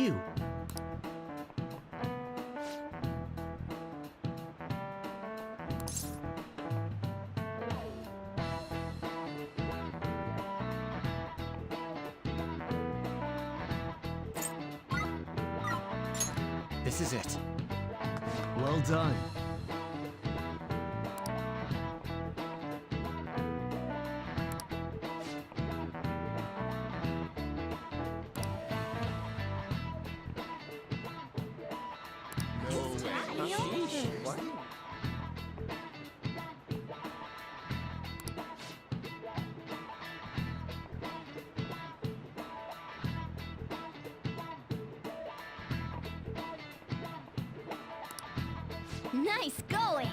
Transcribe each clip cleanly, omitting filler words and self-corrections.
you? This is it. Well done. Nice going!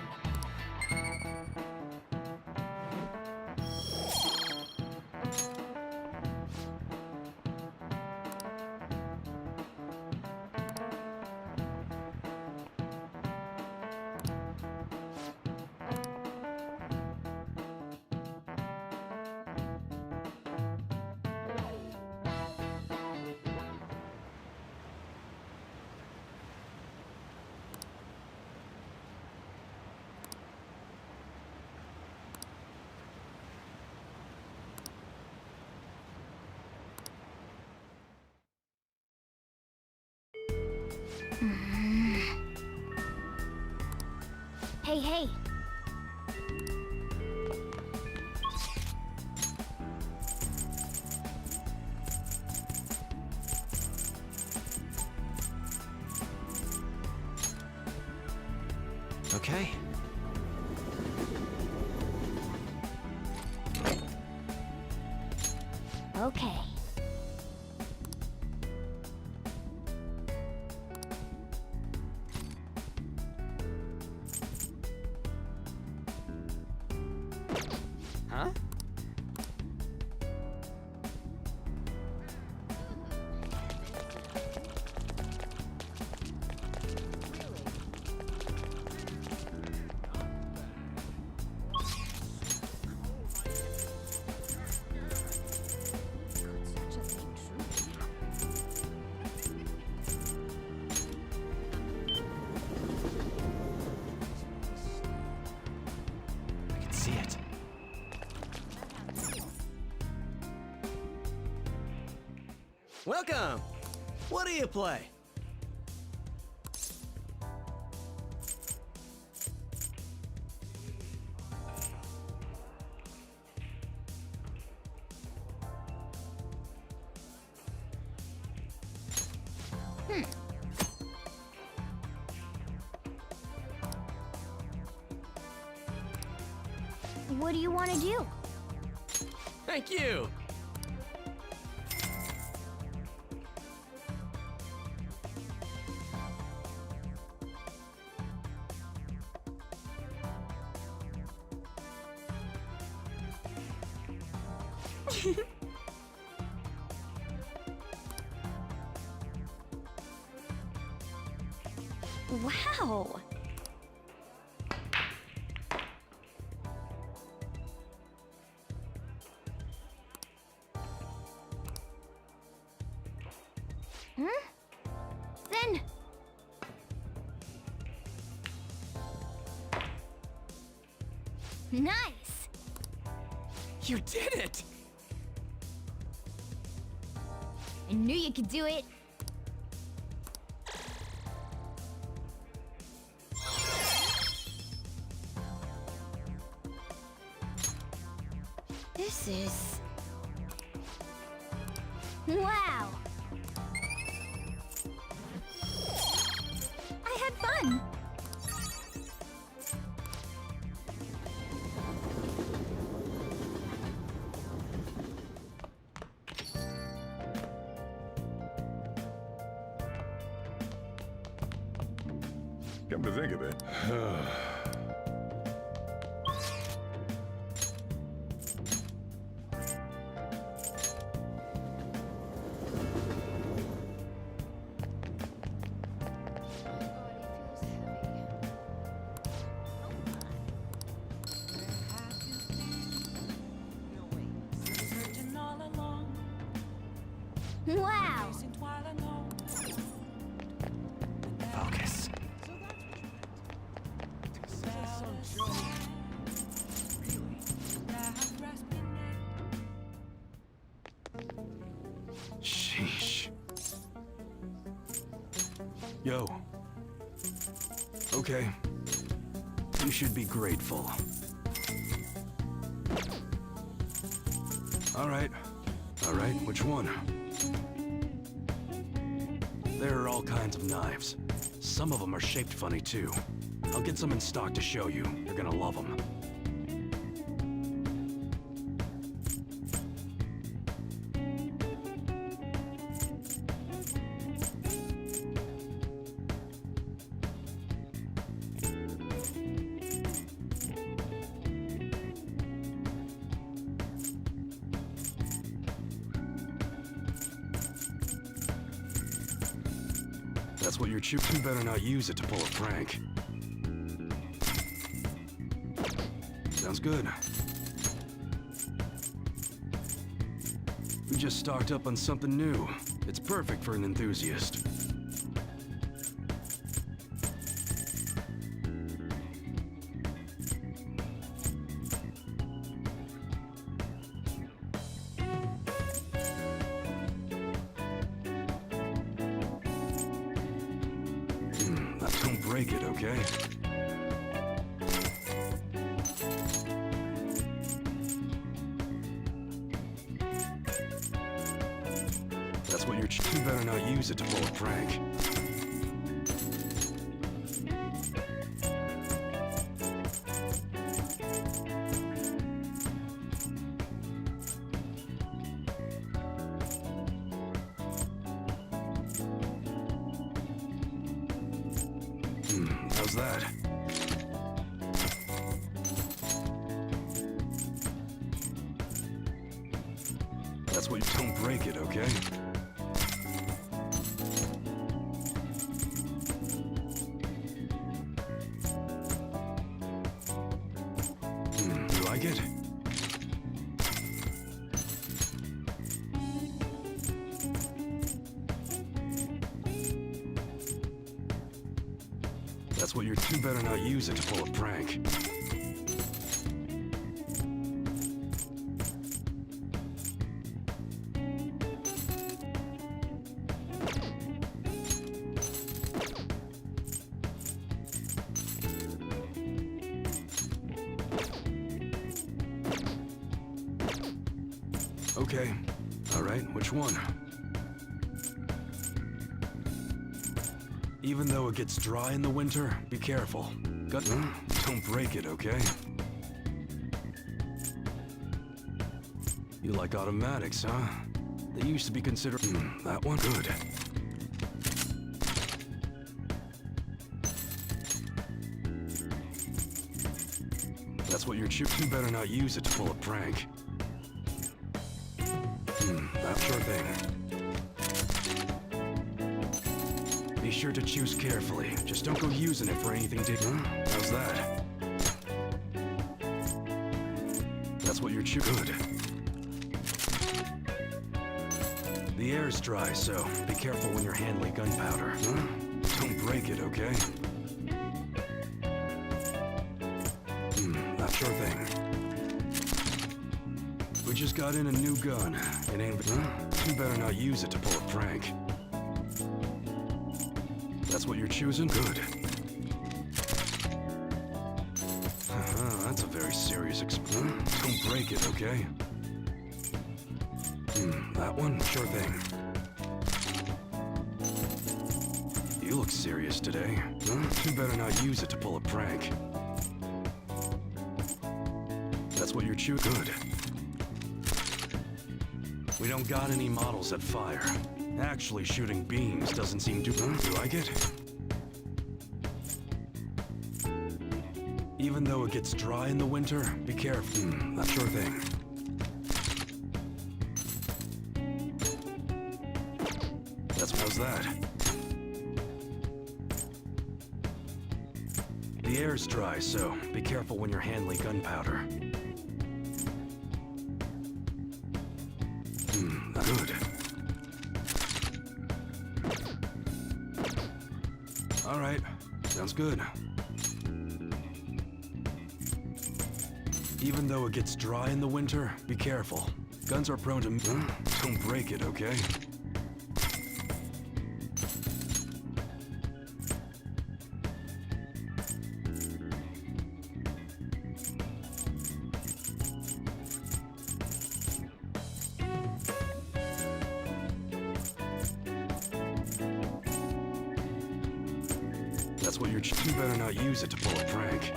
Hey, hey! Okay. Okay. Huh? I can see it. Welcome! What do you play? What do you want to do? Thank you! Wow! Then... Nice! You did it! I knew you could do it! This is... Wow! I had fun! Come to think of it. Wow! Yo. Okay. You should be grateful. Alright. Alright, which one? There are all kinds of knives. Some of them are shaped funny too. I'll get some in stock to show you. You're gonna love them. That's what you're choosing. You better not use it to pull a prank. Sounds good. We just stocked up on something new. It's perfect for an enthusiast. Don't break it, okay? That's what you're you better not use it to pull a prank. How's that? That's what you don't break it, okay? You like it? That's what you're you better not use it to pull a prank. Okay. All right, which one? Even though it gets dry in the winter, be careful. Don't break it, okay? You like automatics, huh? They used to be considered... that one? Good. That's what you're choosing. You better not use it to pull a prank. That sure thing. Be sure to choose carefully. Just don't go using it for anything How's that? That's what you're good. The air's dry, so be careful when you're handling gunpowder. Don't break it, okay? That sure thing. We just got in a new gun. It ain't... You better not use it to pull a prank. That's what you're choosing? Good. That's a very serious Don't break it, okay? That one? Sure thing. You look serious today. You better not use it to pull a prank. That's what you're choosing? Good. We don't got any models that fire. Actually, shooting beams doesn't seem to... You like it? Even though it gets dry in the winter, be careful. That sure thing. How's that? The air's dry, so be careful when you're handling gunpowder. Good. All right, sounds good. Even though it gets dry in the winter, be careful. Guns are prone to... Don't break it, okay? That's what you're. You better not use it to pull a prank.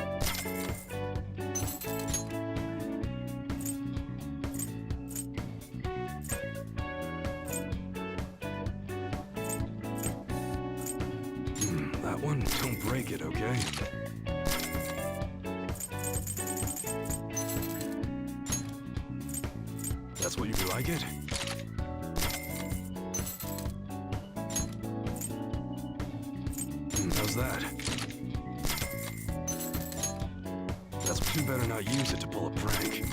That one, don't break it, okay? That's what you like it? How's that? That's what you better not use it to pull a prank.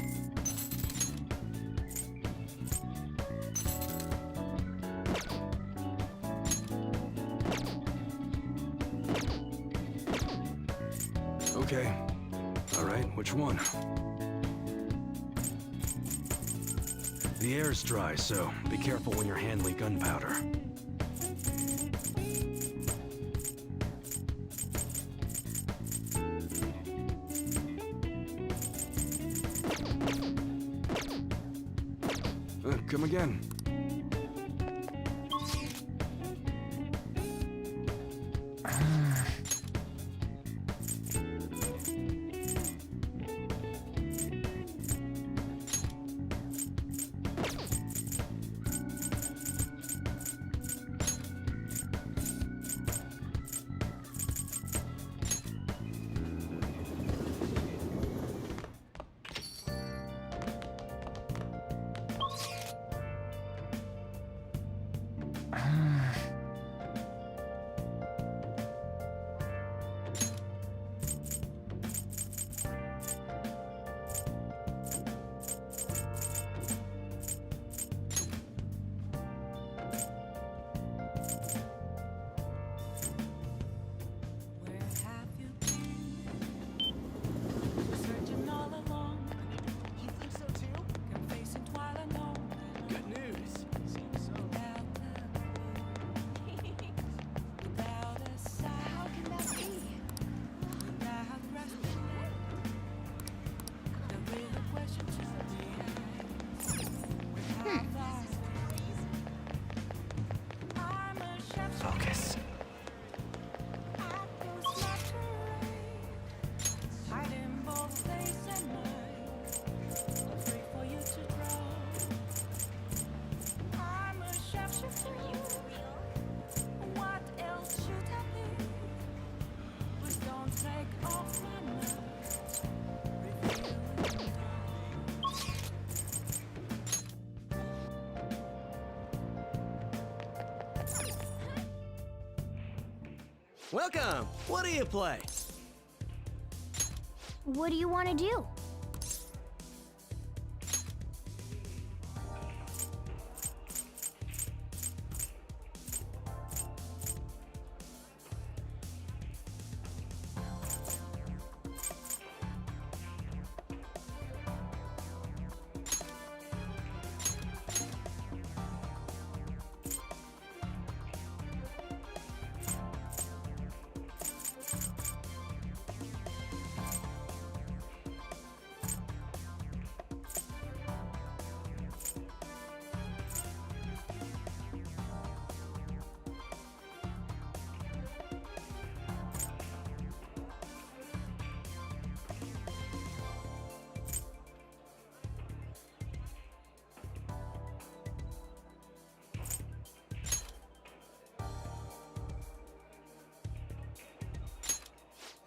Okay. All right, which one? The air's dry, so be careful when you're handling gunpowder. Come again. Focus. Welcome! What do you play? What do you want to do?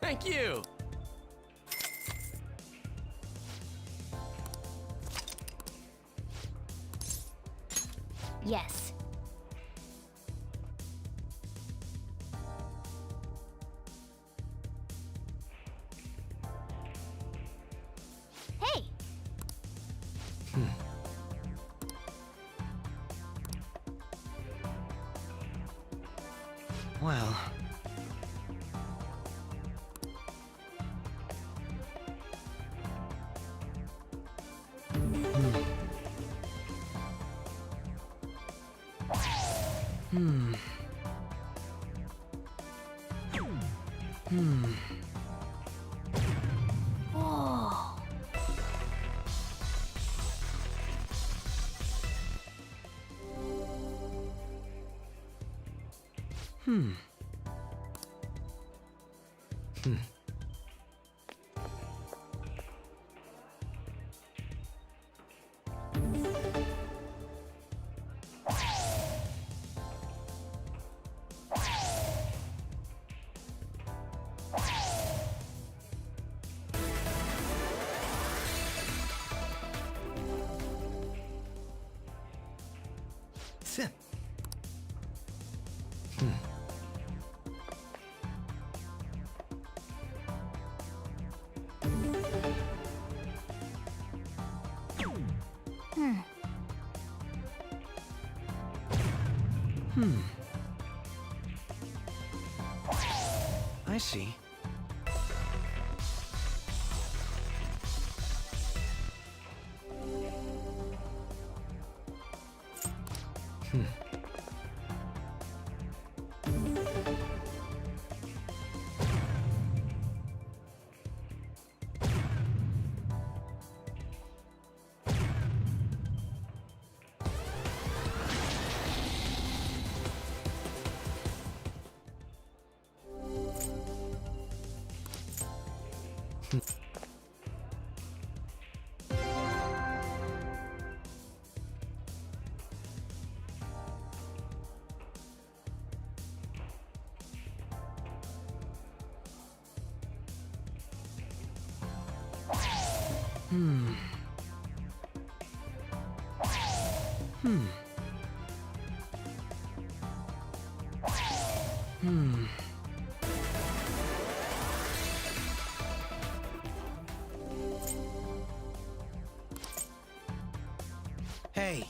Thank you! Yes. Hey! Well... Whoa. I see. Hey.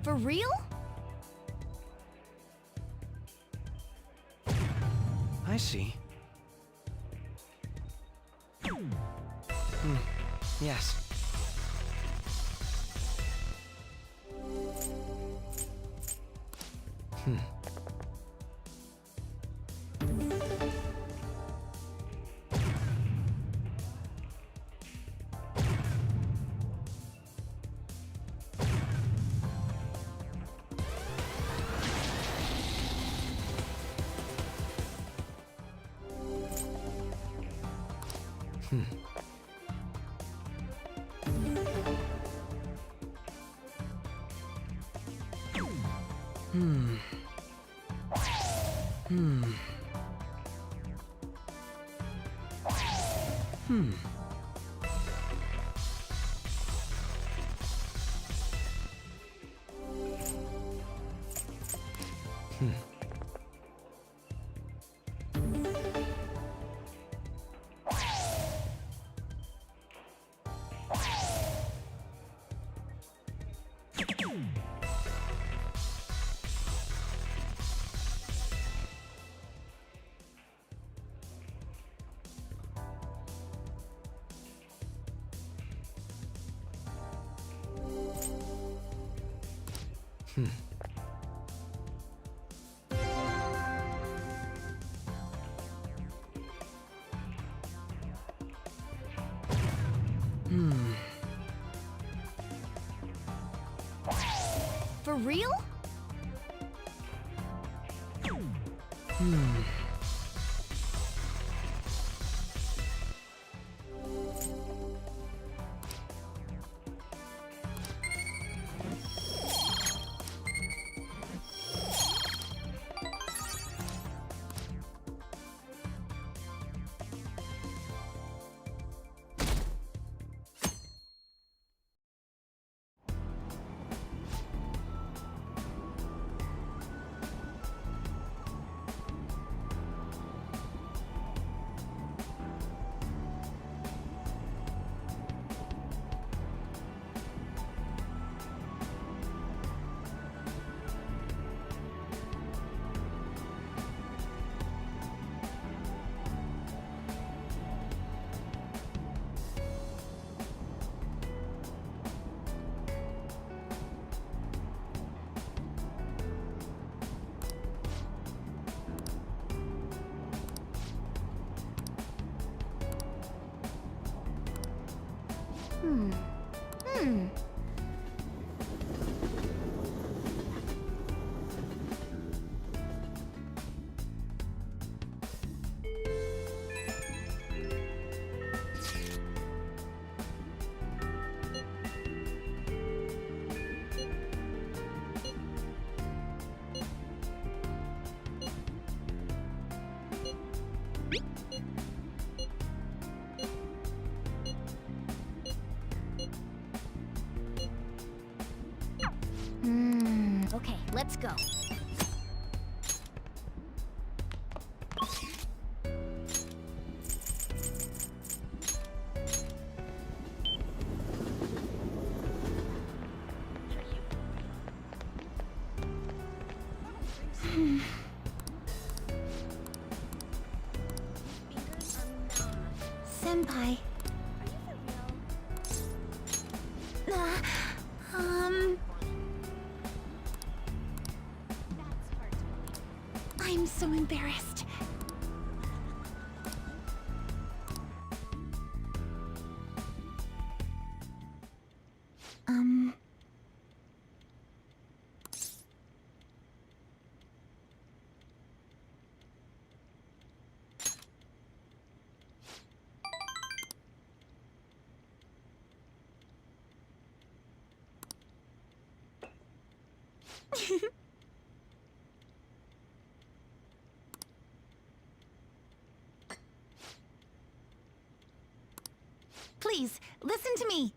For real? I see. Yes. For real? Okay, let's go. Senpai. I'm so embarrassed. Please, listen to me.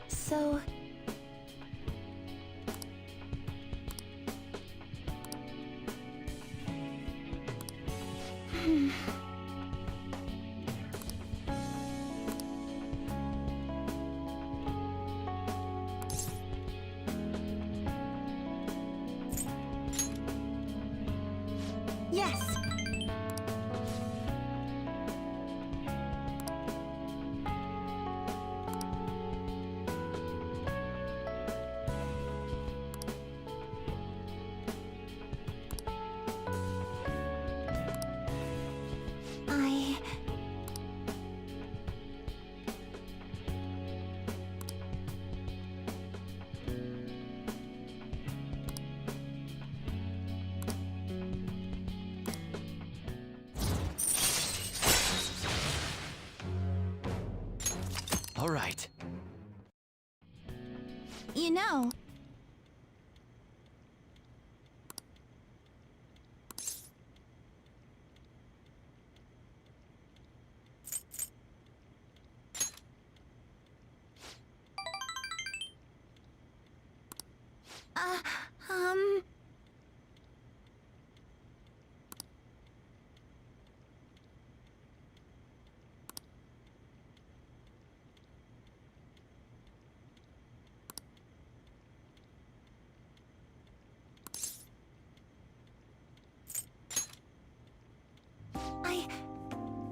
So... Yes! All right. You know... Uh, um...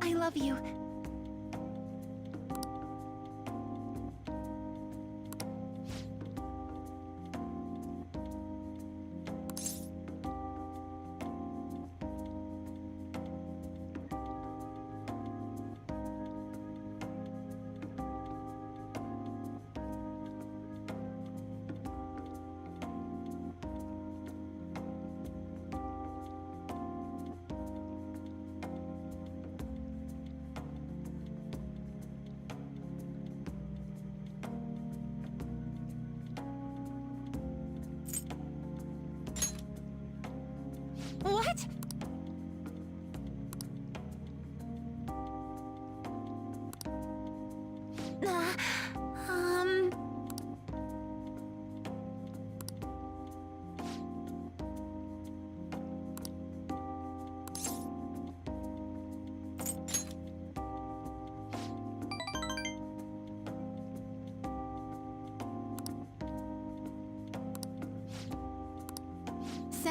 I love you. What? Um...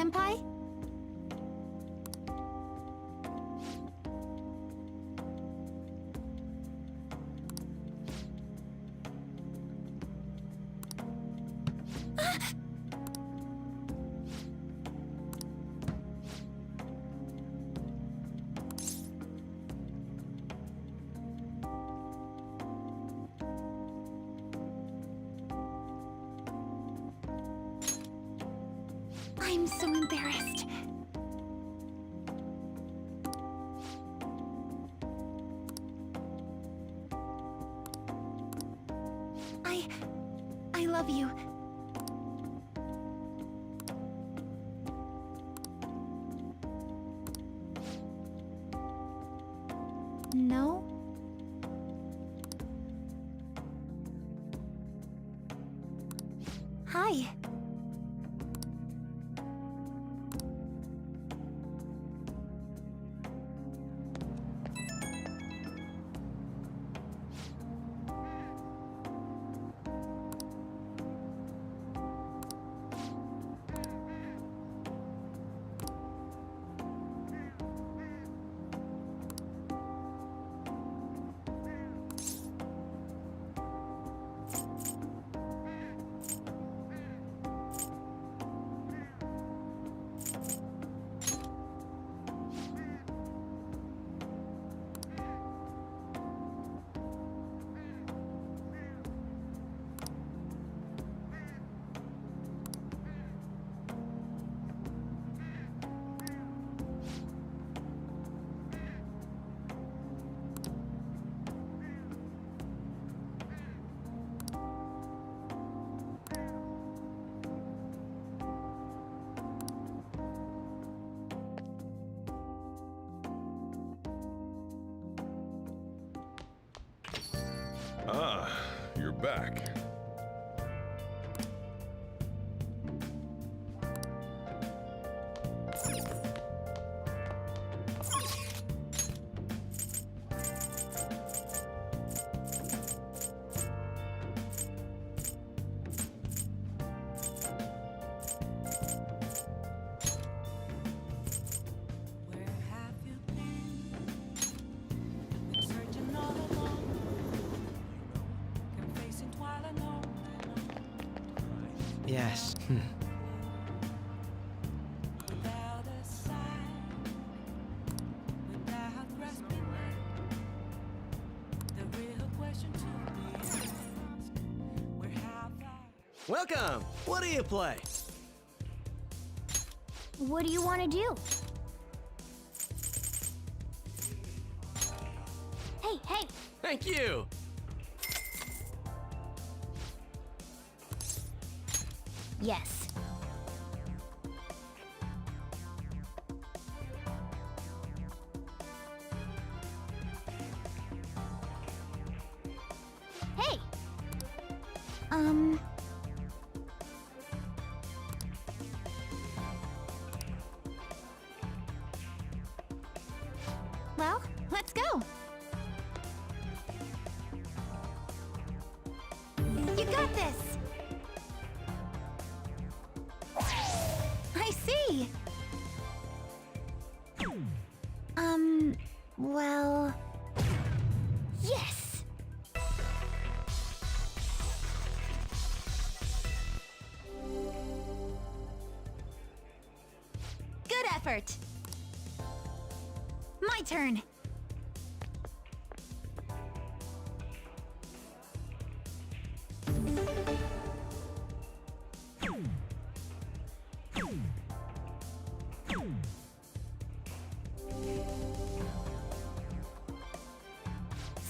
Senpai? I'm so embarrassed. I love you. No? Hi. Ah, you're back. Where have you been? Been searching all along, confessing while alone. Yes. Without a sign, without grasping it, the real question to me is, where have I? Welcome! What do you play? What do you want to do? Hey, hey! Thank you! Yes. Hey! Well, let's go. You got this! I see! Well... Yes! Good effort! My turn!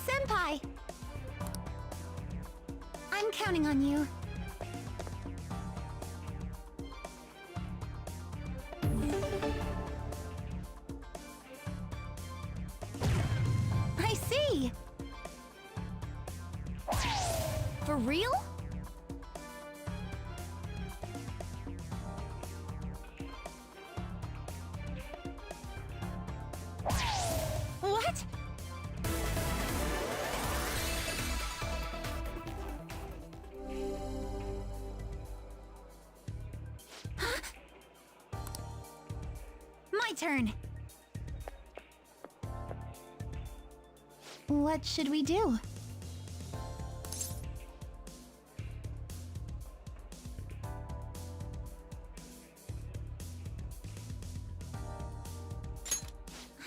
Senpai! I'm counting on you. I see! For real? What? Huh? turn. What should we do?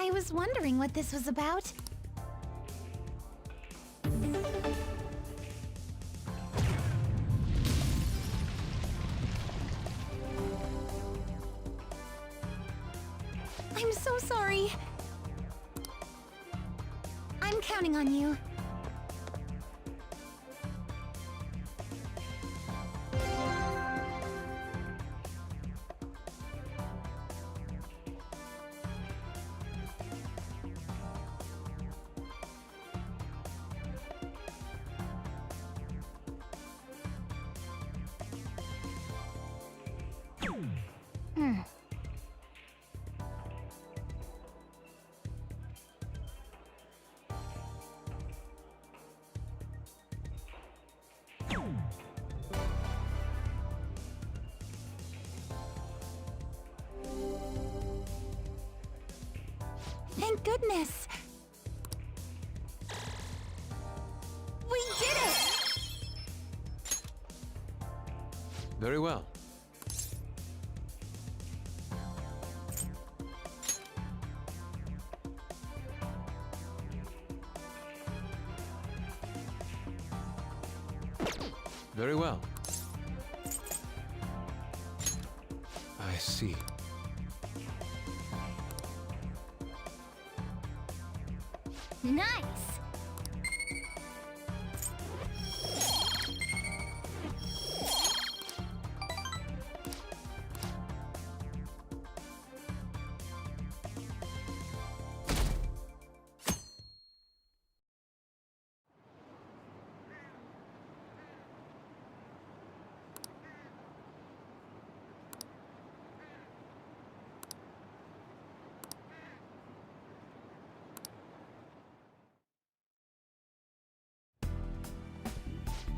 I was wondering what this was about. I'm so sorry. I'm counting on you. Thank goodness! We did it! Very well. Very well. I see. Nice!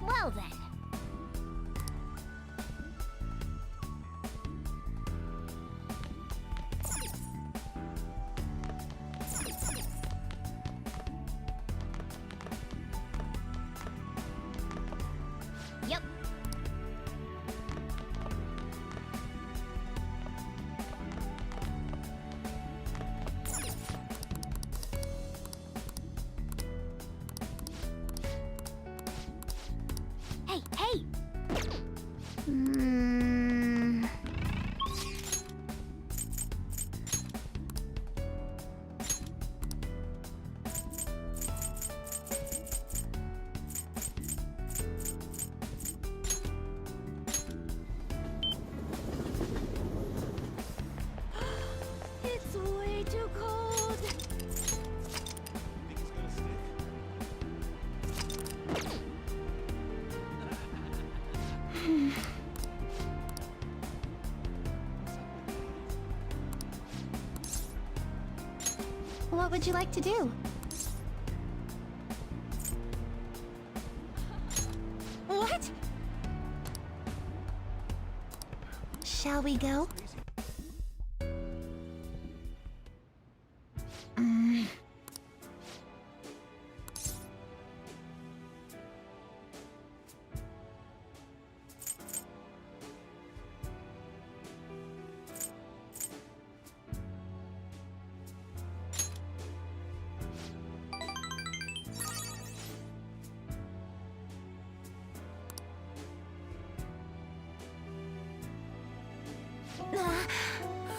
Well then. Yep. Hey, hey! It's way too cold. What would you like to do? What? Shall we go?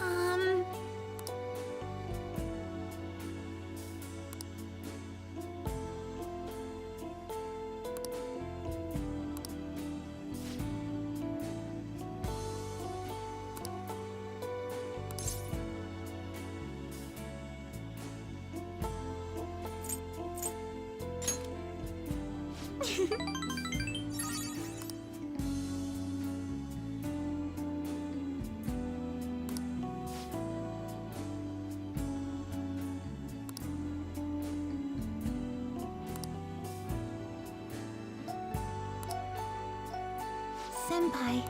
Um... Senpai.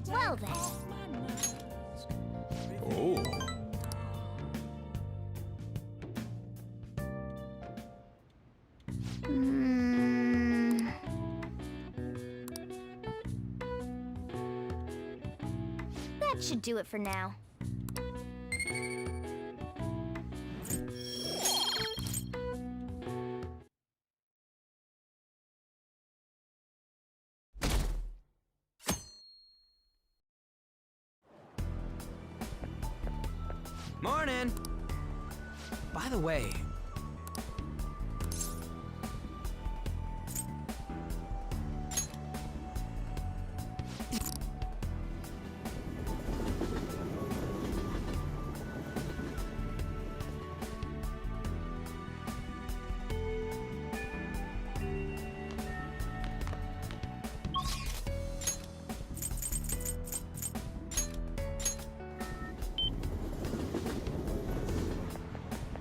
Well then. Oh. Hmm. That should do it for now. Morning! By the way,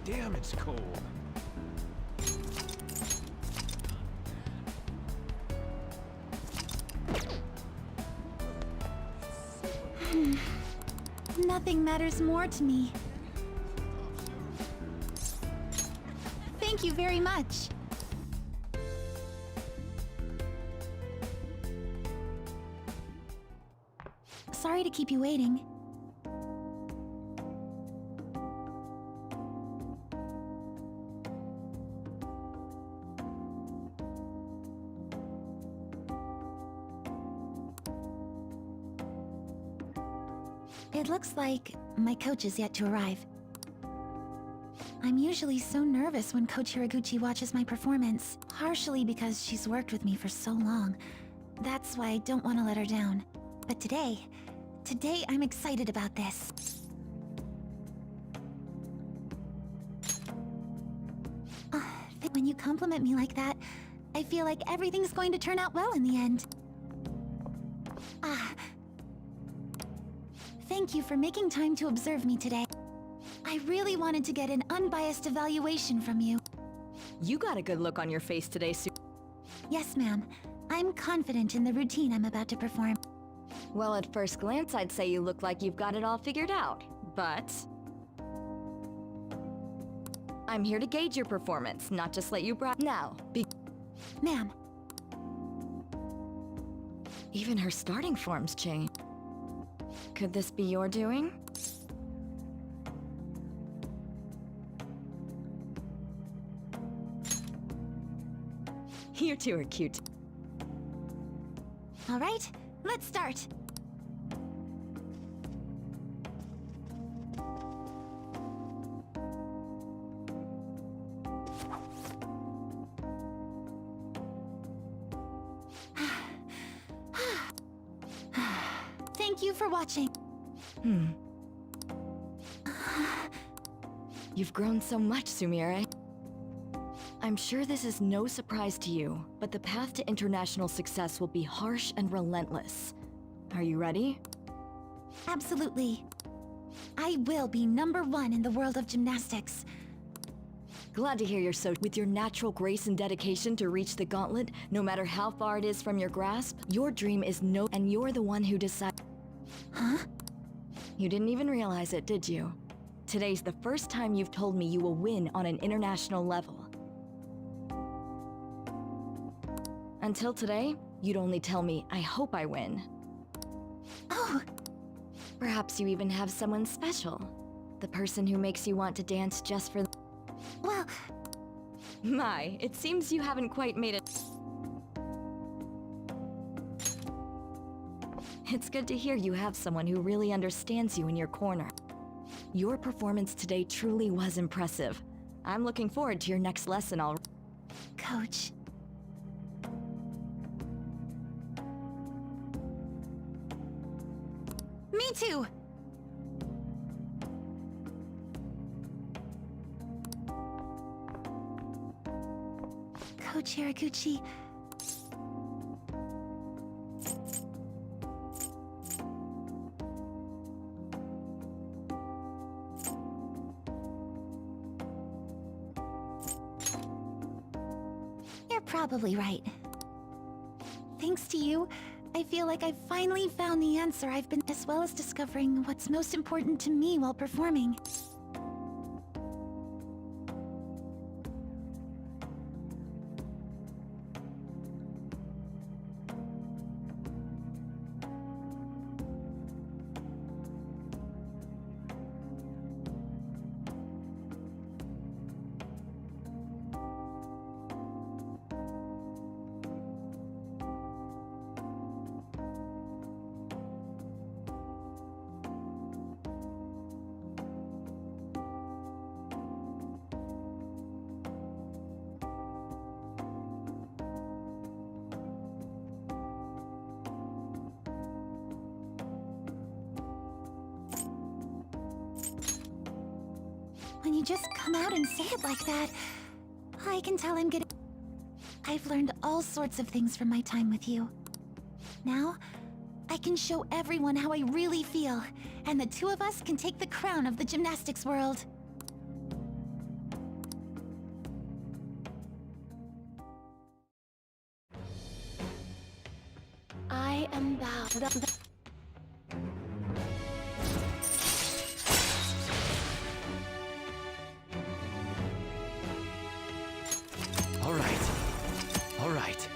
Damn, it's cold. Nothing matters more to me. Thank you very much. Sorry to keep you waiting. It looks like my coach is yet to arrive. I'm usually so nervous when Coach Hiraguchi watches my performance, partially because she's worked with me for so long. That's why I don't want to let her down. But today I'm excited about this. When you compliment me like that, I feel like everything's going to turn out well in the end. Thank you for making time to observe me today. I really wanted to get an unbiased evaluation from you. You got a good look on your face today, Sue. Yes, ma'am. I'm confident in the routine I'm about to perform. Well, at first glance, I'd say you look like you've got it all figured out. But I'm here to gauge your performance, not just let you brag. Now, Ma'am, even her starting forms change. Could this be your doing? You two are cute. all right, let's start. Thank you for watching. You've grown so much, Sumire. I'm sure this is no surprise to you, but the path to international success will be harsh and relentless. Are you ready? Absolutely. I will be #1 in the world of gymnastics. Glad to hear you're so. With your natural grace and dedication to reach the gauntlet, no matter how far it is from your grasp, your dream is no. And you're the one who decides. Huh? You didn't even realize it, did you? Today's the first time you've told me you will win on an international level. Until today, you'd only tell me, I hope I win. Oh, Perhaps you even have someone special. The person who makes you want to dance just for. well, My, it seems you haven't quite made it. It's good to hear you have someone who really understands you in your corner. Your performance today truly was impressive. I'm looking forward to your next lesson already. Coach. Me too! Coach Hiraguchi. You're probably right. Thanks to you, I feel like I've finally found the answer I've been, as well as discovering what's most important to me while performing. When you just come out and say it like that, I can tell I'm getting... I've learned all sorts of things from my time with you. Now, I can show everyone how I really feel, and the two of us can take the crown of the gymnastics world. I am bowed. All right. All right.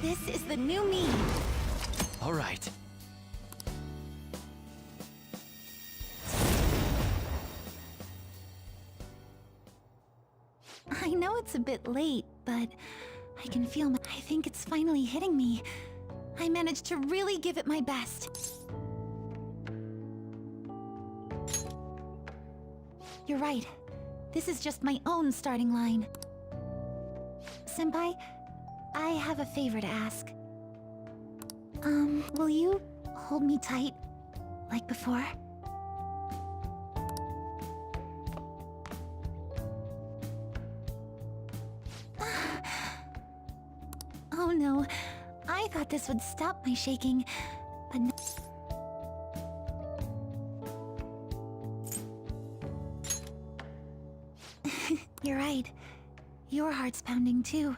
This is the new me. All right. I know it's a bit late, but I can feel I think it's finally hitting me. I managed to really give it my best. You're right. This is just my own starting line. Senpai, I have a favor to ask. Will you hold me tight, like before? Oh no, I thought this would stop my shaking, but no. You're right. Your heart's pounding too.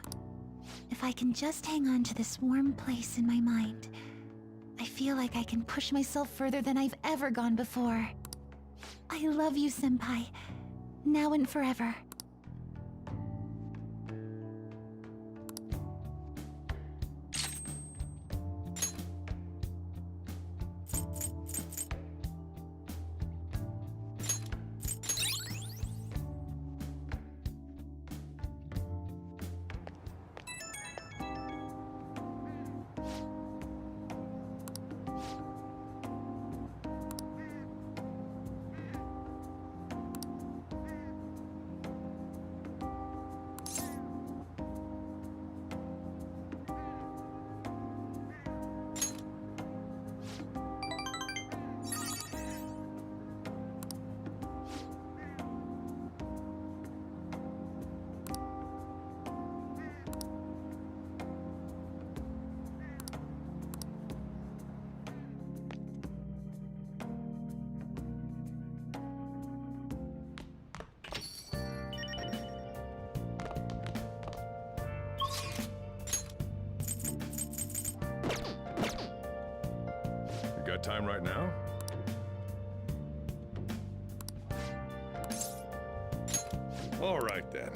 If I can just hang on to this warm place in my mind, I feel like I can push myself further than I've ever gone before. I love you, Senpai. Now and forever. Got time right now? All right then.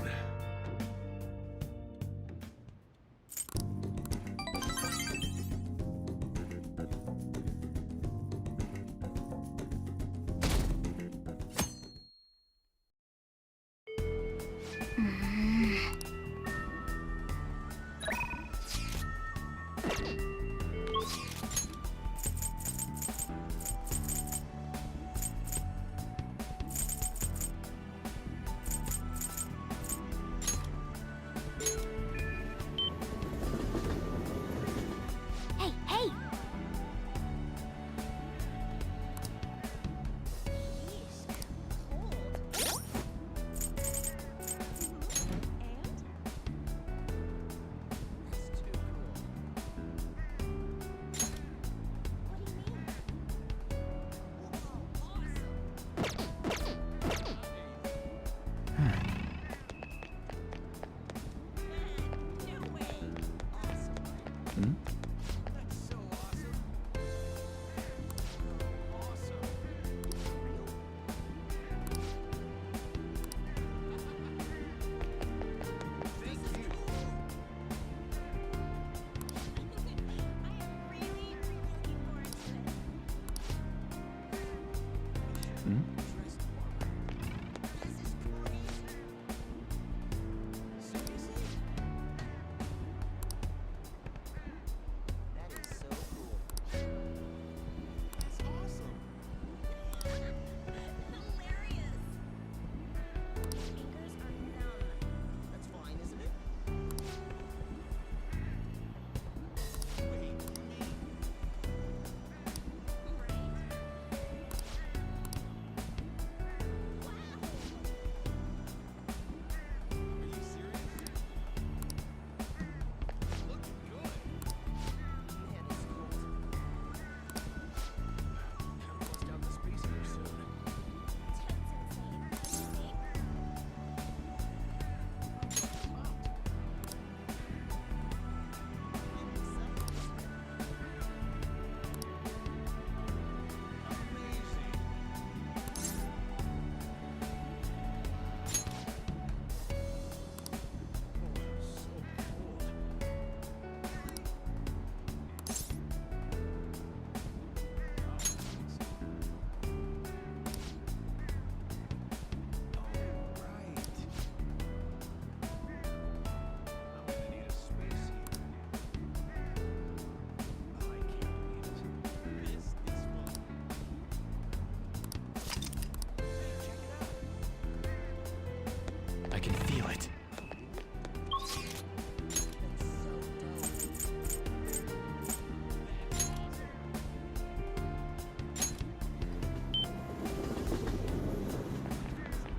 I can feel it.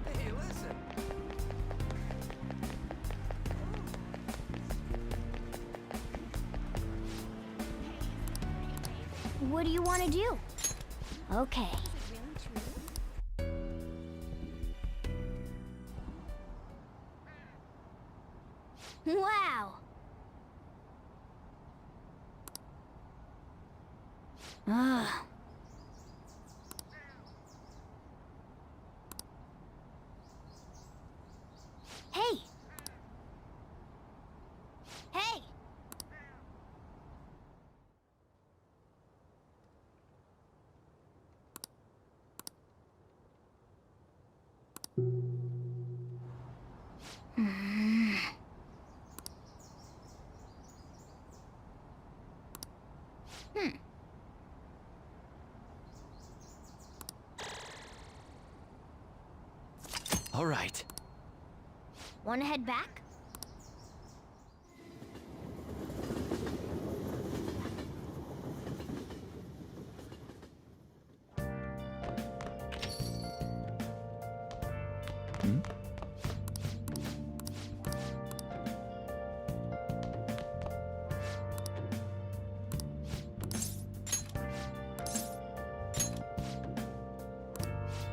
Hey, listen. What do you want to do? Okay. Wow. Ugh. Hey. Hey. All right. Want to head back?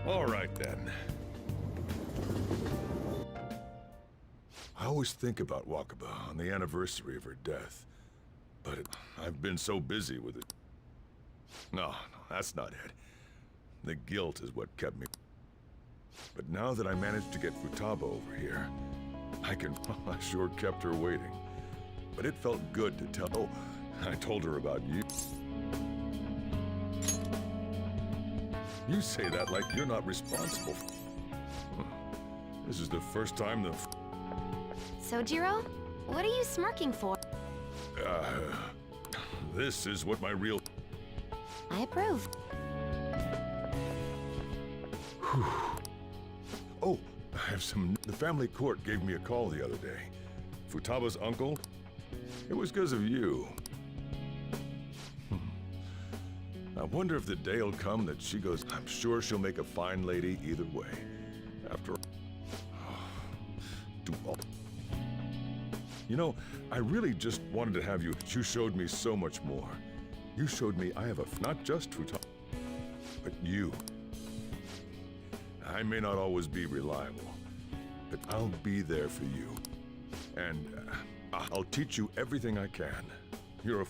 All right, then. I always think about Wakaba on the anniversary of her death, but I've been so busy with it. No, that's not it. The guilt is what kept me. But now that I managed to get Futaba over here, I sure kept her waiting. But it felt good to tell. Oh, I told her about you. You say that like you're not responsible. This is the first time the... Sojiro? What are you smirking for? This is what my real... I approve. Oh, I have some... The family court gave me a call the other day. Futaba's uncle? It was because of you. I wonder if the day will come that she goes, I'm sure she'll make a fine lady either way. After all. You know, I really just wanted to have you. You showed me so much more. You showed me I have not just Futaba, but you. I may not always be reliable, but I'll be there for you. And I'll teach you everything I can.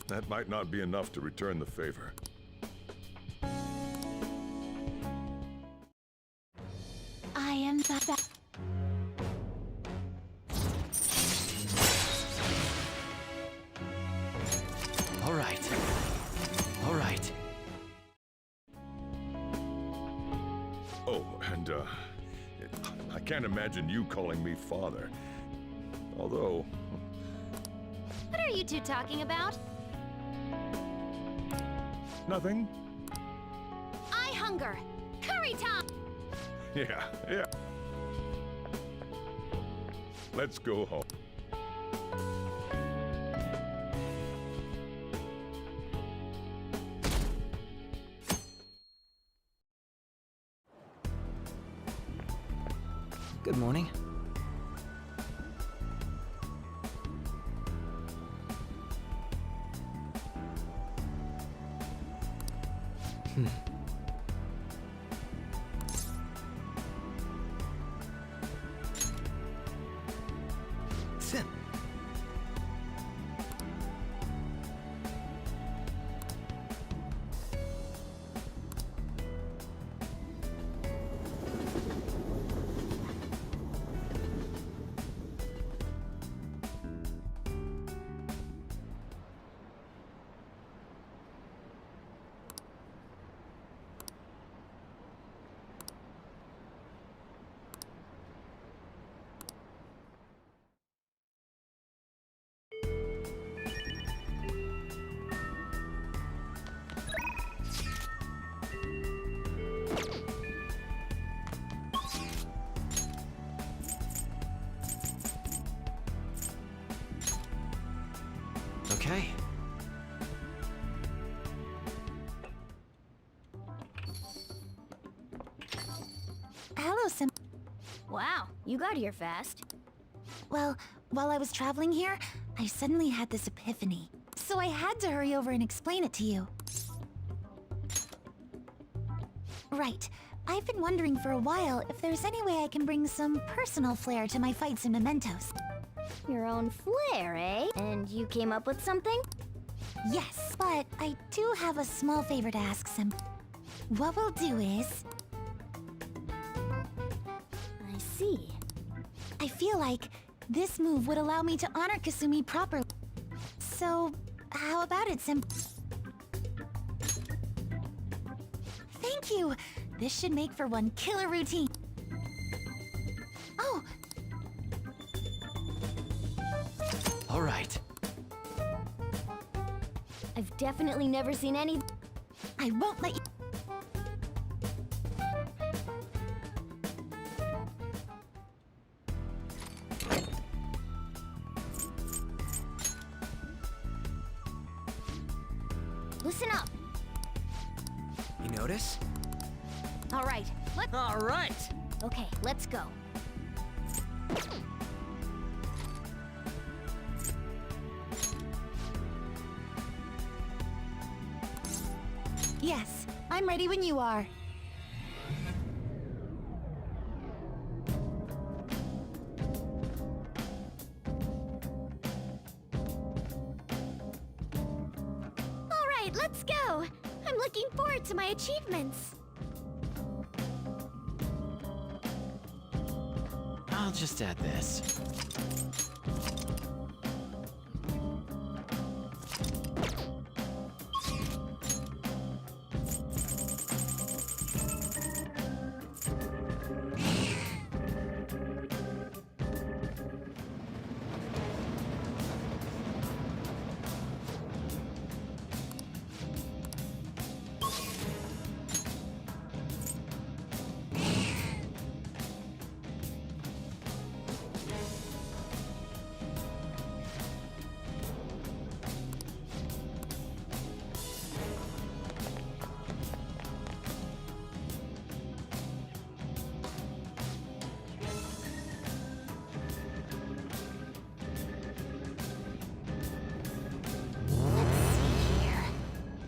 That might not be enough to return the favor. I am the... All right. All right. And, I can't imagine you calling me father. Although, What are you two talking about? nothing. I hunger. Curry time! Yeah. Let's go home. Good morning. Sim. Okay. Hello, Sim. Wow, you got here fast. Well, while I was traveling here, I suddenly had this epiphany. So I had to hurry over and explain it to you. Right. I've been wondering for a while if there's any way I can bring some personal flair to my fights and mementos. Your own flair, eh? And you came up with something? Yes, but I do have a small favor to ask, Sim. What we'll do is... I see. I feel like this move would allow me to honor Kasumi properly. So, how about it, Sim? Thank you! This should make for one killer routine. Oh, All right. I've definitely never seen any. I won't let you... Listen up. You notice? All right, All right. Okay, let's go. Yes, I'm ready when you are. All right, let's go. I'm looking forward to my achievements. I'll just add this.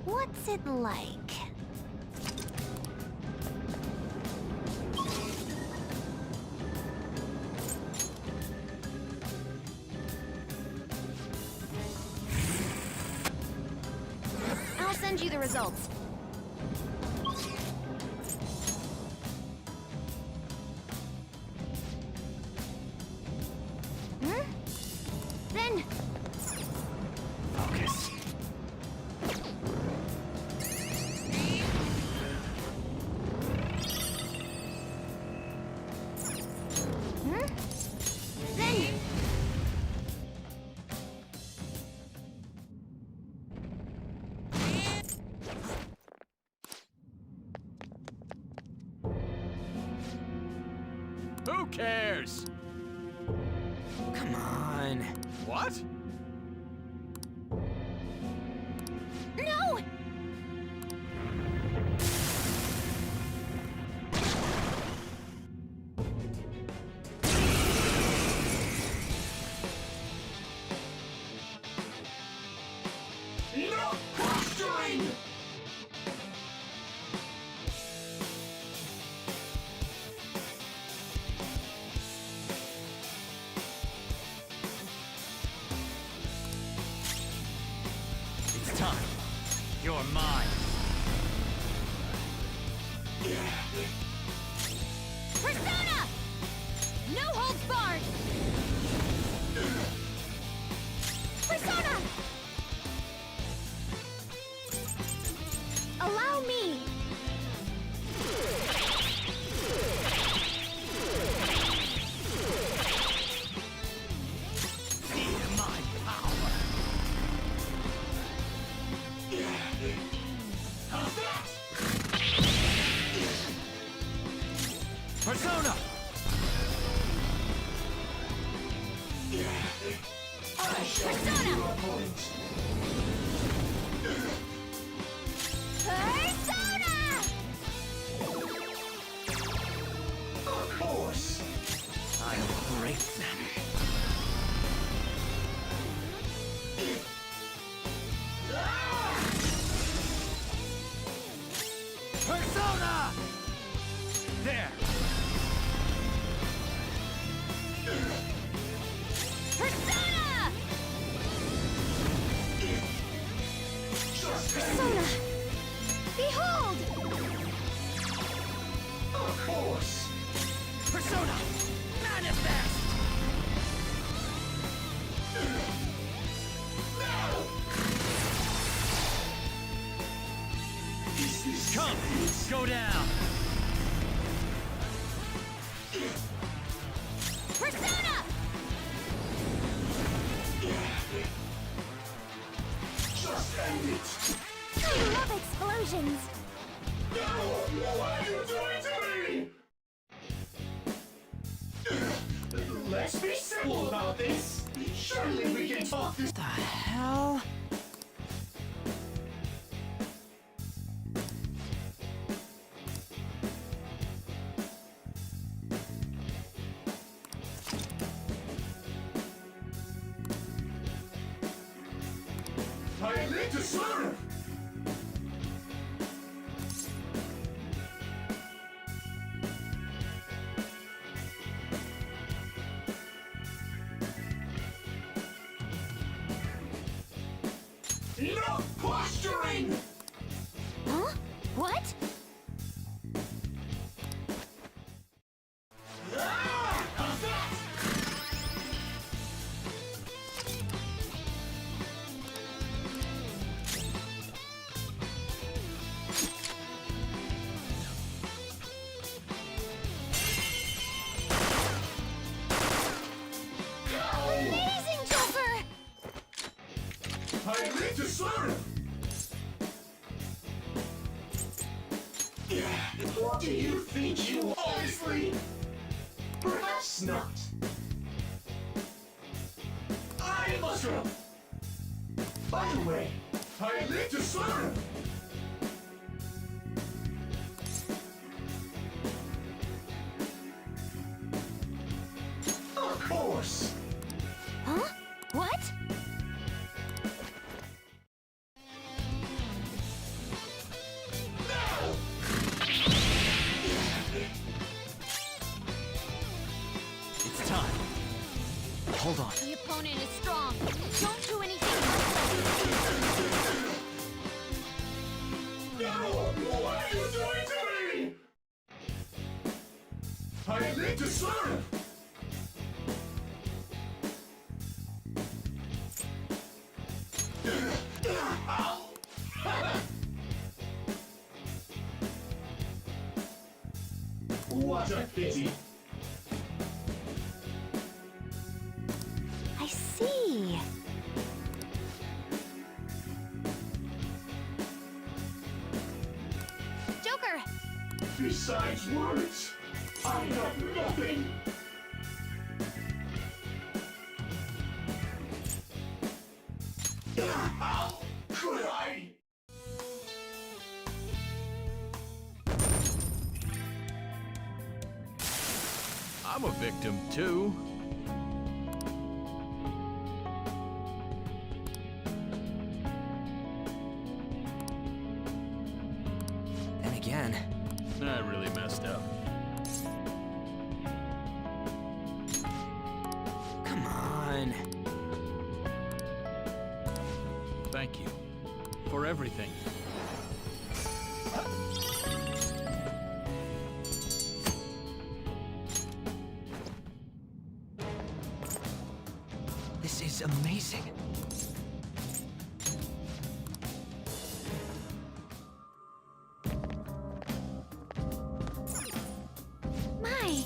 What's it like? I'll send you the results. Then Focus. Who cares? Come on. What? No! No posturing! It's time. You're mine. Persona! No holds barred! Persona! Allow me! Feel my power. Persona! Persona! Persona! Of course! I'll break them. Persona! There! Persona! Persona! Behold! Of course! Persona! Manifest! Come! Go down! Persona! Just end it! I love explosions! No! What are you doing to me? Let's be simple about this! Surely we can talk this— The hell? I need to serve! No posturing! Huh? What? Amazing, Joker! I need to serve! What do you think you honestly? Perhaps not. I must serve! By the way, I need to serve! Of course! Huh? What? It's time. Hold on. The opponent is strong. Don't do anything. No! What are you doing to me? I need to serve! What a pity! I see. Joker! Besides words, I'm a victim too. Then again, I really messed up. come on. Thank you for everything. This is amazing. My.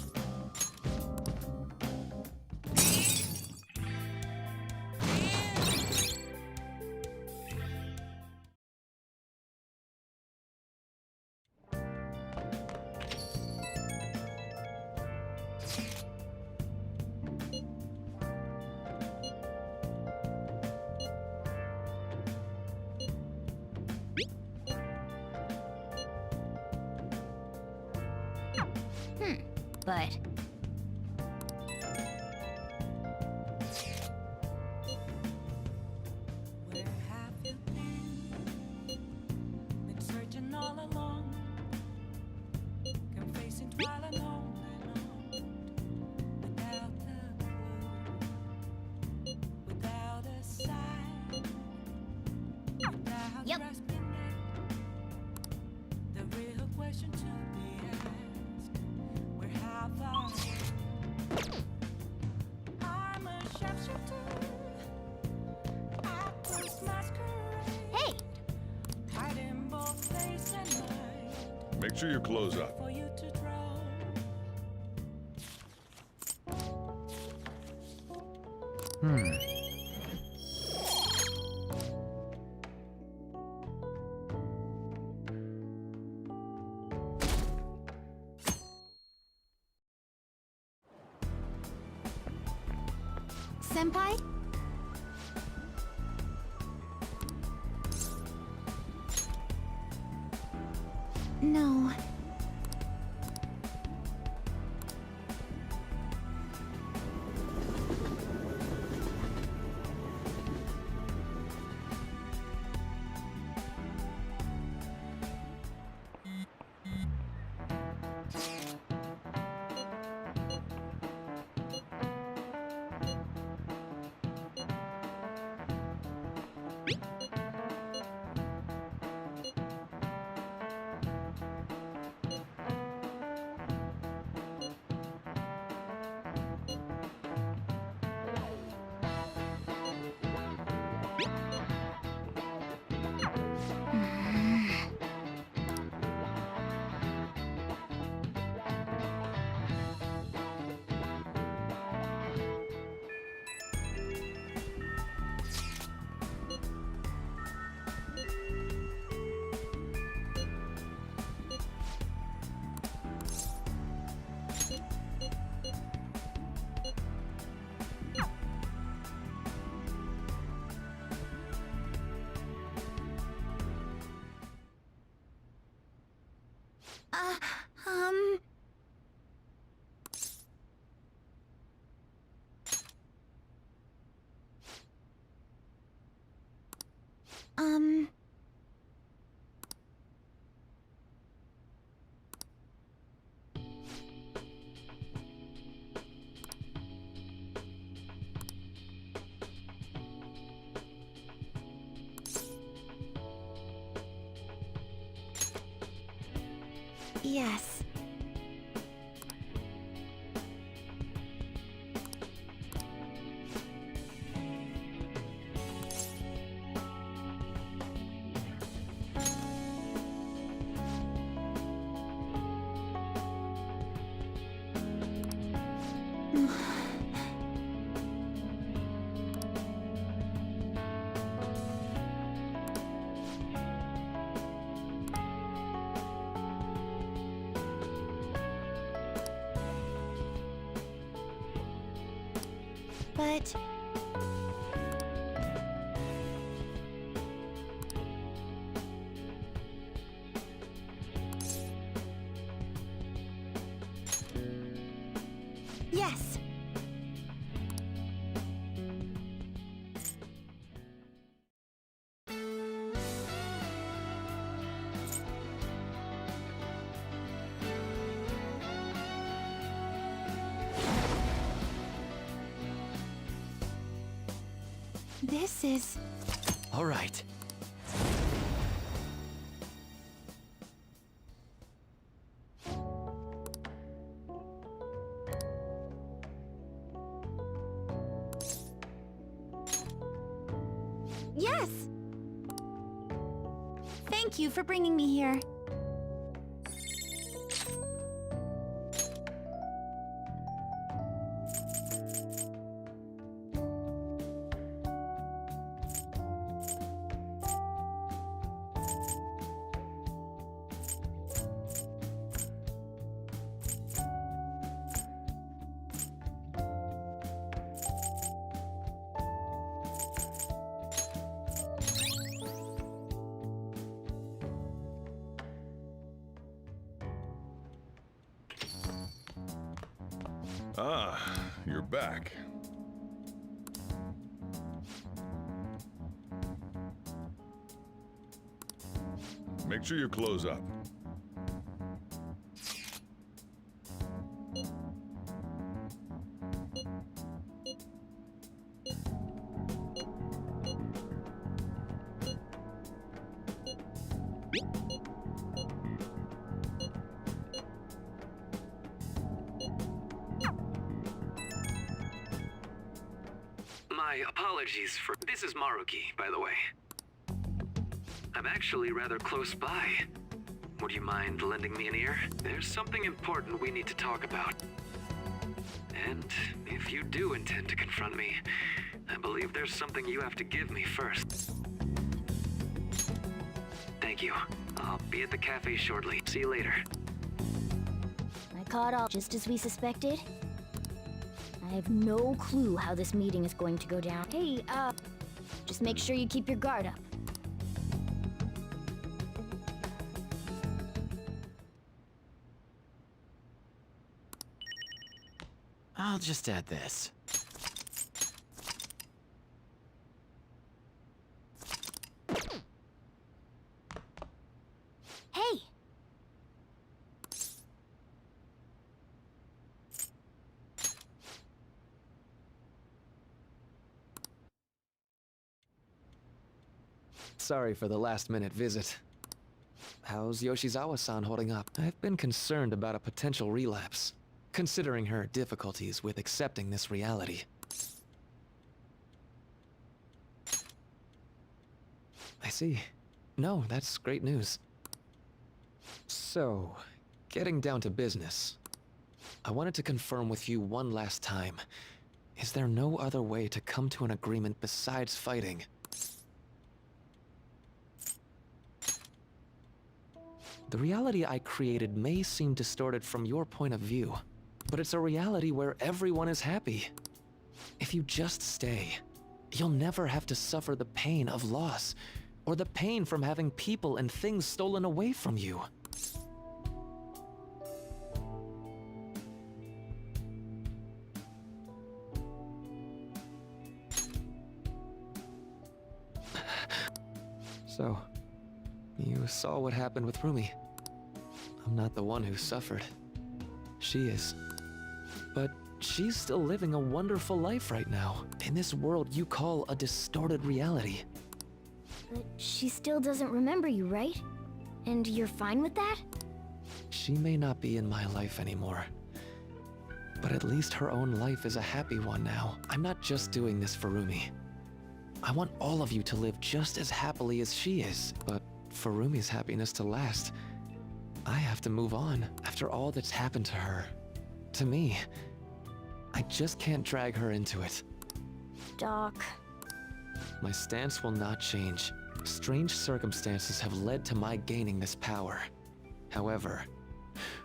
But Where have you been? Been searching all along, come facing while alone and on, without a clue, without a sign, without Yep. grasping it. The real question to be asked: where have I? I'm a sharpshooter. hey, Hiding both face and mind Make sure you close up. for you to draw. Senpai? No. Uh, um... Um... Yes. but... Yes! This is... All right. Yes! Thank you for bringing me here. Ah, you're back. Make sure you close up. My apologies for... This is Maruki, by the way. I'm actually rather close by. Would you mind lending me an ear? There's something important we need to talk about. And if you do intend to confront me, I believe there's something you have to give me first. Thank you. I'll be at the cafe shortly. See you later. I caught all just as we suspected. I have no clue how this meeting is going to go down. Hey, just make sure you keep your guard up. I'll just add this. Hey! Sorry for the last-minute visit. How's Yoshizawa-san holding up? I've been concerned about a potential relapse, considering her difficulties with accepting this reality. I see. No, that's great news. So, getting down to business. I wanted to confirm with you one last time. Is there no other way to come to an agreement besides fighting? The reality I created may seem distorted from your point of view, but it's a reality where everyone is happy. If you just stay, you'll never have to suffer the pain of loss, or the pain from having people and things stolen away from you. So, you saw what happened with Rumi. I'm not the one who suffered. She is. But she's still living a wonderful life right now, in this world you call a distorted reality. But she still doesn't remember you, right? And you're fine with that? She may not be in my life anymore, but at least her own life is a happy one now. I'm not just doing this for Rumi. I want all of you to live just as happily as she is, but for Rumi's happiness to last, I have to move on after all that's happened to her. To me, I just can't drag her into it. Doc. My stance will not change. Strange circumstances have led to my gaining this power. However,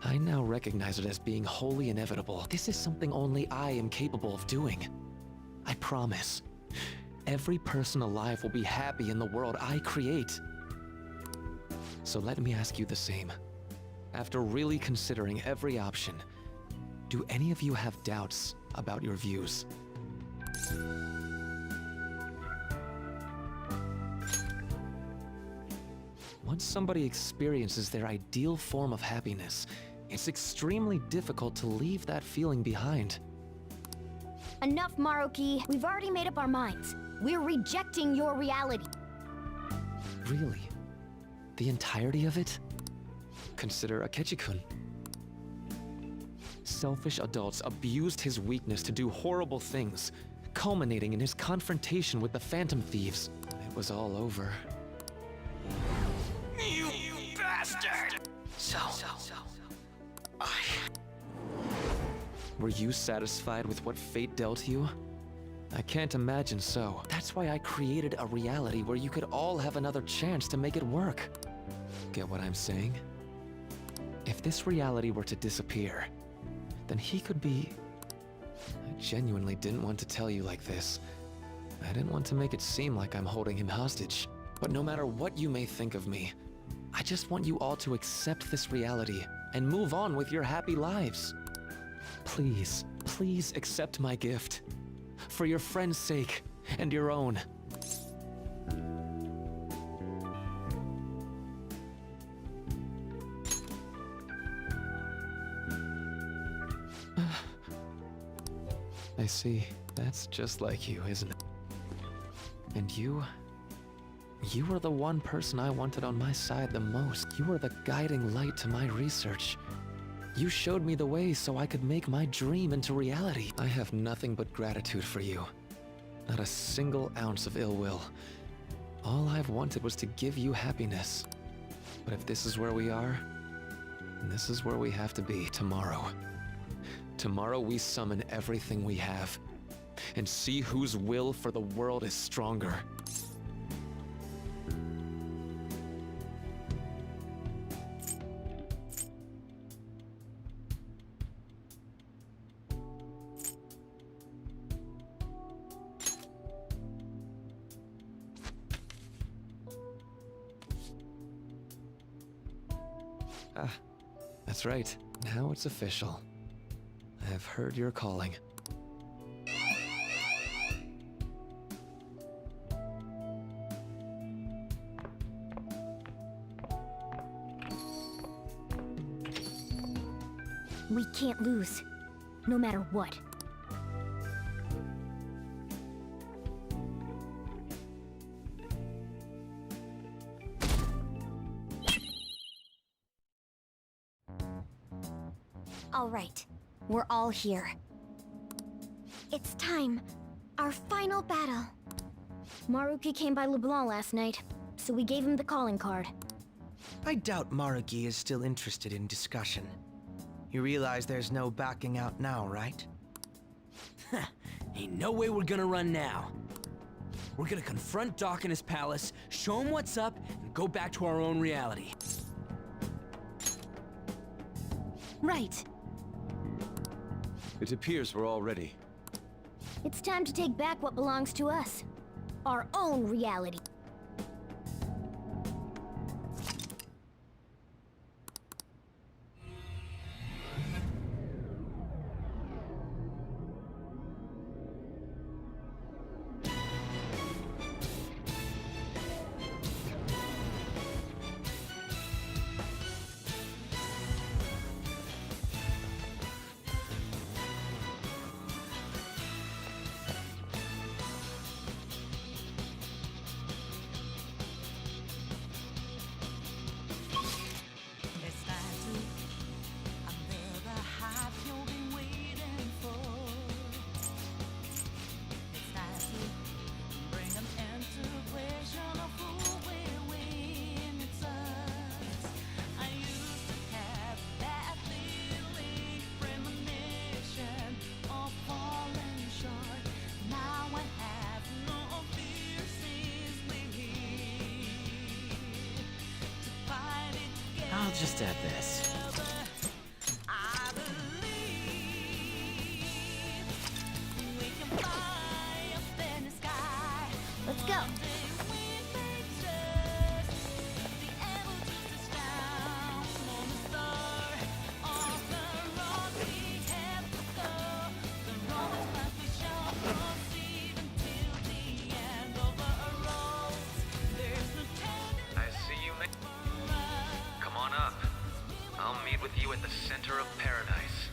I now recognize it as being wholly inevitable. This is something only I am capable of doing. I promise. Every person alive will be happy in the world I create. So let me ask you the same. After really considering every option, do any of you have doubts about your views? Once somebody experiences their ideal form of happiness, it's extremely difficult to leave that feeling behind. Enough, Maruki. We've already made up our minds. We're rejecting your reality. Really? The entirety of it? Consider Akechi-kun. Selfish adults abused his weakness to do horrible things, culminating in his confrontation with the Phantom Thieves. It was all over. You bastard! Were you satisfied with what fate dealt you? I can't imagine so. That's why I created a reality where you could all have another chance to make it work. Get what I'm saying? If this reality were to disappear, then he could be... I genuinely didn't want to tell you like this. I didn't want to make it seem like I'm holding him hostage. But no matter what you may think of me, I just want you all to accept this reality and move on with your happy lives. Please, please accept my gift. For your friend's sake, and your own. I see. That's just like you, isn't it? And you were the one person I wanted on my side the most. You were the guiding light to my research. You showed me the way so I could make my dream into reality. I have nothing but gratitude for you. Not a single ounce of ill will. All I've wanted was to give you happiness. But if this is where we are, this is where we have to be tomorrow. Tomorrow we summon everything we have, and see whose will for the world is stronger. That's right. Now it's official. I've heard your calling. We can't lose, no matter what. All right, we're all here. It's time. Our final battle. Maruki came by LeBlanc last night, so we gave him the calling card. I doubt Maruki is still interested in discussion. You realize there's no backing out now, right? Ain't no way we're gonna run now. We're gonna confront Doc in his palace, show him what's up, and go back to our own reality. Right. It appears we're all ready. It's time to take back what belongs to us. Our own reality. It's time to unveil the hype you've been waiting for. It's time to bring an end to question of who will win. It's us. I used to have that feeling, premonition of falling short. Now I have no fear since we're here to fight it together. I'll just add this. I believe we can fight meet with you at the center of paradise.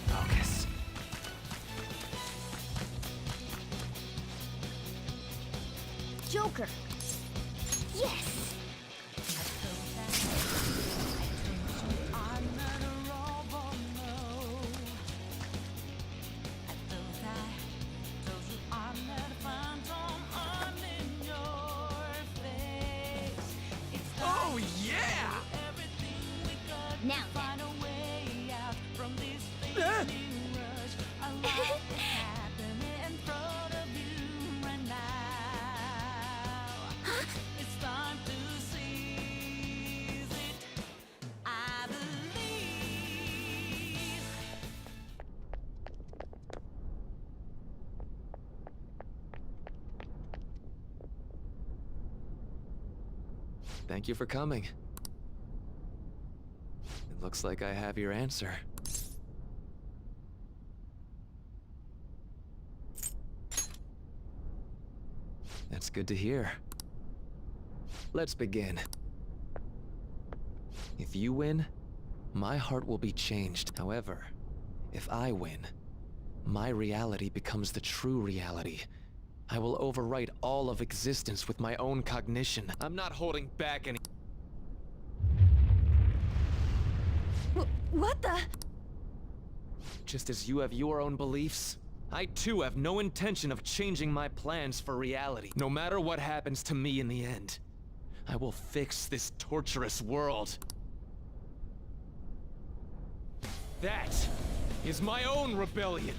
Focus. Joker! Yes! Oh, yeah! Now then. Thank you for coming. It looks like I have your answer. That's good to hear. Let's begin. If you win, my heart will be changed. However, if I win, my reality becomes the true reality. I will overwrite all of existence with my own cognition. I'm not holding back any— What the? Just as you have your own beliefs, I too have no intention of changing my plans for reality. No matter what happens to me in the end, I will fix this torturous world. That is my own rebellion.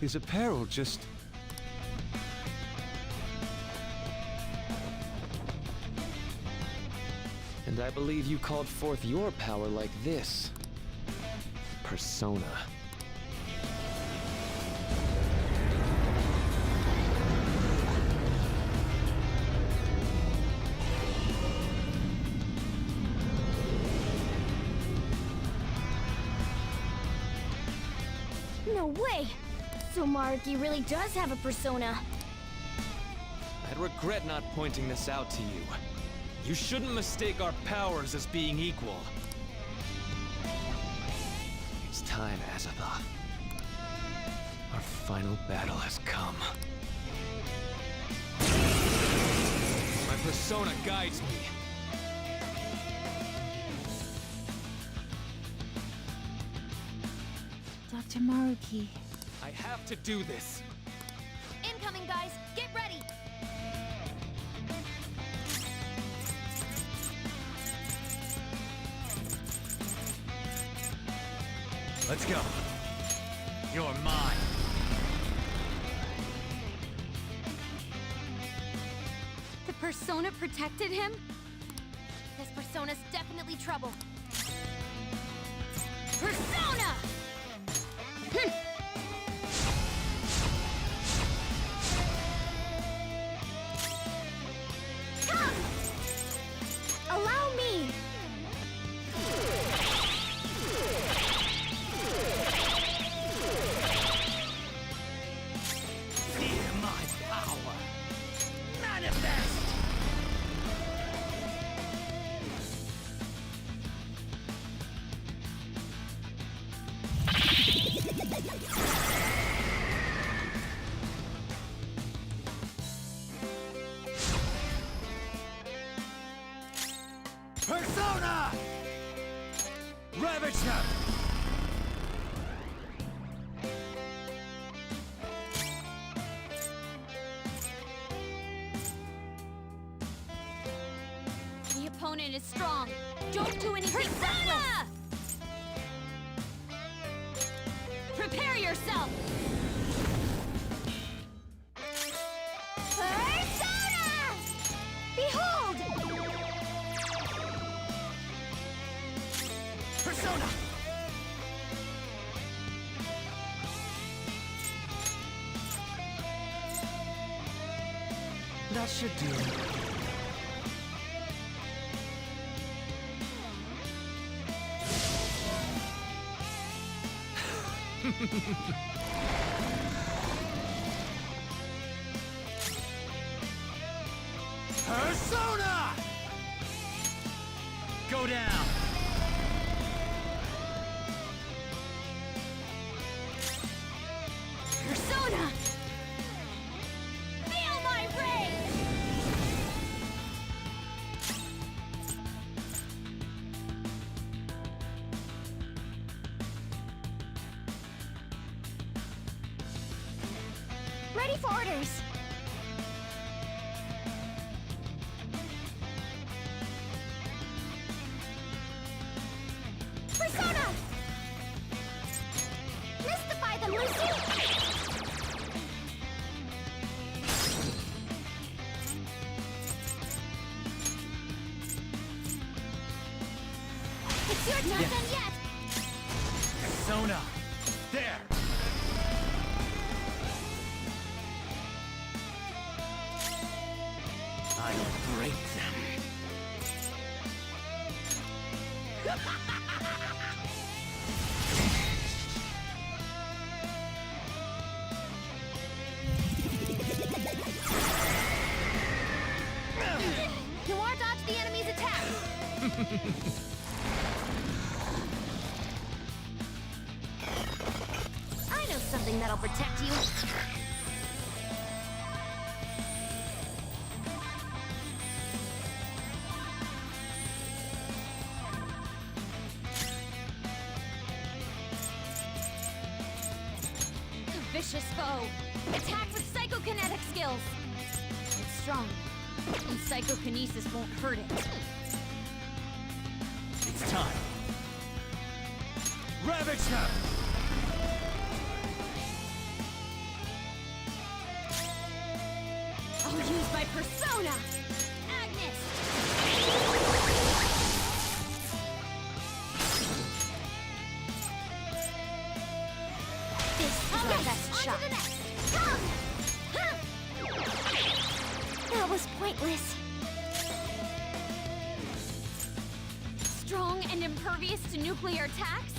His apparel just... And I believe you called forth your power like this. Persona. No way! So Maruki really does have a persona. I'd regret not pointing this out to you. You shouldn't mistake our powers as being equal. It's time, Azathoth. Our final battle has come. My persona guides me. Dr. Maruki. I have to do this. Incoming, guys! Get ready! Let's go. You're mine. The persona protected him? This persona's definitely trouble. Persona! Come! Allow me! Fear my power. Manifest! Persona! Ravage them! The opponent is strong. Don't do anything reckless. Prepare yourself! Persona! Behold! Persona! That should do. Persona! Go down! Persona! Feel my rage! Ready for orders! Persona! Mystify them, Lucy! It's your turn done yet! Persona! There! I'll break them. Noir dodged the enemy's attack! I know something that'll protect you. Vicious foe. Attack with psychokinetic skills. It's strong, and psychokinesis won't hurt it. It's time. Ravage them! I'll use my persona! Agnes! This is our best shot. On to the next! Come! Huh. That was pointless. Strong and impervious to nuclear attacks?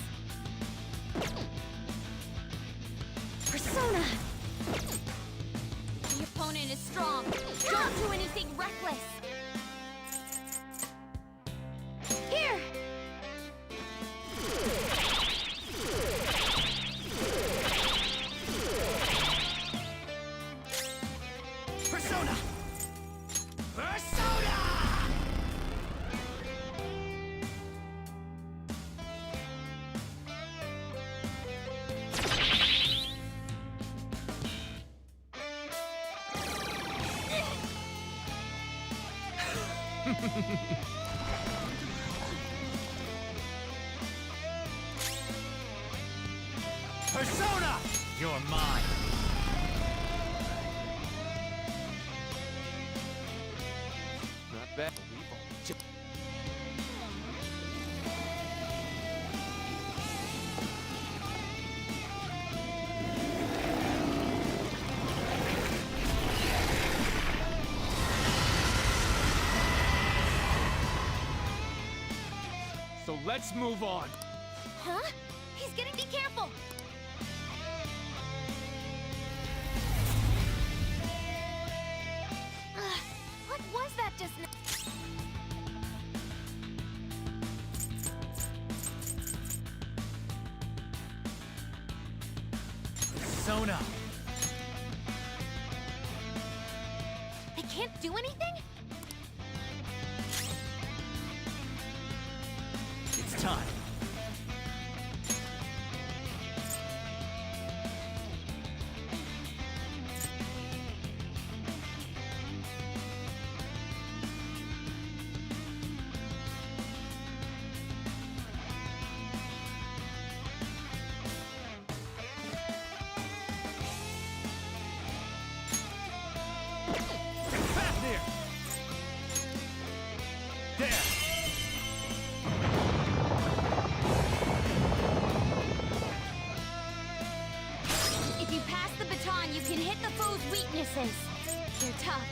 Persona! The opponent is strong. Don't do anything reckless. Here! Persona! Persona! Persona! You're mine. Not bad. So let's move on. Huh? He's getting be careful! What was that just now? Persona! They can't do anything? It's time. Back there! There! If you pass the baton, you can hit the foe's weaknesses. They're tough,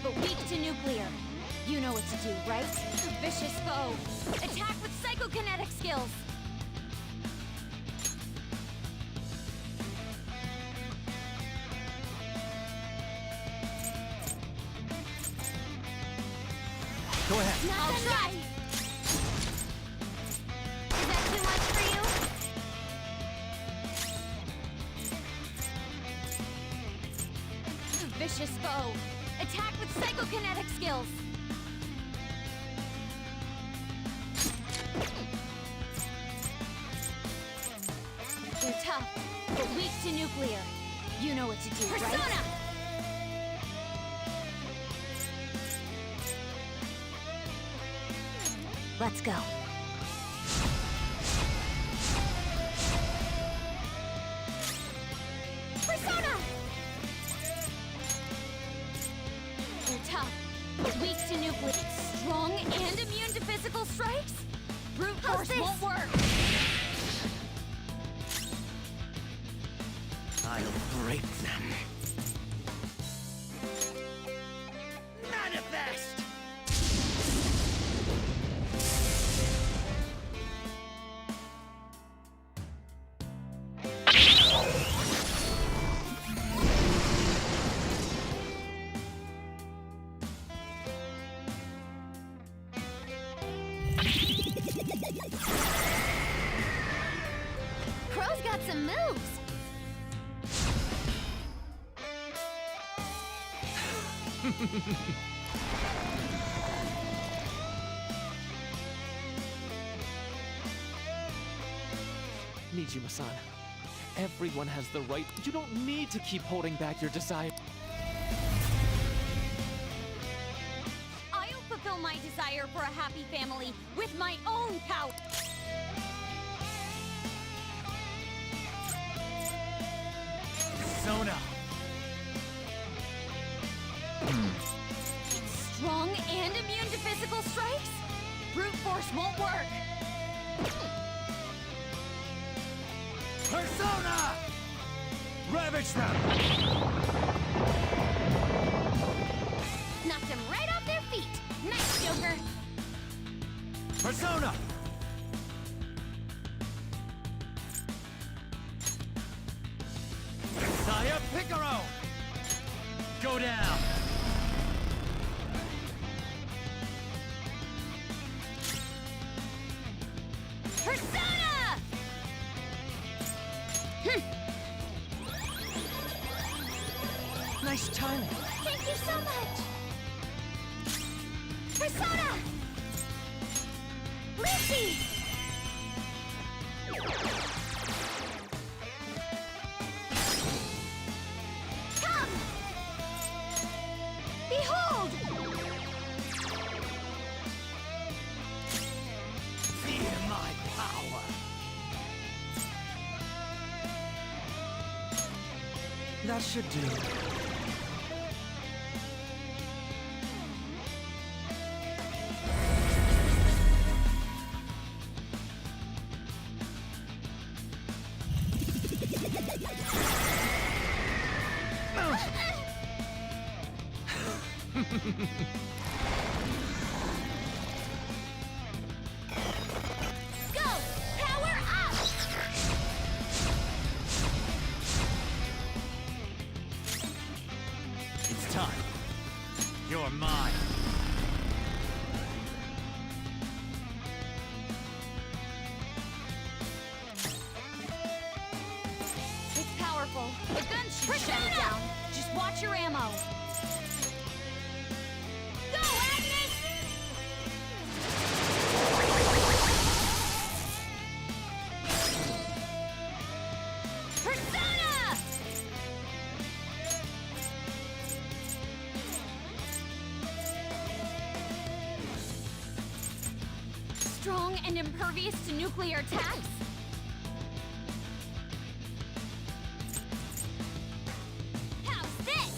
but weak to nuclear. You know what to do, right? Vicious foe. Attack with psychokinetic skills. I'll try. Is that too much for you? Vicious foe. Attack with psychokinetic skills. They're tough, but weak to nuclear. You know what to do, right? Persona! Let's go. Persona! They're tough, but weak to nuclear. Strong and immune to physical strikes? Brute force won't work. I'll break them. Manifest! Crow's got some moves. Nijima-san, everyone has the right. You don't need to keep holding back your desire. I'll fulfill my desire for a happy family with my own power. Persona! Strong and immune to physical strikes? Brute force won't work. Persona! Ravage them! Knocked them right off their feet. Nice, Joker. Persona! Saya Picaro! Go down! Persona! Nice timing. Thank you so much. Persona! Lucy! Come! Behold! Feel my power! That should do. Go! Power up! It's time. You're mine. It's powerful. The gun should shut it down. Just watch your ammo. Go, Agnes! Persona! Strong and impervious to nuclear attacks? How's this?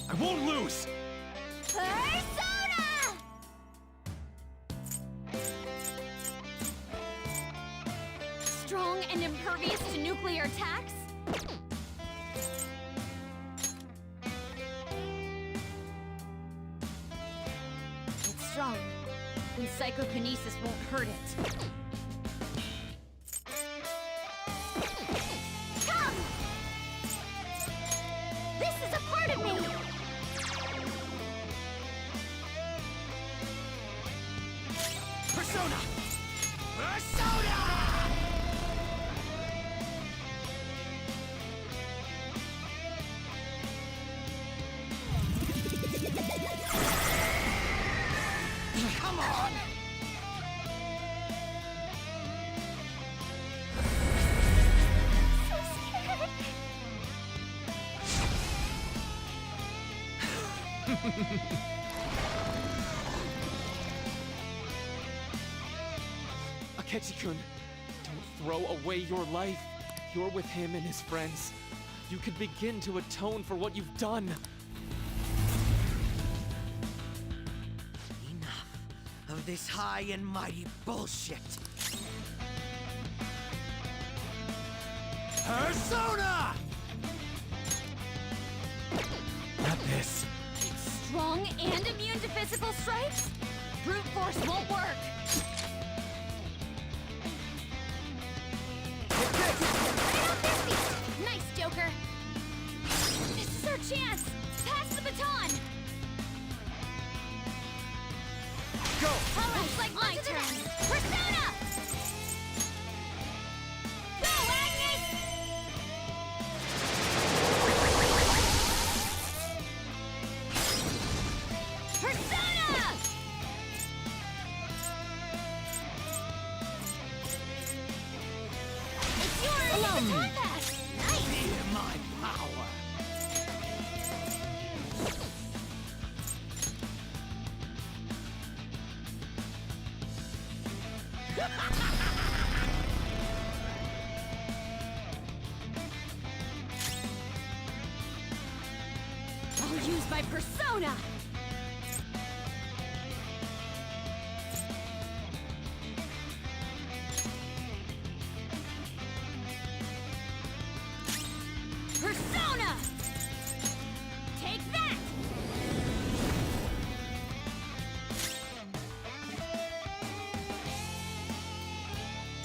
I won't lose! Persona! Strong and impervious to nuclear attacks? It's strong, and psychokinesis won't hurt it. Come! This is a part of me! Persona! Persona! Come on! So scared. Akechi-kun, don't throw away your life. You're with him and his friends. You could begin to atone for what you've done. Enough of this high and mighty bullshit. Persona! Not this. It's strong and immune to physical strikes? Brute force won't work. Right off their feet. Nice, Joker. This is our chance. Pass the baton. Go! All right, like my turn. Persona! Go, Agnes! Persona! It's yours! Baton pass! Nice! Fear my power! I'll use my persona! Persona! Take that!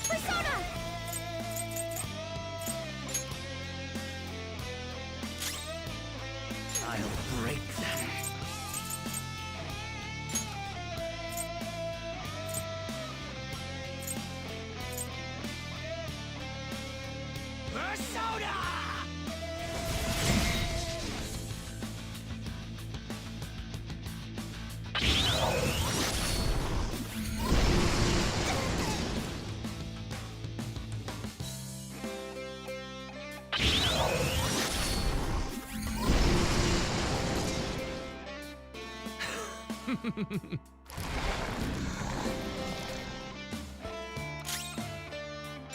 Persona! I'll break them. Persona!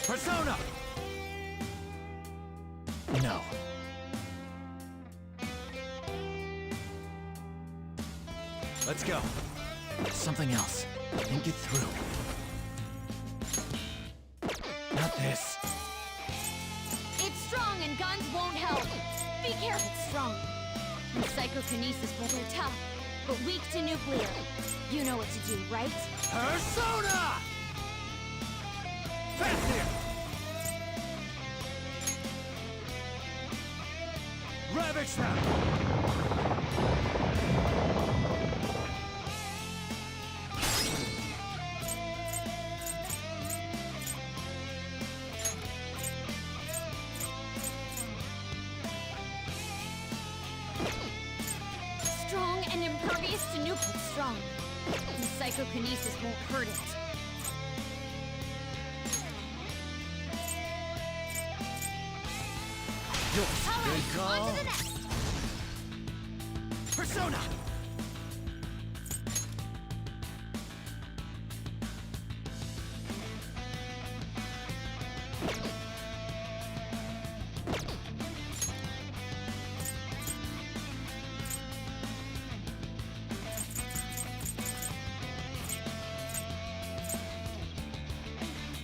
Persona! No. Let's go. Something else. Think it through. Not this. It's strong and guns won't help. Be careful, strong. And psychokinesis, but they're tough, but weak to nuclear. You know what to do, right? Persona! Fast here! Ravage them! Strong and impervious to nuclear. Strong. And psychokinesis won't hurt it. All right, on to the next. Persona!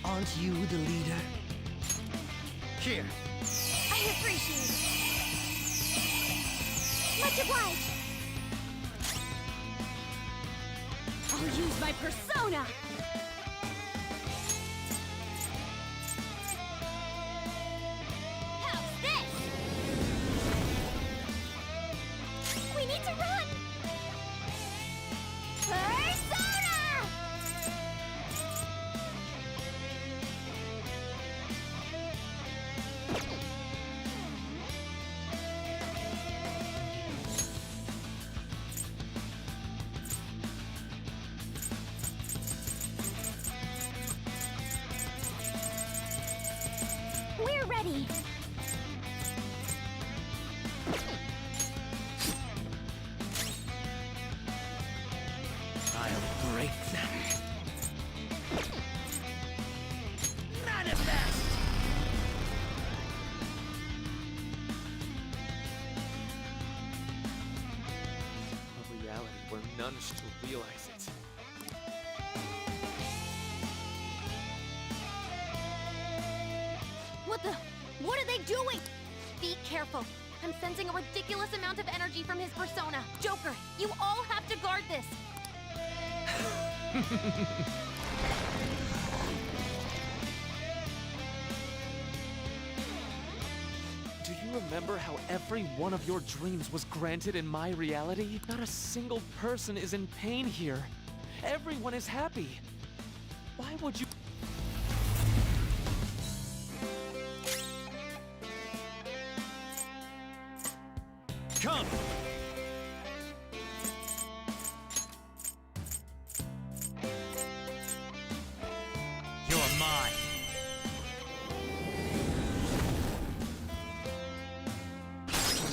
Aren't you the leader? Here. I appreciate it. Much obliged. I'll use my persona. How's this? We need to run. Persona! were none to realize it. What are they doing? Be careful. I'm sensing a ridiculous amount of energy from his persona. Joker, you all have to guard this. Do you remember how every one of your dreams was granted in my reality? Not a single person is in pain here. Everyone is happy. Why would you... Come! You're mine.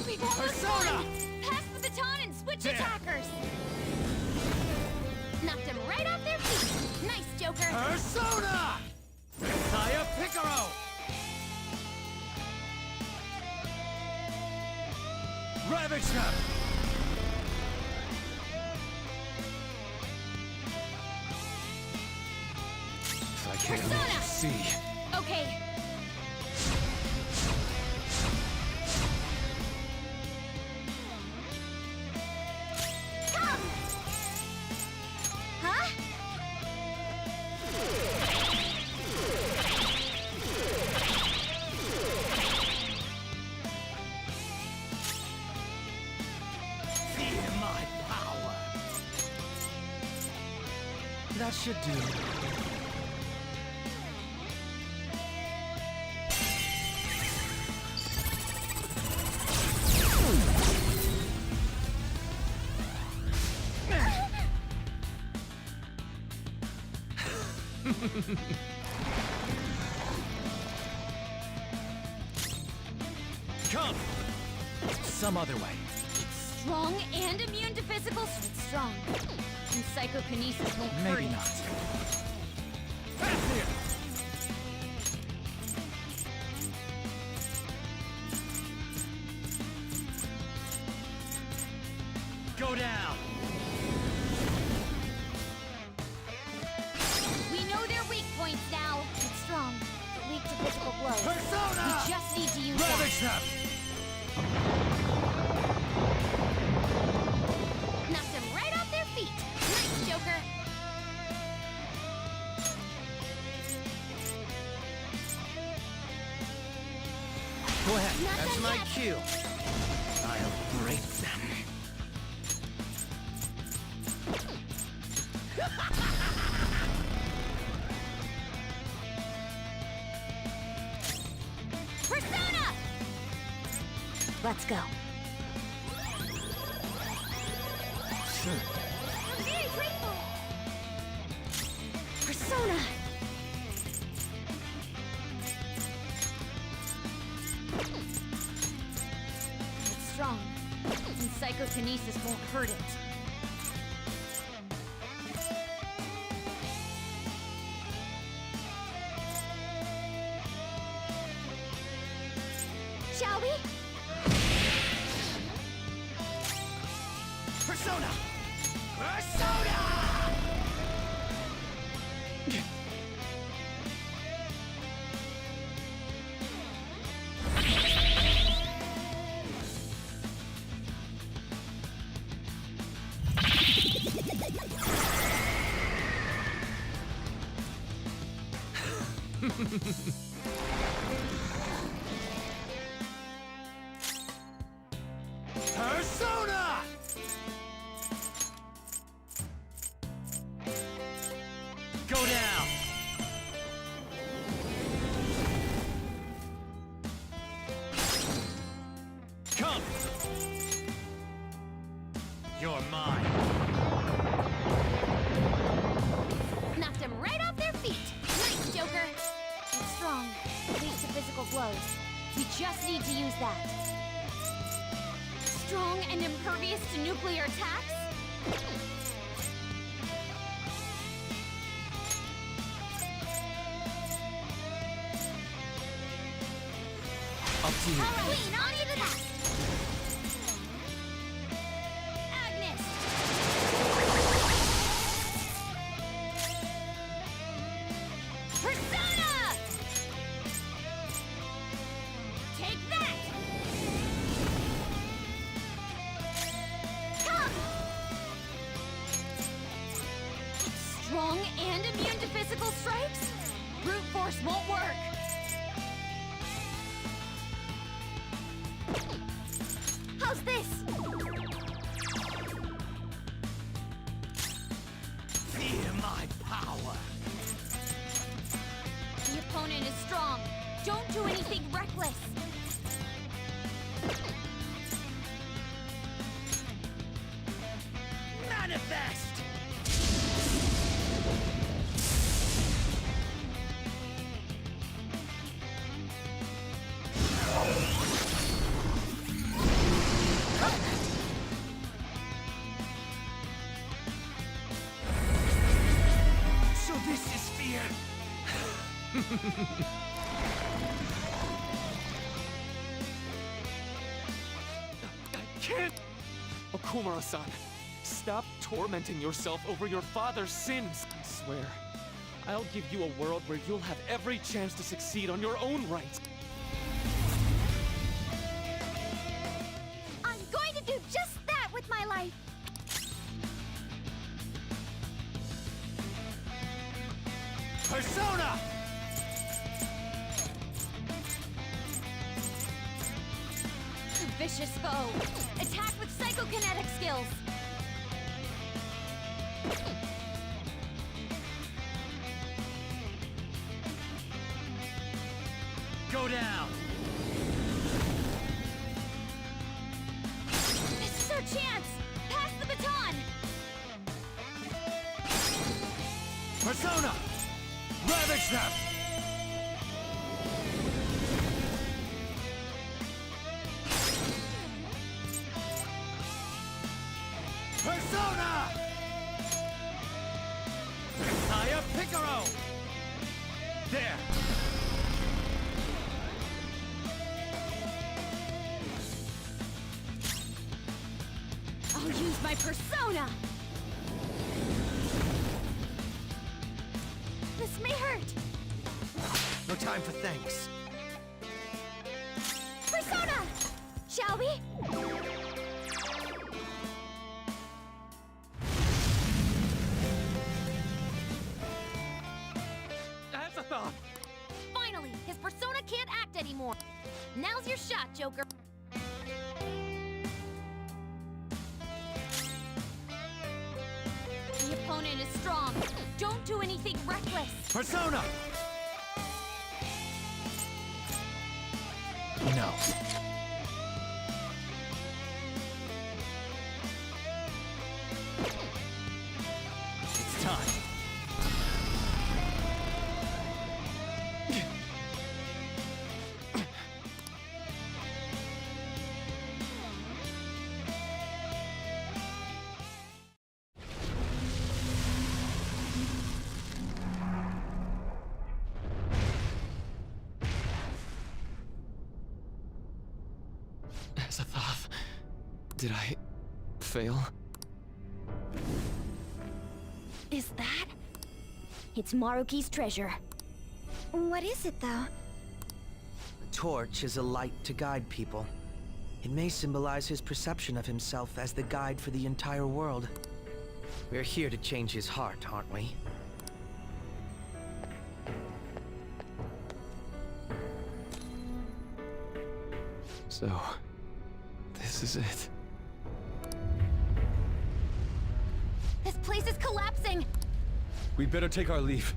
We've almost Persona! won! Pass the baton and switch There. attackers! Knocked him right off their feet! Nice, Joker! Persona! Messiah Picaro! Ravage them! I can't Persona! see. Okay. Come! Huh? Feel my power! That should do. Come! Some other way. It's strong and immune to physical. It's strong. And psychokinesis won't hurt Maybe it. not. Fast here! Go down! We know their weak points now. It's strong, but weak to physical blows. Persona! We just need to use Ravage that. them! Knocked them right off their feet. Nice, Joker. Go ahead. Not That's done my yet. cue. I'll break them. Persona! Let's go. I'm very grateful. Persona! It's strong, and psychokinesis won't hurt it. Shall we? Persona! Persona! Persona! Go down! Come! You're mine. Knocked them right off their feet. Nice, Joker. It's strong, weak to physical blows. We just need to use that. Strong and impervious to nuclear attacks? Up to you. All right, Queen, on to the next. Agnes! strong and immune to physical strikes? Brute force won't work. How's this? Fear my power. The opponent is strong. Don't do anything reckless. Manifest! So this is fear. I can't! Okumura-san, stop tormenting yourself over your father's sins. I swear, I'll give you a world where you'll have every chance to succeed on your own right. I'm going to do just that with my life. Persona! Vicious foe. Attack with psychokinetic skills. Go down! This is our chance. Pass the baton. Persona! Ravage them! Persona! Higher Picaro! There! I'll use my persona. This may hurt. No time for thanks. Persona! Shall we? That's a thought! Finally, his persona can't act anymore. Now's your shot, Joker. The opponent is strong. Don't do anything reckless. Persona! No. It's time. Azathoth, did I fail? Is that? It's Maruki's treasure. What is it, though? The torch is a light to guide people. It may symbolize his perception of himself as the guide for the entire world. We're here to change his heart, aren't we? So, this is it. This place is collapsing. We better take our leave.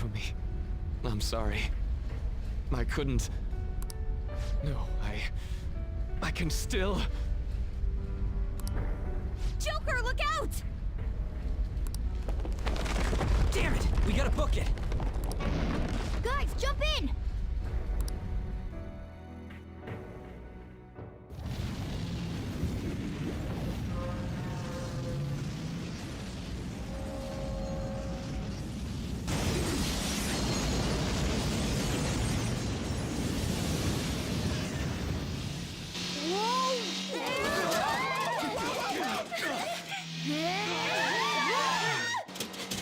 Rumi, I'm sorry. I couldn't... No, I can still... Joker, look out! Damn it! We gotta book it! Guys, jump in!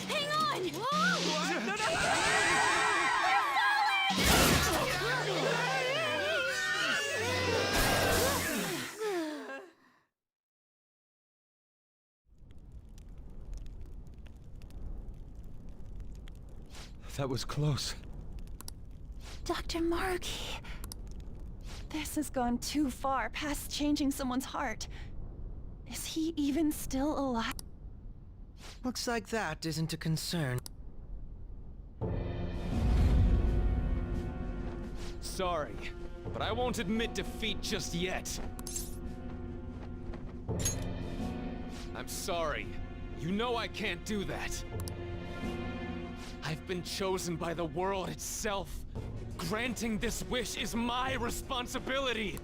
Hang on! Whoa! No, no! That was close. Dr. Maruki. This has gone too far past changing someone's heart. Is he even still alive? Looks like that isn't a concern. Sorry, but I won't admit defeat just yet. I'm sorry. You know I can't do that. I've been chosen by the world itself. Granting this wish is my responsibility.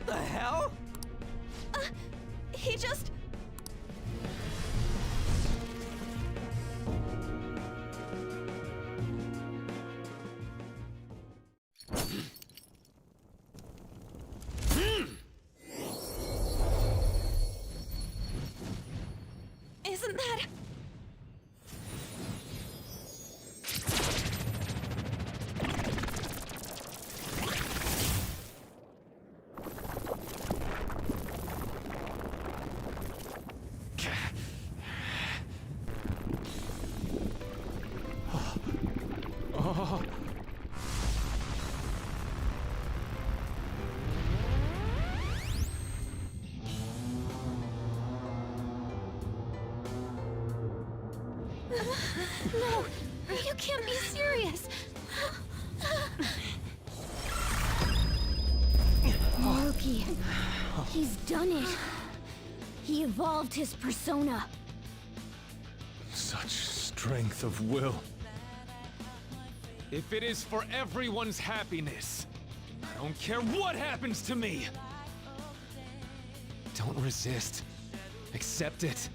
The hell? He just... Isn't that... No, you can't be serious. Maruki, he's done it. He evolved his persona. Such strength of will. If it is for everyone's happiness, I don't care what happens to me. Don't resist. Accept it.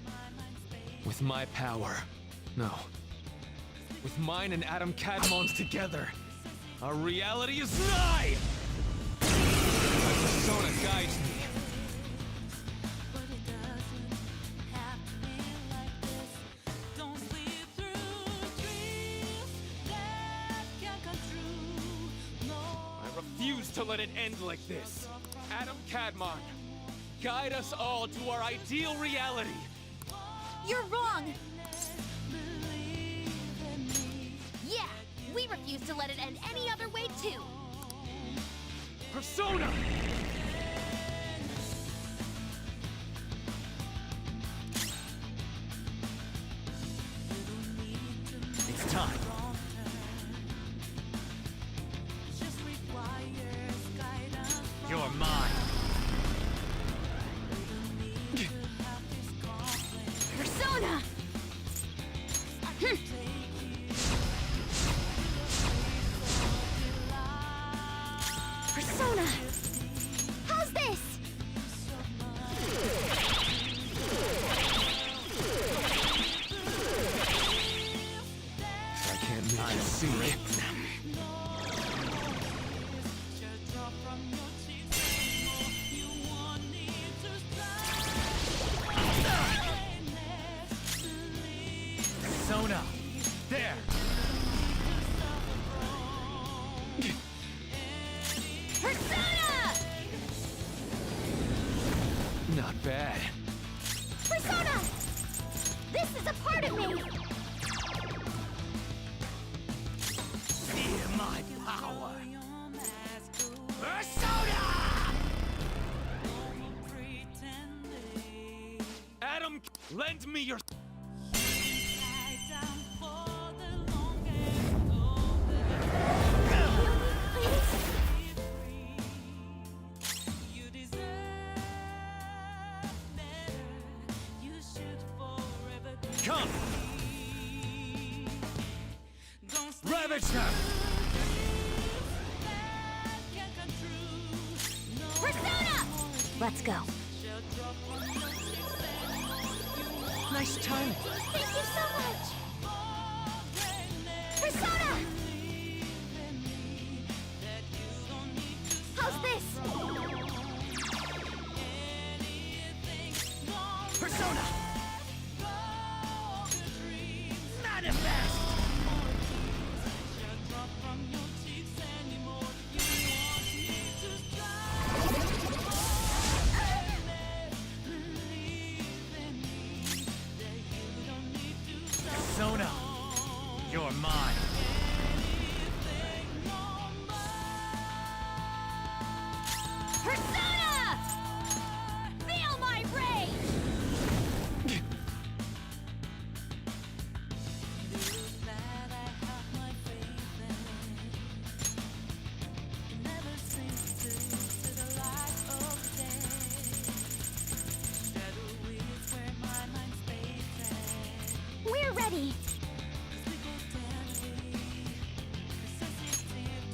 With my power. No. With mine and Adam Cadmon's together, our reality is nigh! My persona guides me. I refuse to let it end like this. Adam Cadmon, guide us all to our ideal reality. You're wrong! Yeah, we refuse to let it end any other way, too! Persona! It's time. You're mine. Persona! Persona! How's this? I can't make you see it. Persona. There. Persona! Not bad. Persona! This is a part of me! Fear my power. Persona! Adam, lend me your... Come! Ravage them! Persona! Let's go. Nice timing. Thank you so much! Persona! How's this? Persona! Manifest! Persona! Feel my rage! We're ready.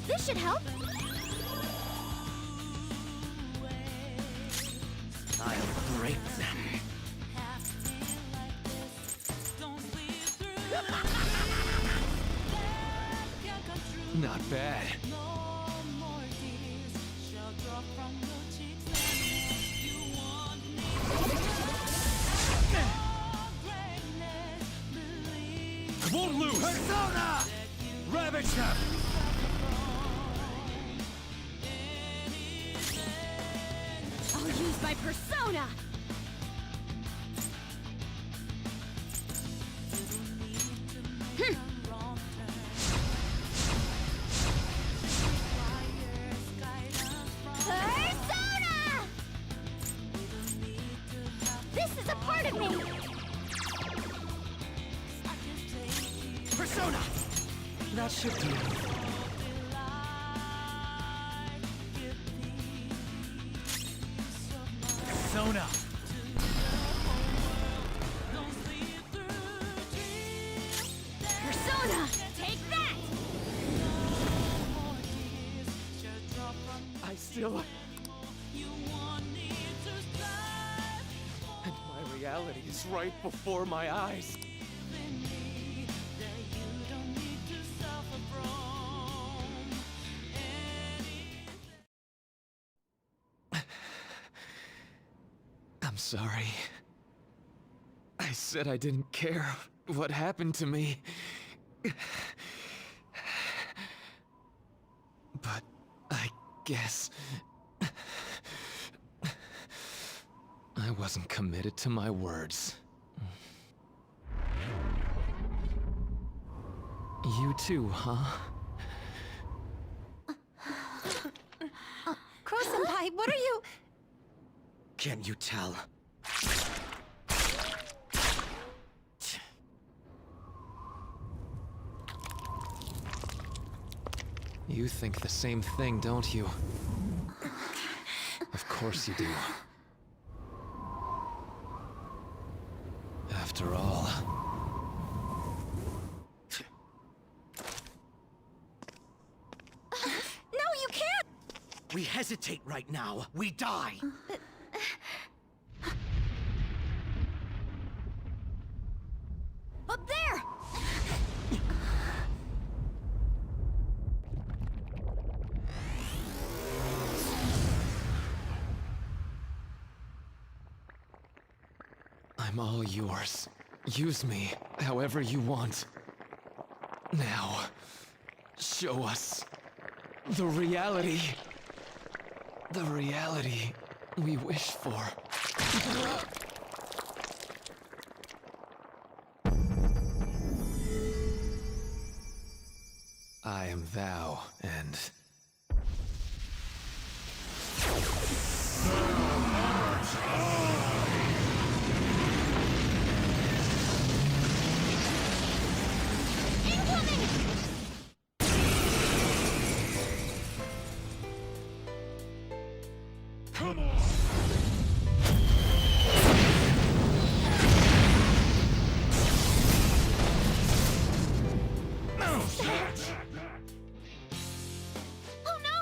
This should help. I'll break them. Not bad. I won't lose! Persona! Ravage them! I'll use my persona! Persona! This is a part of me. Persona! That should do. Persona! Persona! Take that! I still... And my reality is right before my eyes. I'm sorry. I said I didn't care what happened to me. But I guess... I wasn't committed to my words. You too, huh? Crow-senpai, what are you... Can't you tell? You think the same thing, don't you? Of course you do. After all... No, you can't! We hesitate right now. We die. Up there! I'm all yours. Use me however you want. Now, show us the reality. The reality we wish for. I am thou, and... Come on! Oh no!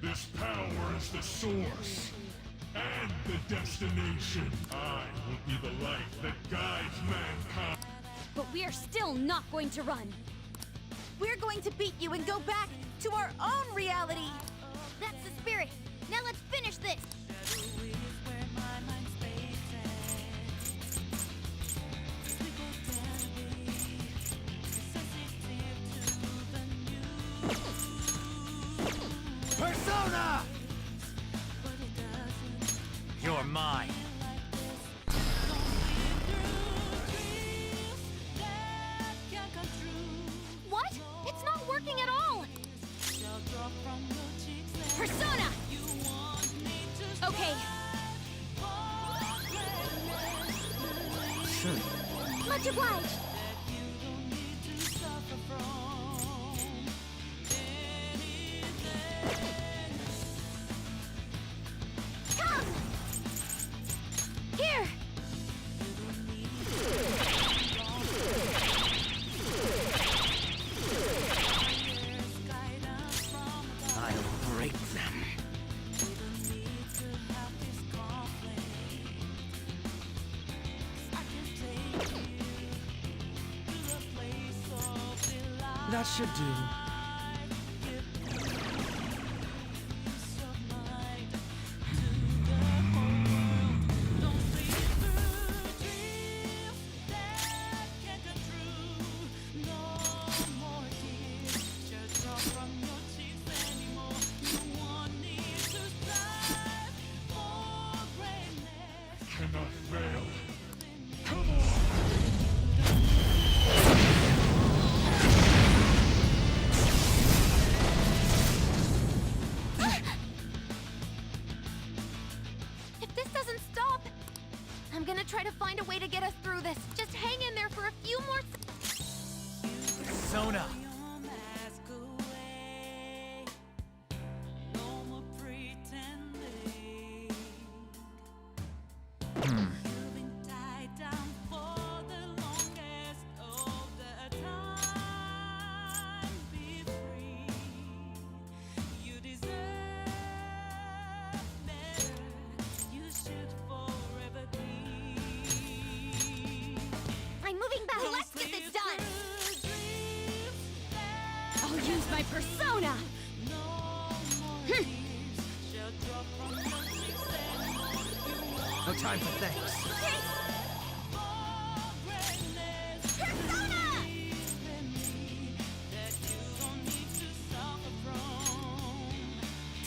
This power is the source and the destination. I will be the light that guides mankind. But we are still not going to run. We're going to beat you and go back to our own reality! That's the spirit. Now let's finish this. Persona! You're mine. working at all! Persona! Okay. Sure. Much obliged! Come! Here! I'll break them. That should do. If this doesn't stop, I'm gonna try to find a way to get us through this. Just hang in there for a few more Sona! I'm moving back. Let's get this done. I'll use my persona. No time for thanks. Persona!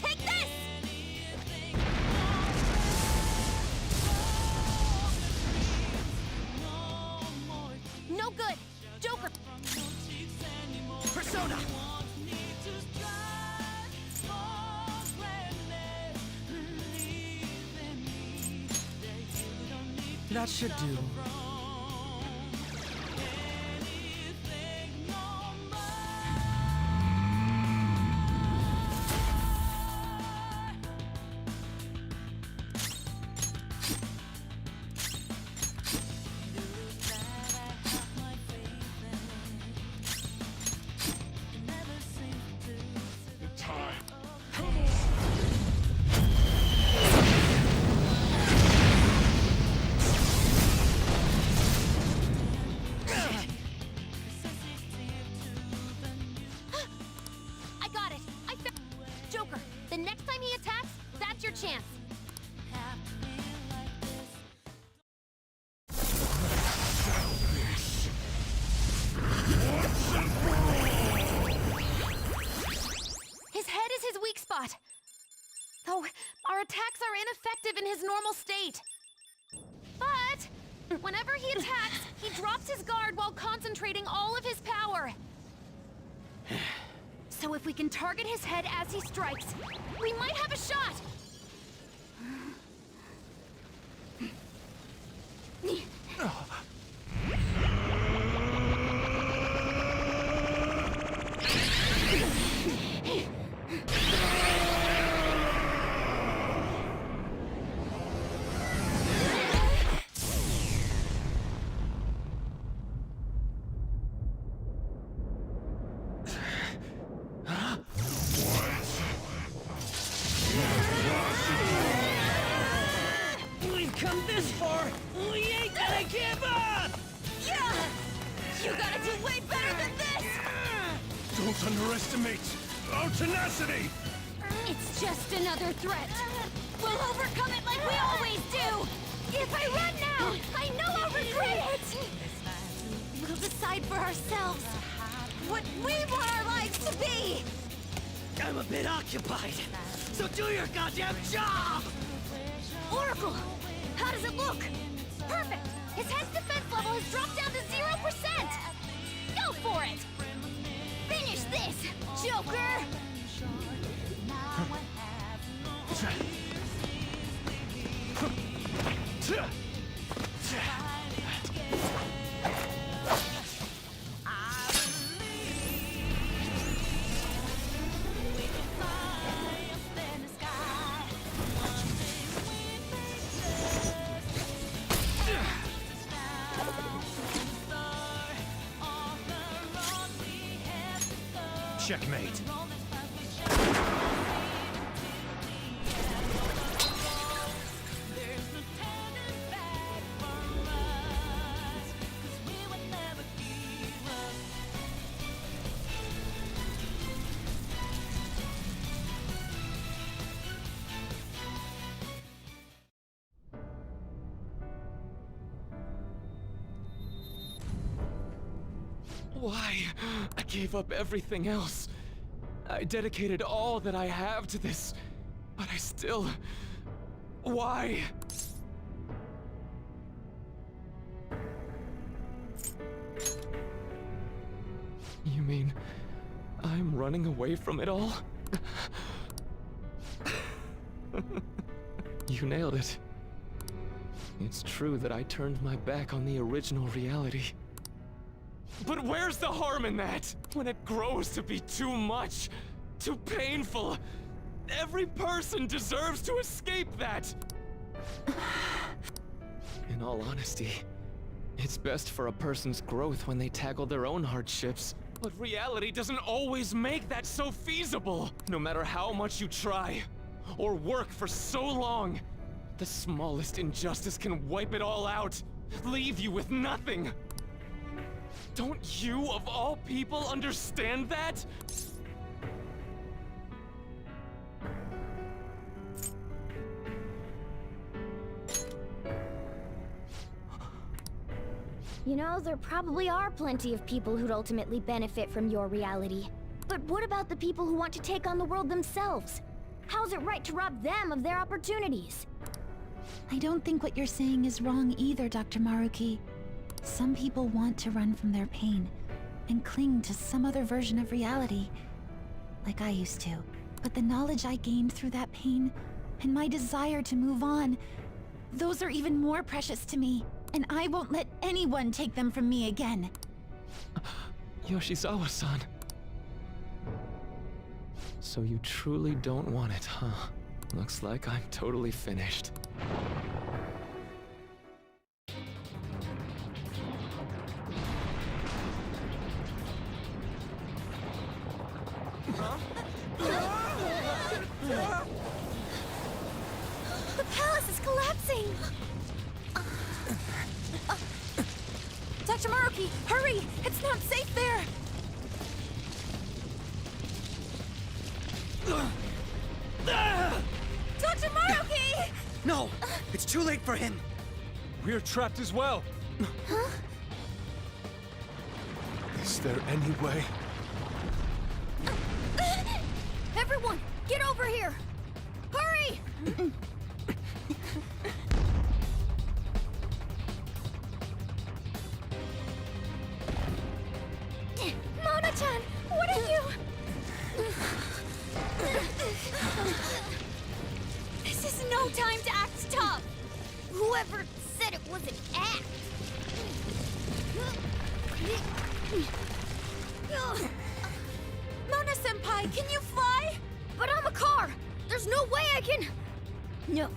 Take this! No good. Joker. Persona! That should do. I got it. Joker, the next time he attacks, that's your chance. His head is his weak spot. Though our attacks are ineffective in his normal state. But whenever he attacks, he drops his guard while concentrating all of his power. So if we can target his head as he strikes, we might have a shot! We've come this far! We ain't gonna give up! Yeah! You gotta do way better than this! Don't underestimate our tenacity! It's just another threat. We'll overcome it like we always do! If I run now, I know I'll regret it! We'll decide for ourselves what we want our lives to be! I'm a bit occupied, so do your goddamn job! Oracle! How does it look? Perfect! His head's defense level has dropped down to 0%! Go for it! Finish this! Checkmate. Why? I gave up everything else. I dedicated all that I have to this, but I still... Why? You mean I'm running away from it all? You nailed it. It's true that I turned my back on the original reality. But where's the harm in that? When it grows to be too much, too painful, every person deserves to escape that! In all honesty, it's best for a person's growth when they tackle their own hardships. But reality doesn't always make that so feasible. No matter how much you try, or work for so long, the smallest injustice can wipe it all out, leave you with nothing. Don't you, of all people, understand that? You know, there probably are plenty of people who'd ultimately benefit from your reality. But what about the people who want to take on the world themselves? How's it right to rob them of their opportunities? I don't think what you're saying is wrong either, Dr. Maruki. Some people want to run from their pain and cling to some other version of reality, like I used to. But the knowledge I gained through that pain and my desire to move on, those are even more precious to me, and I won't let anyone take them from me again. Yoshizawa-san. So you truly don't want it, huh? Looks like I'm totally finished. The palace is collapsing! Dr. Maruki, hurry! It's not safe there! Dr. Maruki! No! It's too late for him! We're trapped as well. Is there any way? Everyone, get over here! Hurry! Mona-chan, what are you? This is no time to act tough! Whoever said it was an act! Mona-senpai, can you fly? But I'm a car! There's no way I can... No.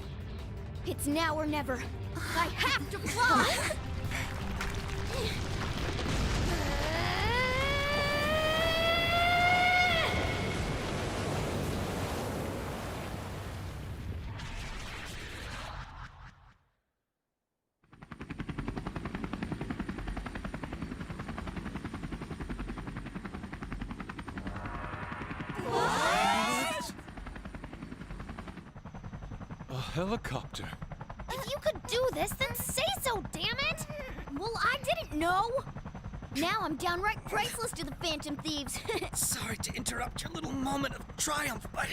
It's now or never. I have to fly! A helicopter. If you could do this, then say so, damn it! Well, I didn't know! Now I'm downright priceless to the Phantom Thieves. Sorry to interrupt your little moment of triumph, but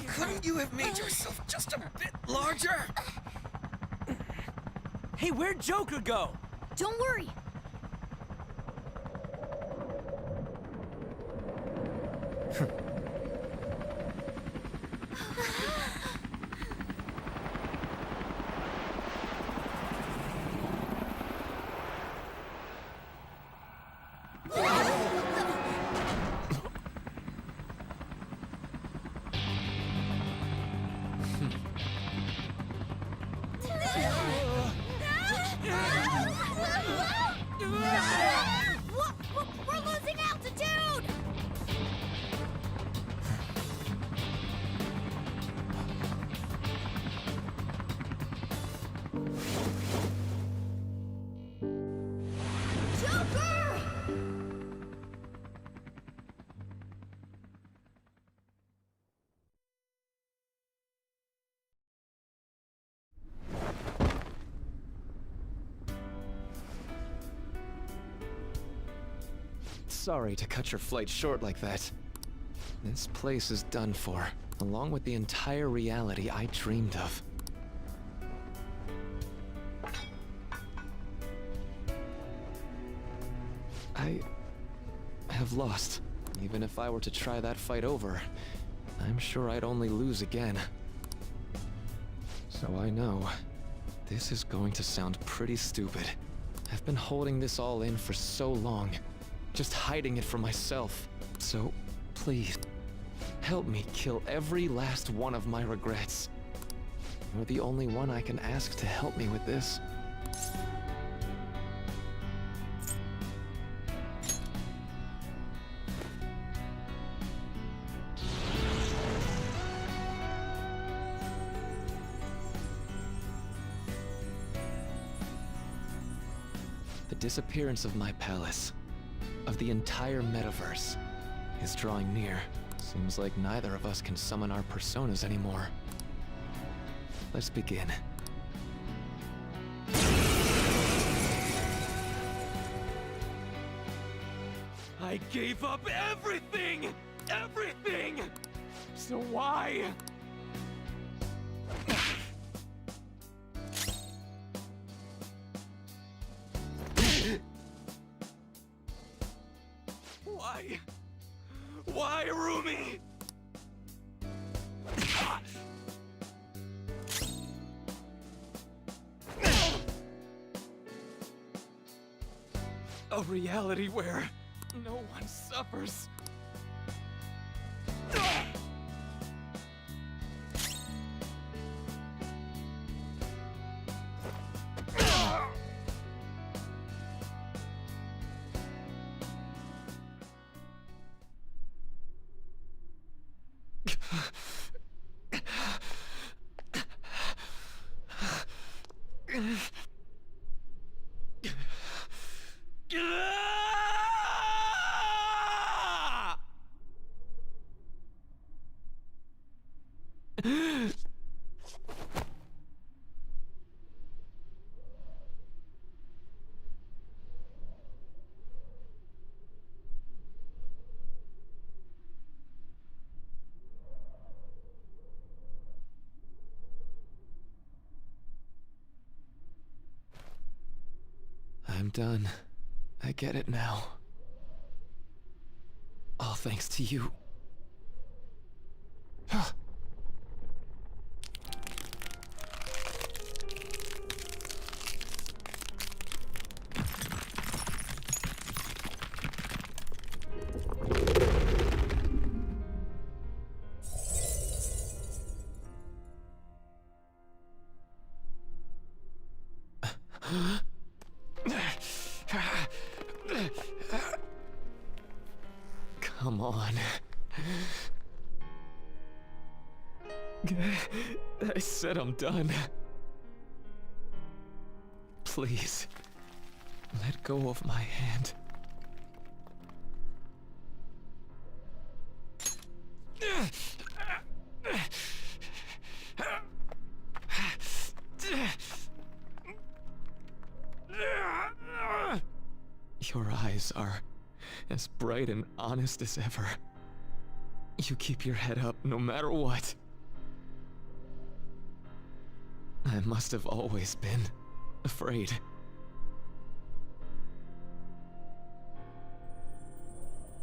couldn't you have made yourself just a bit larger? Hey, where'd Joker go? Don't worry. sorry to cut your flight short like that. This place is done for, along with the entire reality I dreamed of. I have lost. Even if I were to try that fight over, I'm sure I'd only lose again. So I know, this is going to sound pretty stupid. I've been holding this all in for so long, just hiding it from myself. So, please, help me kill every last one of my regrets. You're the only one I can ask to help me with this. The disappearance of my palace, of the entire metaverse, is drawing near. Seems like neither of us can summon our personas anymore. Let's begin. I gave up everything! Everything! So why? Why? Why, Rumi? A reality where no one suffers. I'm done. I get it now. All thanks to you. Come on. I said I'm done. Please, let go of my hand. Your eyes are as bright and honest as ever. You keep your head up no matter what. I must have always been afraid.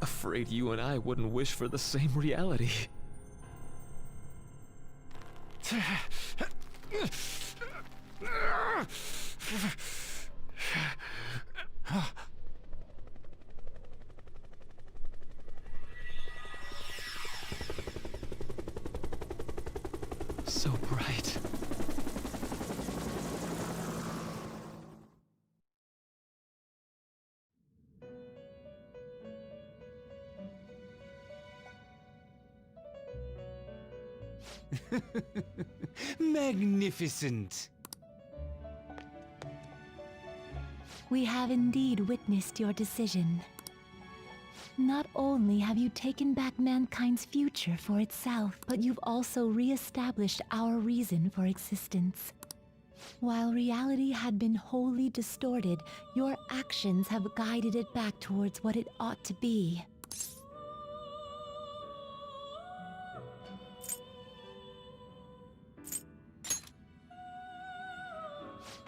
Afraid you and I wouldn't wish for the same reality. So bright. Magnificent! We have indeed witnessed your decision. Not only have you taken back mankind's future for itself, but you've also re-established our reason for existence. While reality had been wholly distorted, your actions have guided it back towards what it ought to be.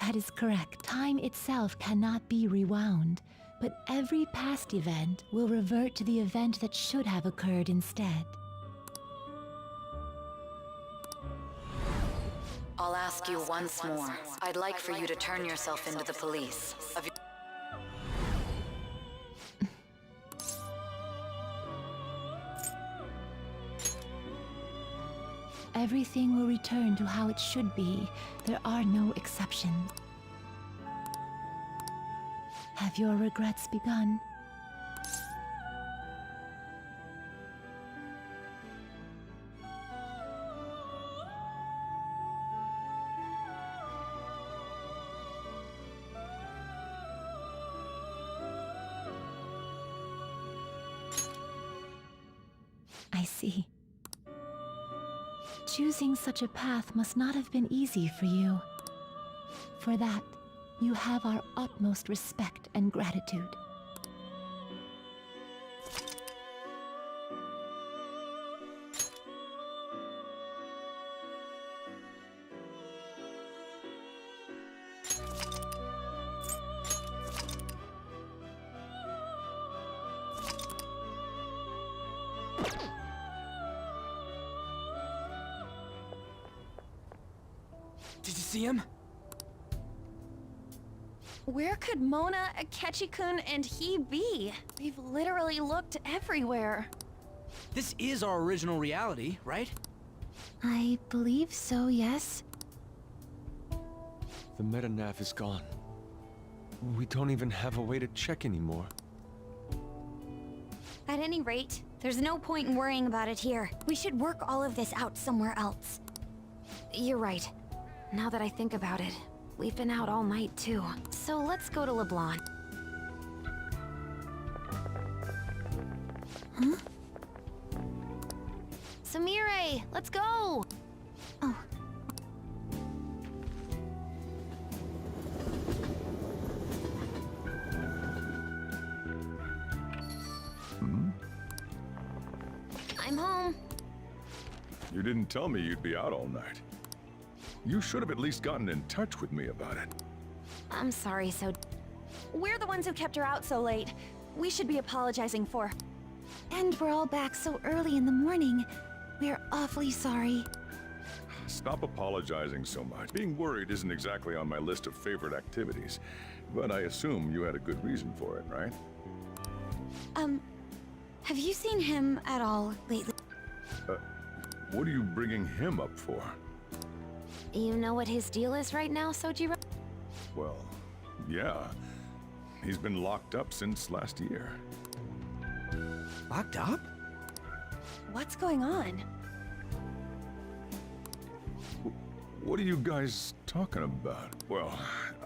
That is correct. Time itself cannot be rewound, but every past event will revert to the event that should have occurred instead. I'll ask you once more. I'd like for you to turn yourself into the police. Everything will return to how it should be. There are no exceptions. Have your regrets begun? I see. Choosing such a path must not have been easy for you. For that, you have our utmost respect and gratitude. Did you see him? Where could Mona, Akechi-kun, and he be? We've literally looked everywhere. This is our original reality, right? I believe so, yes. The metanav is gone. We don't even have a way to check anymore. At any rate, there's no point in worrying about it here. We should work all of this out somewhere else. You're right. Now that I think about it, we've been out all night too. So let's go to LeBlanc. Huh? Samire, let's go! Oh. I'm home. You didn't tell me you'd be out all night. You should have at least gotten in touch with me about it. I'm sorry, so... We're the ones who kept her out so late. We should be apologizing for... And we're all back so early in the morning. We're awfully sorry. Stop apologizing so much. Being worried isn't exactly on my list of favorite activities. But I assume you had a good reason for it, right? Have you seen him at all lately? What are you bringing him up for? You know what his deal is right now, Sojiro? Well, yeah. He's been locked up since last year. Locked up? What's going on? What are you guys talking about? Well,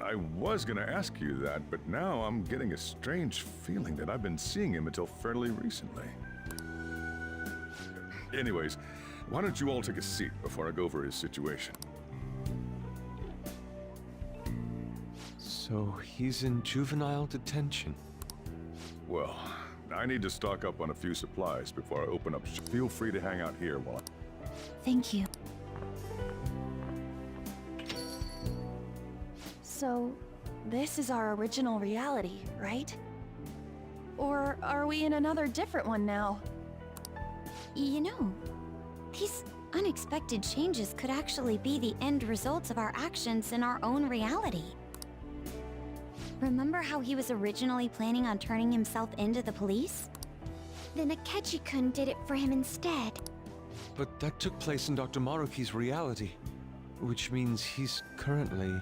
I was gonna ask you that, but now I'm getting a strange feeling that I've been seeing him until fairly recently. Anyways, why don't you all take a seat before I go over his situation? So he's in juvenile detention. Well, I need to stock up on a few supplies before I open up. Feel free to hang out here while Thank you. So, this is our original reality, right? Or are we in another different one now? You know, these unexpected changes could actually be the end results of our actions in our own reality. Remember how he was originally planning on turning himself into the police? Then Akechi-kun did it for him instead. But that took place in Dr. Maruki's reality, which means he's currently...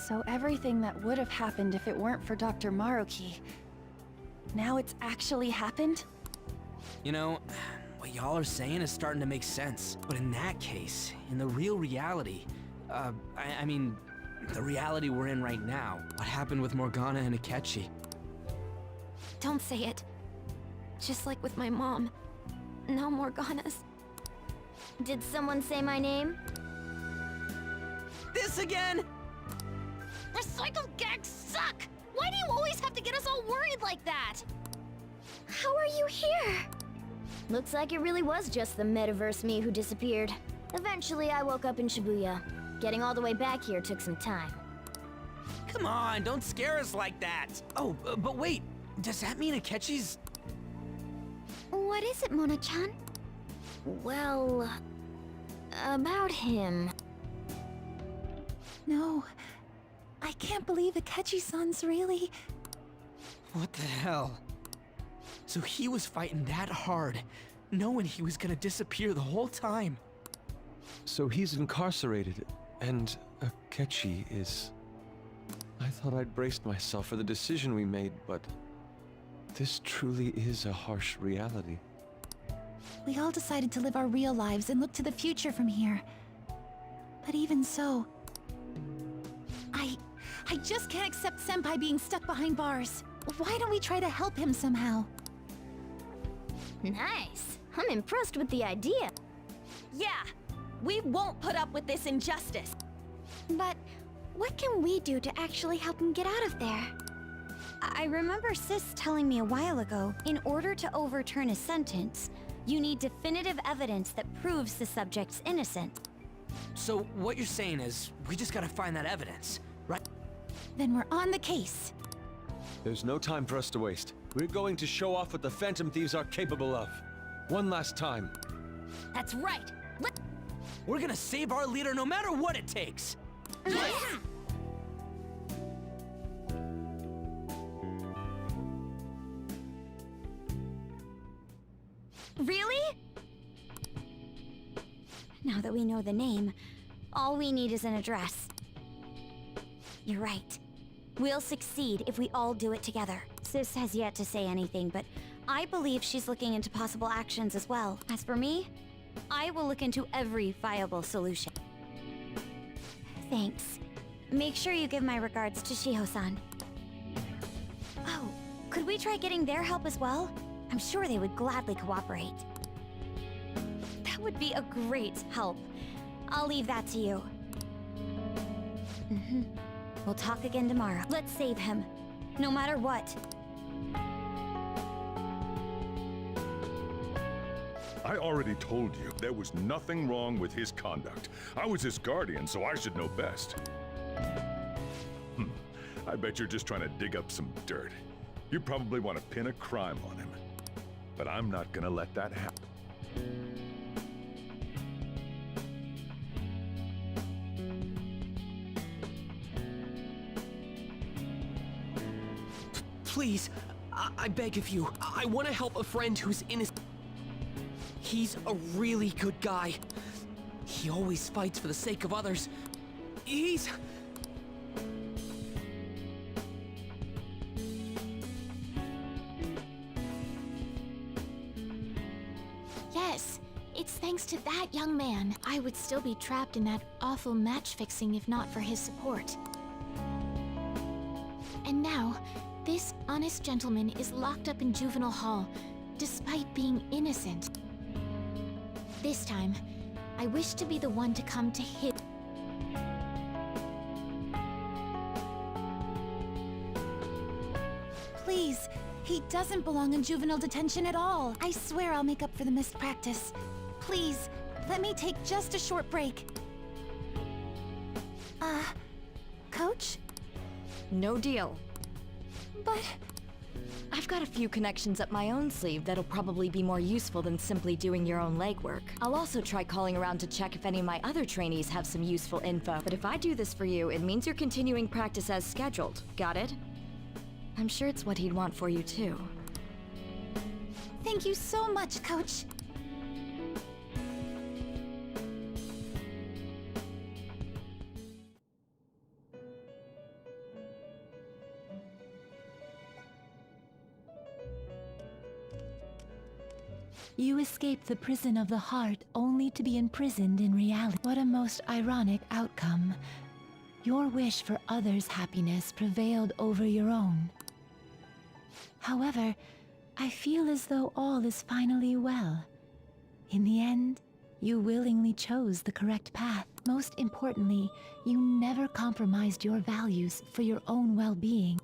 So everything that would have happened if it weren't for Dr. Maruki, now it's actually happened? You know, what y'all are saying is starting to make sense. But in that case, in the real reality, I mean, the reality we're in right now, what happened with Morgana and Akechi? Don't say it. Just like with my mom. Now Morgana's. Did someone say my name? This this again? Recycled gags suck! Why do you always have to get us all worried like that? How are you here? Looks like it really was just the metaverse me who disappeared. Eventually, I woke up in Shibuya. Getting all the way back here took some time. Come on, don't scare us like that. Oh, but wait. Does that mean Akechi's... What is it, Mona-chan? Well... about him. No. I can't believe Akechi-san's really... What the hell? So he was fighting that hard, knowing he was gonna disappear the whole time. So he's incarcerated, and Akechi is... I thought I'd braced myself for the decision we made, but... this truly is a harsh reality. We all decided to live our real lives and look to the future from here. But even so... I just can't accept Senpai being stuck behind bars. Why don't we try to help him somehow? Nice. I'm impressed with the idea. Yeah, we won't put up with this injustice. But what can we do to actually help him get out of there? I remember Sis telling me a while ago, in order to overturn a sentence, you need definitive evidence that proves the subject's innocent. So what you're saying is, we just gotta find that evidence, right? Then we're on the case. There's no time for us to waste. We're going to show off what the Phantom Thieves are capable of. One last time. That's right. We're gonna save our leader no matter what it takes. Really? Now that we know the name, all we need is an address. You're right. We'll succeed if we all do it together. Sis has yet to say anything, but I believe she's looking into possible actions as well. As for me, I will look into every viable solution. Thanks. Make sure you give my regards to Shiho-san. Oh, could we try getting their help as well? I'm sure they would gladly cooperate. That would be a great help. I'll leave that to you. We'll talk again tomorrow. Let's save him, no matter what. I already told you there was nothing wrong with his conduct. I was his guardian, so I should know best. I bet you're just trying to dig up some dirt. You probably want to pin a crime on him. But I'm not gonna let that happen. Please, I beg of you. I want to help a friend who's innocent. He's a really good guy. He always fights for the sake of others. He's... Yes, it's thanks to that young man. I would still be trapped in that awful match fixing if not for his support. And now, this honest gentleman is locked up in juvenile hall, despite being innocent. This time, I wish to be the one to come to his... Please, he doesn't belong in juvenile detention at all. I swear I'll make up for the missed practice. Please, let me take just a short break. Coach? No deal. But... I've got a few connections up my own sleeve that'll probably be more useful than simply doing your own legwork. I'll also try calling around to check if any of my other trainees have some useful info. But if I do this for you, it means you're continuing practice as scheduled. Got it? I'm sure it's what he'd want for you too. Thank you so much, Coach. You escape the prison of the heart only to be imprisoned in reality. What a most ironic outcome. Your wish for others' happiness prevailed over your own. However, I feel as though all is finally well. In the end, You willingly chose the correct path. Most importantly, you never compromised your values for your own well-being.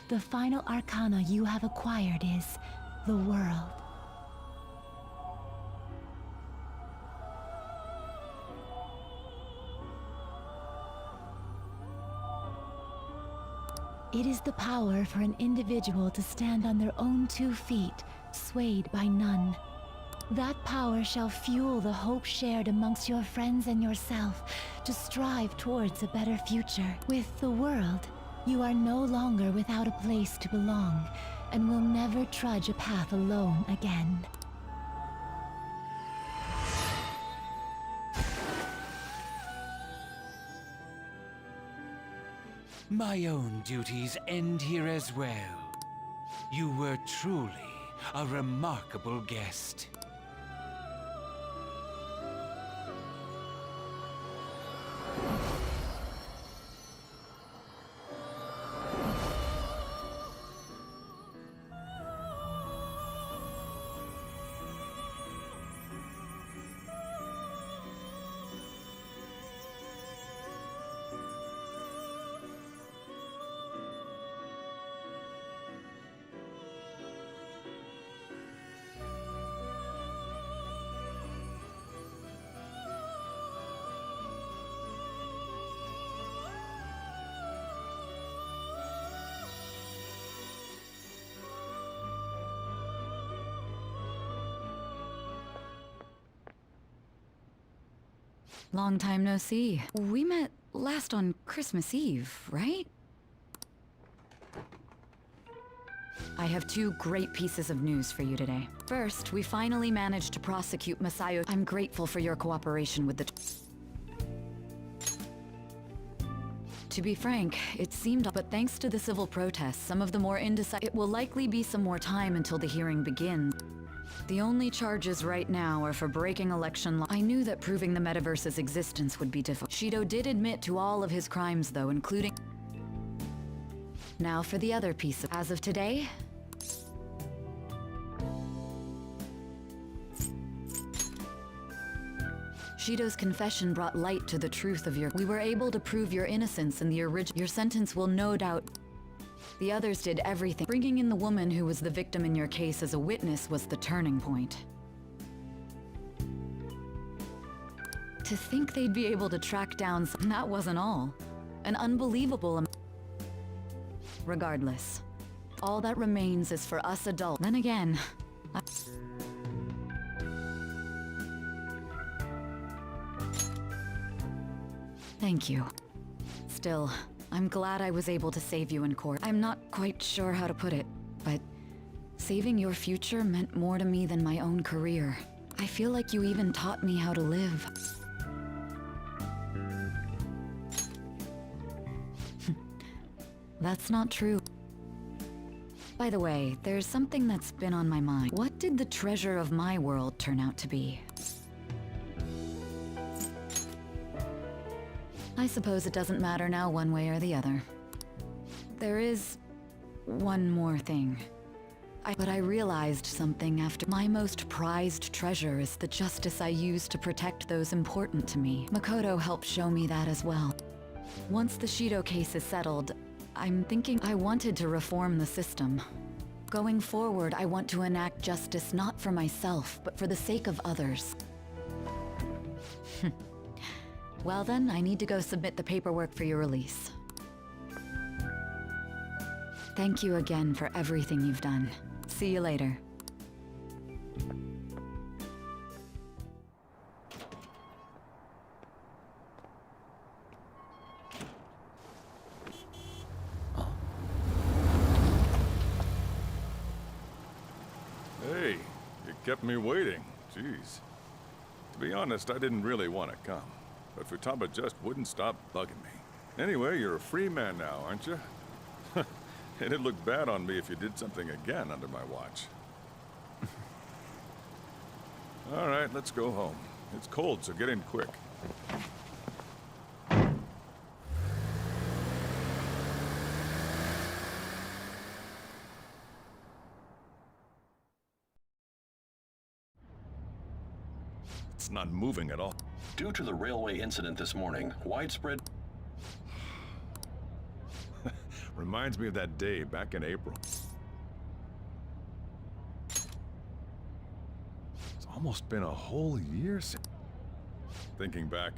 The final arcana you have acquired is the world. It is the power for an individual to stand on their own 2 feet, swayed by none. That power shall fuel the hope shared amongst your friends and yourself to strive towards a better future. With the world, you are no longer without a place to belong, and will never trudge a path alone again. My own duties end here as well. You were truly a remarkable guest. Long time no see. We met last on Christmas Eve, right? I have 2 great pieces of news for you today. First, we finally managed to prosecute Masayo. I'm grateful for your cooperation with the... To be frank, it seemed... But thanks to the civil protests, some of the more indecisive... It will likely be some more time until the hearing begins. The only charges right now are for breaking election law. I knew that proving the metaverse's existence would be difficult. Shido did admit to all of his crimes, though, including... Now for the other piece of... As of today... Shido's confession brought light to the truth of your... We were able to prove your innocence in the original... Your sentence will no doubt... The others did everything. Bringing in the woman who was the victim in your case as a witness was the turning point. To think they'd be able to track down some... That wasn't all. An unbelievable... Regardless, all that remains is for us adults. Then again... Thank you. Still, I'm glad I was able to save you in court. I'm not quite sure how to put it, but saving your future meant more to me than my own career. I feel like you even taught me how to live. That's not true. By the way, there's something that's been on my mind. What did the treasure of my world turn out to be? I suppose it doesn't matter now one way or the other. There is one more thing. But I realized something after. My most prized treasure is the justice I use to protect those important to me. Makoto helped show me that as well. Once the Shido case is settled, I'm thinking I wanted to reform the system. Going forward, I want to enact justice not for myself, but for the sake of others. Well then, I need to go submit the paperwork for your release. Thank you again for everything you've done. See you later. Hey, you kept me waiting. Jeez. To be honest, I didn't really want to come. But Futaba just wouldn't stop bugging me. Anyway, you're a free man now, aren't you? It'd look bad on me if you did something again under my watch. All right, let's go home. It's cold, so get in quick. It's not moving at all. Due to the railway incident this morning, widespread... Reminds me of that day back in April. It's almost been a whole year since... Thinking back,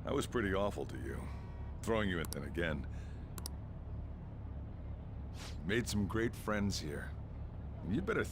I was pretty awful to you. Throwing you in, and again. Made some great friends here. You'd better...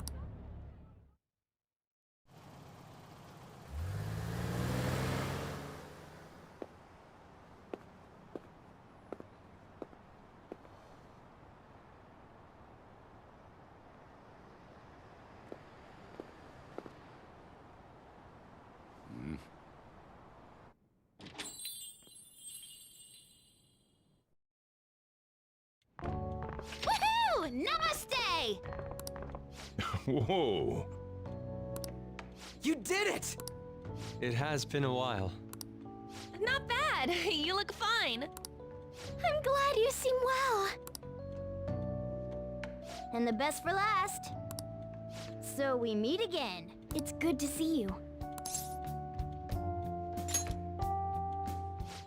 Woohoo! Namaste! Whoa! You did it! It has been a while. Not bad. You look fine. I'm glad you seem well. And the best for last. So we meet again. It's good to see you.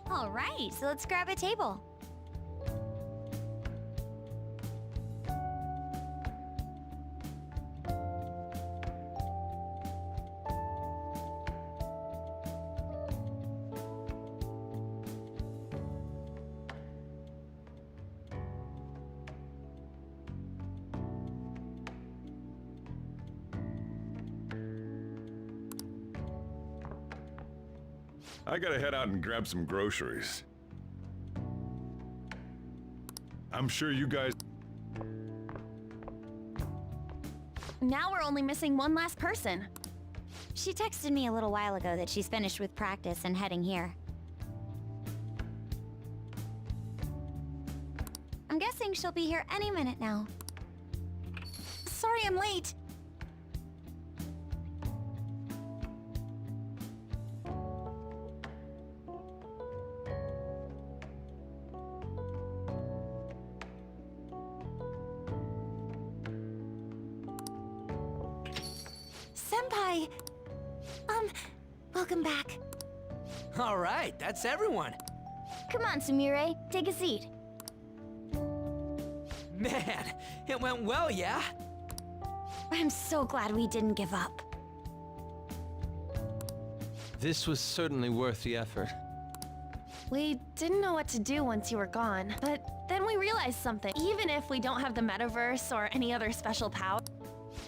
All right, so let's grab a table. I gotta head out and grab some groceries. I'm sure you guys... Now we're only missing one last person. She texted me a little while ago that she's finished with practice and heading here. I'm guessing she'll be here any minute now. Sorry I'm late. Senpai! Welcome back. All right, that's everyone. Come on, Sumire. Take a seat. Man, it went well, yeah? I'm so glad we didn't give up. This was certainly worth the effort. We didn't know what to do once you were gone, but then we realized something. Even if we don't have the metaverse or any other special power...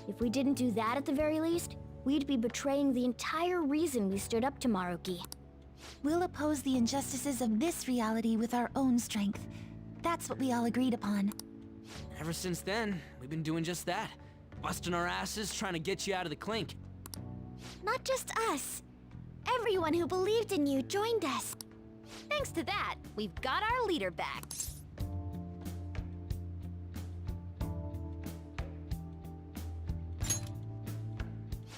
If we didn't do that at the very least, we'd be betraying the entire reason we stood up to Maruki. We'll oppose the injustices of this reality with our own strength. That's what we all agreed upon. Ever since then, we've been doing just that. Busting our asses trying to get you out of the clink. Not just us. Everyone who believed in you joined us. Thanks to that, we've got our leader back.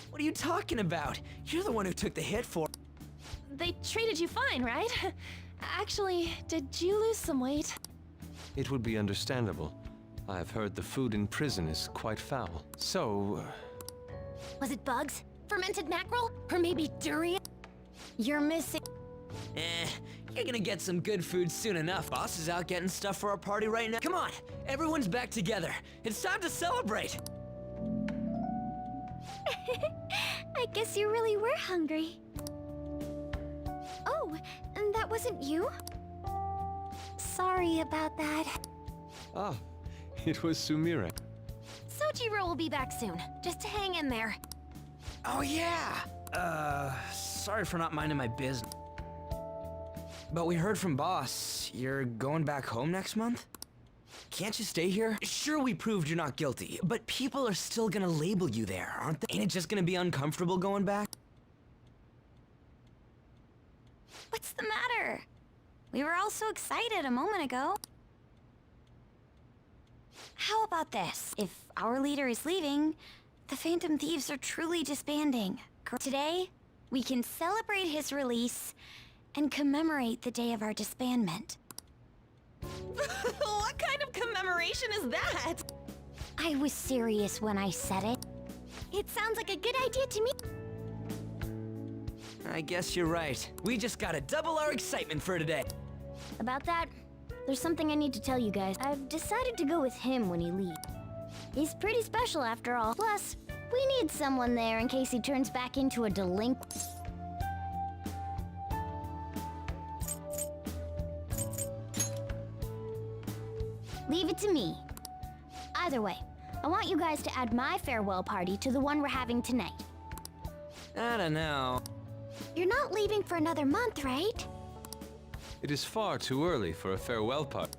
What are you talking about? You're the one who took the hit for... They treated you fine, right? Actually, did you lose some weight? It would be understandable. I've heard the food in prison is quite foul. So... Was it bugs? Fermented mackerel? Or maybe durian? You're missing... You're gonna get some good food soon enough. Boss is out getting stuff for our party right now. Come on, everyone's back together. It's time to celebrate. I guess you really were hungry. Oh, and that wasn't you? Sorry about that. Ah, it was Sumire. Sojiro will be back soon. Just hang in there. Oh yeah! Sorry for not minding my business. But we heard from Boss, you're going back home next month? Can't you stay here? Sure, we proved you're not guilty, but people are still gonna label you there, aren't they? Ain't it just gonna be uncomfortable going back? What's the matter? We were all so excited a moment ago. How about this? If our leader is leaving, the Phantom Thieves are truly disbanding. Today, we can celebrate his release and commemorate the day of our disbandment. What kind of commemoration is that? I was serious when I said it. It sounds like a good idea to me. I guess you're right. We just gotta double our excitement for today. About that, there's something I need to tell you guys. I've decided to go with him when he leaves. He's pretty special after all. Plus, we need someone there in case he turns back into a delinquent. Leave it to me. Either way, I want you guys to add my farewell party to the one we're having tonight. I don't know. You're not leaving for another month, right? It is far too early for a farewell party.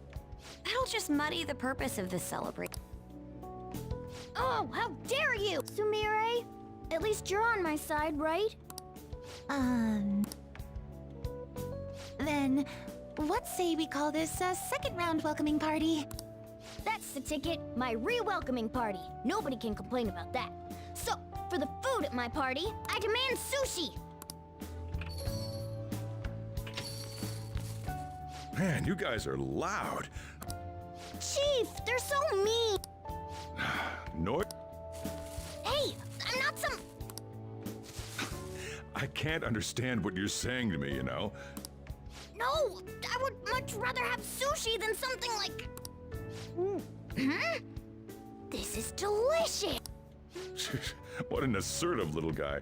That'll just muddy the purpose of this celebration. Oh, how dare you! Sumire, at least you're on my side, right? Then, what say we call this a second round welcoming party? That's the ticket, my re-welcoming party. Nobody can complain about that. So, for the food at my party, I demand sushi! Man, you guys are loud. Chief, they're so mean! Nord? Hey, I'm not some... I can't understand what you're saying to me, you know? No, I would much rather have sushi than something like... This is delicious! What an assertive little guy.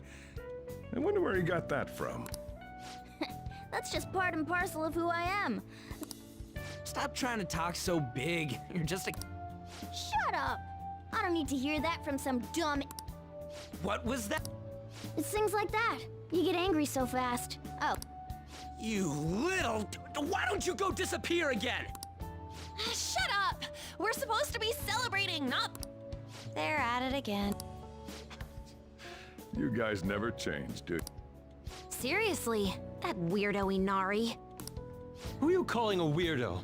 I wonder where he got that from. That's just part and parcel of who I am. Stop trying to talk so big. You're just a... Shut up! I don't need to hear that from some dumb... What was that? It's things like that. You get angry so fast. Oh. You little... Why don't you go disappear again? Shut up! We're supposed to be celebrating, not... They're at it again. You guys never change, do you? Seriously, that weirdo Inari. Who are you calling a weirdo?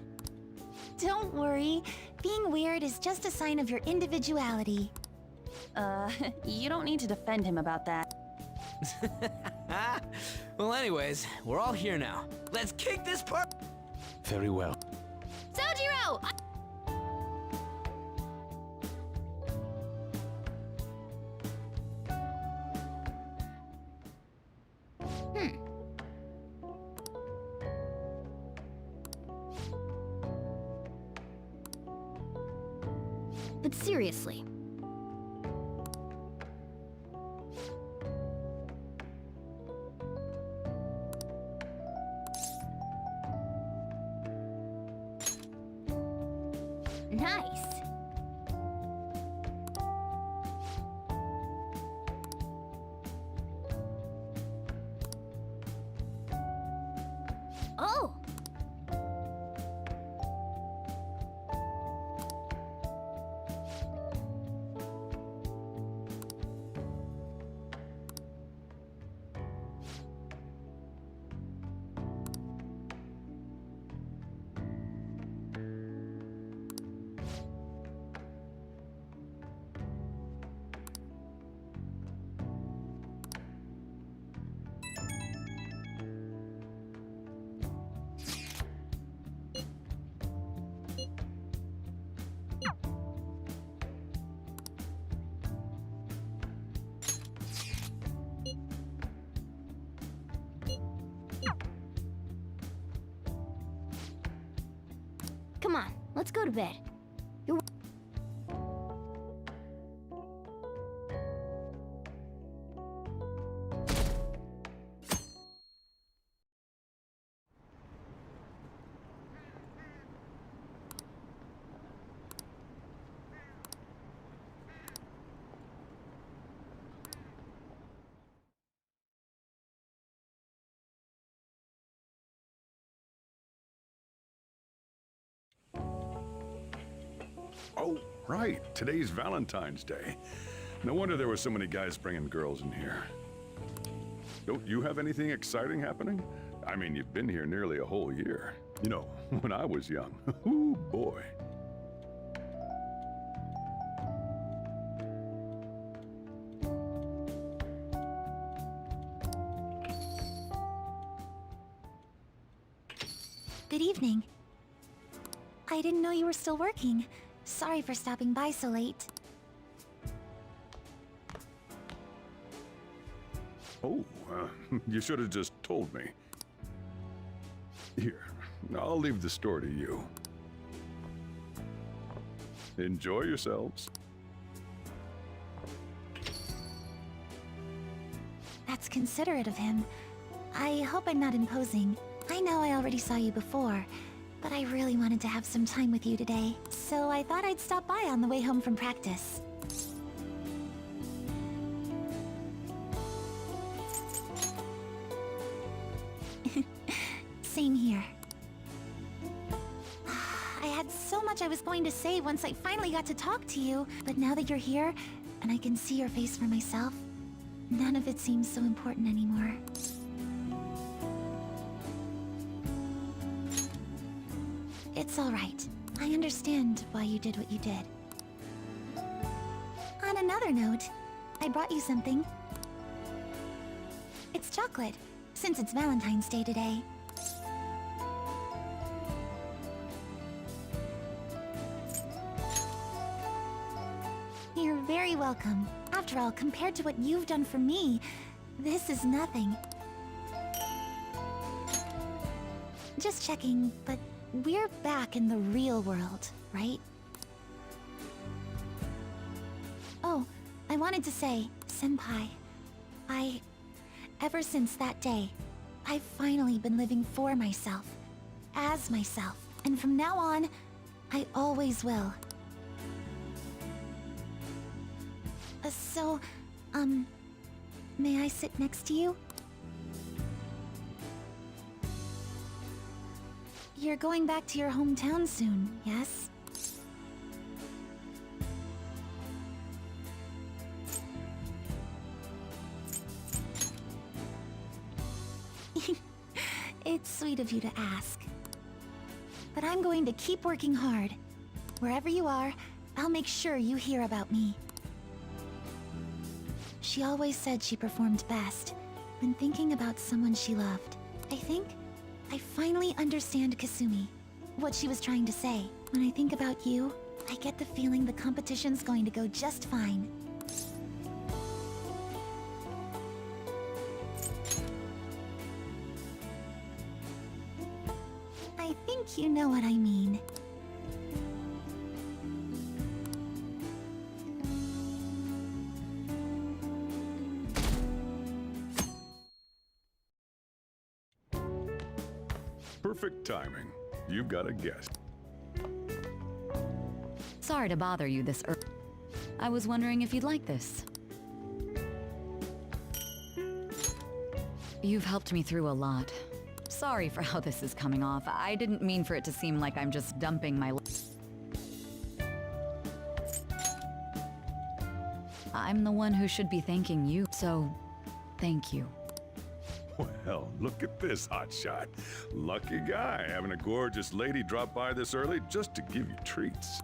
Don't worry. Being weird is just a sign of your individuality. You don't need to defend him about that. Well, anyways, we're all here now. Let's kick this part. Very well. Sojiro! But seriously. Nice. Oh. Come on, let's go to bed. You're... Oh, right. Today's Valentine's Day. No wonder there were so many guys bringing girls in here. Don't you have anything exciting happening? I mean, you've been here nearly a whole year. You know, when I was young. Ooh, boy. Good evening. I didn't know you were still working. Sorry for stopping by so late. Oh, You should have just told me. Here, I'll leave the store to you. Enjoy yourselves. That's considerate of him. I hope I'm not imposing. I know I already saw you before, but I really wanted to have some time with you today, so I thought I'd stop by on the way home from practice. Same here. I had so much I was going to say once I finally got to talk to you, but now that you're here, and I can see your face for myself, none of it seems so important anymore. It's all right. I understand why you did what you did. On another note, I brought you something. It's chocolate, since it's Valentine's Day today. You're very welcome. After all, compared to what you've done for me, this is nothing. Just checking, but we're back in the real world, right? Oh, I wanted to say, Senpai, ever since that day, I've finally been living for myself, as myself, and from now on, I always will. So, may I sit next to you? You're going back to your hometown soon, yes? It's sweet of you to ask. But I'm going to keep working hard. Wherever you are, I'll make sure you hear about me. She always said she performed best when thinking about someone she loved. I think I finally understand Kasumi, what she was trying to say. When I think about you, I get the feeling the competition's going to go just fine. I think you know what I mean. Perfect timing. You've got a guest. Sorry to bother you this early. I was wondering if you'd like this. You've helped me through a lot. Sorry for how this is coming off. I didn't mean for it to seem like I'm just dumping my... I'm the one who should be thanking you, so thank you. Well, look at this hotshot. Lucky guy having a gorgeous lady drop by this early just to give you treats.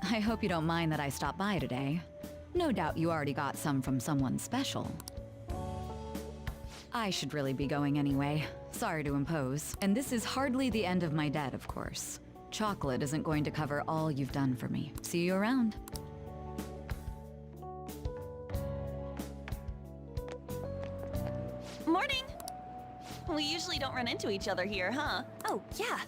I hope you don't mind that I stopped by today. No doubt you already got some from someone special. I should really be going anyway. Sorry to impose. And this is hardly the end of my debt, of course. Chocolate isn't going to cover all you've done for me. See you around. Morning! We usually don't run into each other here, huh? Oh, yeah.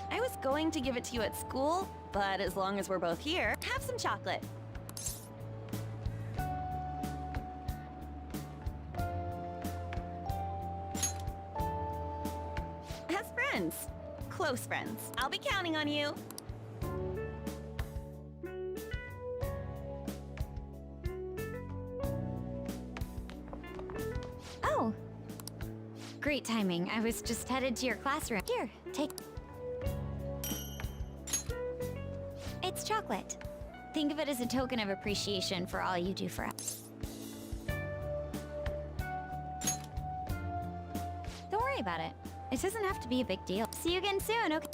I was going to give it to you at school, but as long as we're both here, have some chocolate. As friends. Close friends. I'll be counting on you. Oh. Great timing. I was just headed to your classroom. Here, take... It's chocolate. Think of it as a token of appreciation for all you do for us. Don't worry about it. It doesn't have to be a big deal. See you again soon, okay?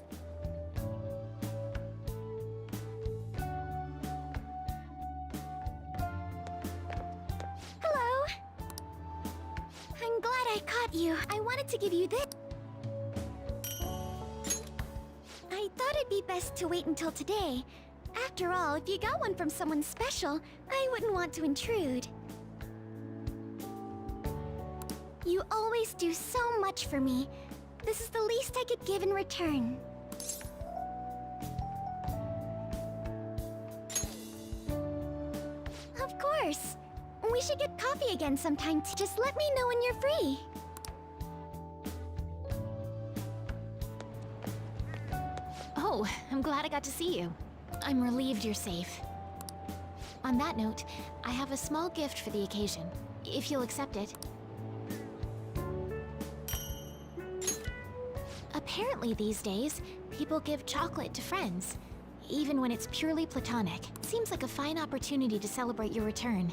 Hello! I'm glad I caught you. I wanted to give you this. I thought it'd be best to wait until today, After all, if you got one from someone special, I wouldn't want to intrude. You always do so much for me. This is the least I could give in return. Of course. We should get coffee again sometime. Just let me know when you're free. Oh, I'm glad I got to see you. I'm relieved you're safe. On that note, I have a small gift for the occasion, if you'll accept it. Apparently these days, people give chocolate to friends, even when it's purely platonic. Seems like a fine opportunity to celebrate your return,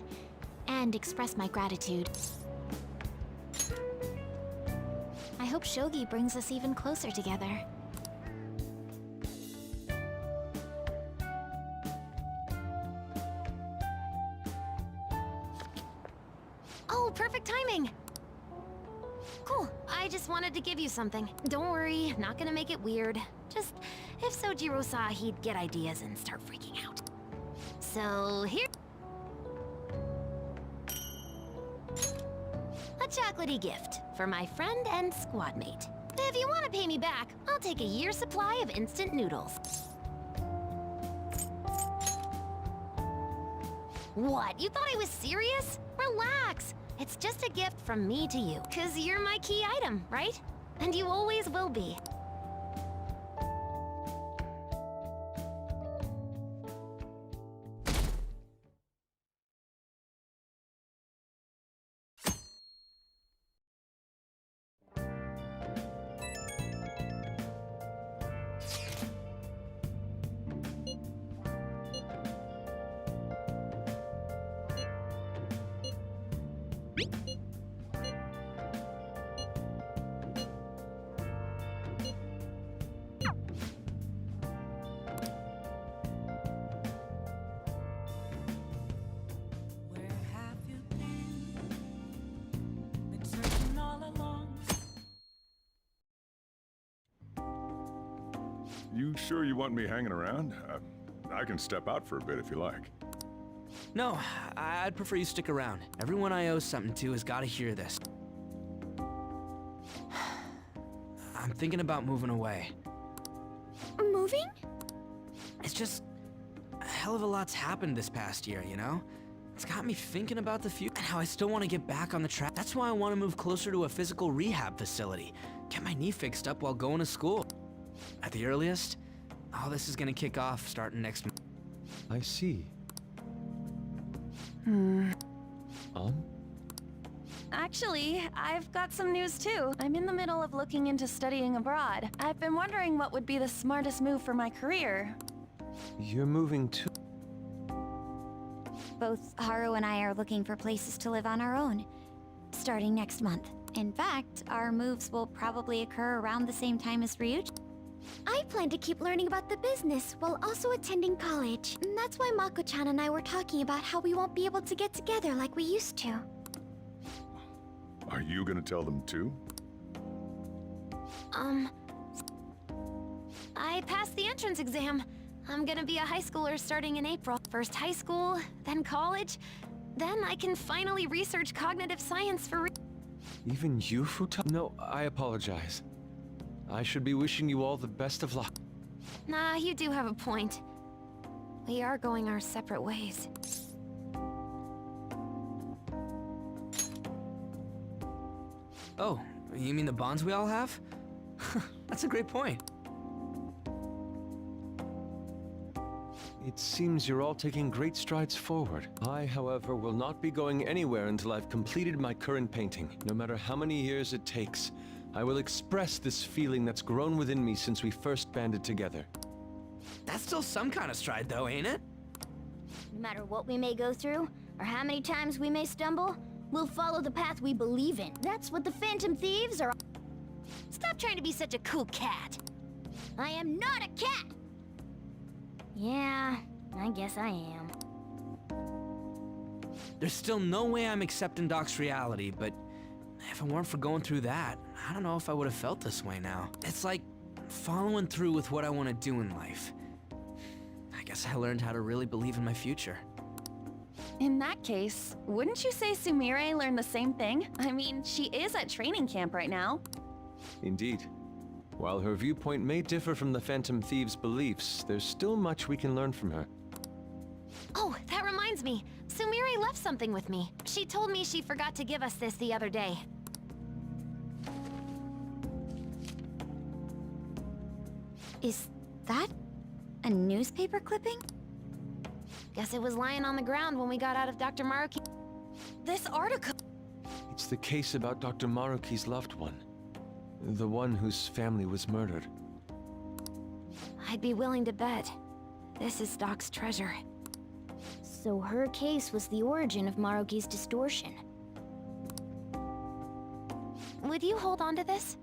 and express my gratitude. I hope Shogi brings us even closer together. Oh, perfect timing! Cool, I just wanted to give you something. Don't worry, not gonna make it weird. Just, if Sojiro saw, he'd get ideas and start freaking out. So, here... a chocolatey gift for my friend and squad mate. If you want to pay me back, I'll take a year's supply of instant noodles. What? You thought I was serious? Relax. It's just a gift from me to you. 'Cause you're my key item, right? And you always will be. You sure you want me hanging around? I can step out for a bit if you like. No, I'd prefer you stick around. Everyone I owe something to has got to hear this. I'm thinking about moving away. Moving? It's just... a hell of a lot's happened this past year, you know? It's got me thinking about the future and how I still want to get back on the track. That's why I want to move closer to a physical rehab facility. Get my knee fixed up while going to school. At the earliest, all this is gonna kick off starting next month. I see. Actually, I've got some news too. I'm in the middle of looking into studying abroad. I've been wondering what would be the smartest move for my career. You're moving too? Both Haru and I are looking for places to live on our own, starting next month. In fact, our moves will probably occur around the same time as Ryuji. I plan to keep learning about the business while also attending college. And that's why Mako-chan and I were talking about how we won't be able to get together like we used to. Are you gonna tell them too? I passed the entrance exam. I'm gonna be a high schooler starting in April. First high school, then college. Then I can finally research cognitive science for Even you, Futa? No, I apologize. I should be wishing you all the best of luck. Nah, you do have a point. We are going our separate ways. Oh, you mean the bonds we all have? That's a great point. It seems you're all taking great strides forward. I, however, will not be going anywhere until I've completed my current painting. No matter how many years it takes, I will express this feeling that's grown within me since we first banded together. That's still some kind of stride though, ain't it? No matter what we may go through, or how many times we may stumble, we'll follow the path we believe in. That's what the Phantom Thieves are... Stop trying to be such a cool cat. I am not a cat! Yeah, I guess I am. There's still no way I'm accepting Doc's reality, but if it weren't for going through that, I don't know if I would have felt this way now. It's like following through with what I want to do in life. guess I learned how to really believe in my future. In that case, wouldn't you say Sumire learned the same thing? I mean, she is at training camp right now. Indeed. While her viewpoint may differ from the Phantom Thief's beliefs, there's still much we can learn from her. Oh, that reminds me. Sumire left something with me. She told me she forgot to give us this the other day. Is that a newspaper clipping? Guess it was lying on the ground when we got out of Dr. Maruki. This article... It's the case about Dr. Maruki's loved one. The one whose family was murdered. I'd be willing to bet. This is Doc's treasure. So her case was the origin of Maruki's distortion. Would you hold on to this?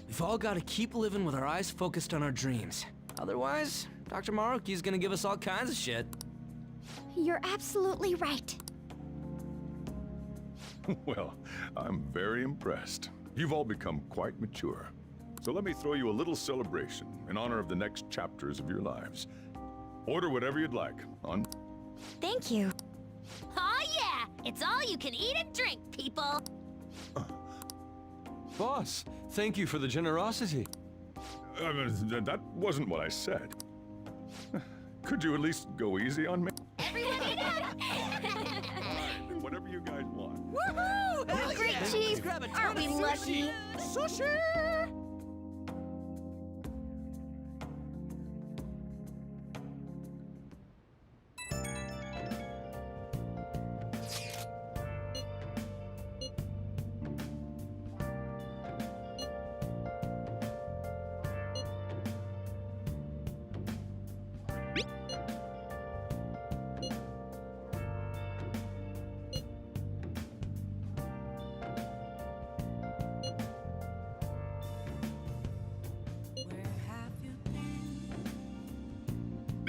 We've all got to keep living with our eyes focused on our dreams. Otherwise, Dr. Maruki's gonna give us all kinds of shit. You're absolutely right. Well, I'm very impressed. You've all become quite mature. So let me throw you a little celebration in honor of the next chapters of your lives. Order whatever you'd like. Thank you. Oh yeah! It's all you can eat and drink, people! Boss, thank you for the generosity. That wasn't what I said. Could you at least go easy on me? Everyone eat up! Whatever you guys want. Woohoo! Great, Chief! Aren't we lucky? Sushi!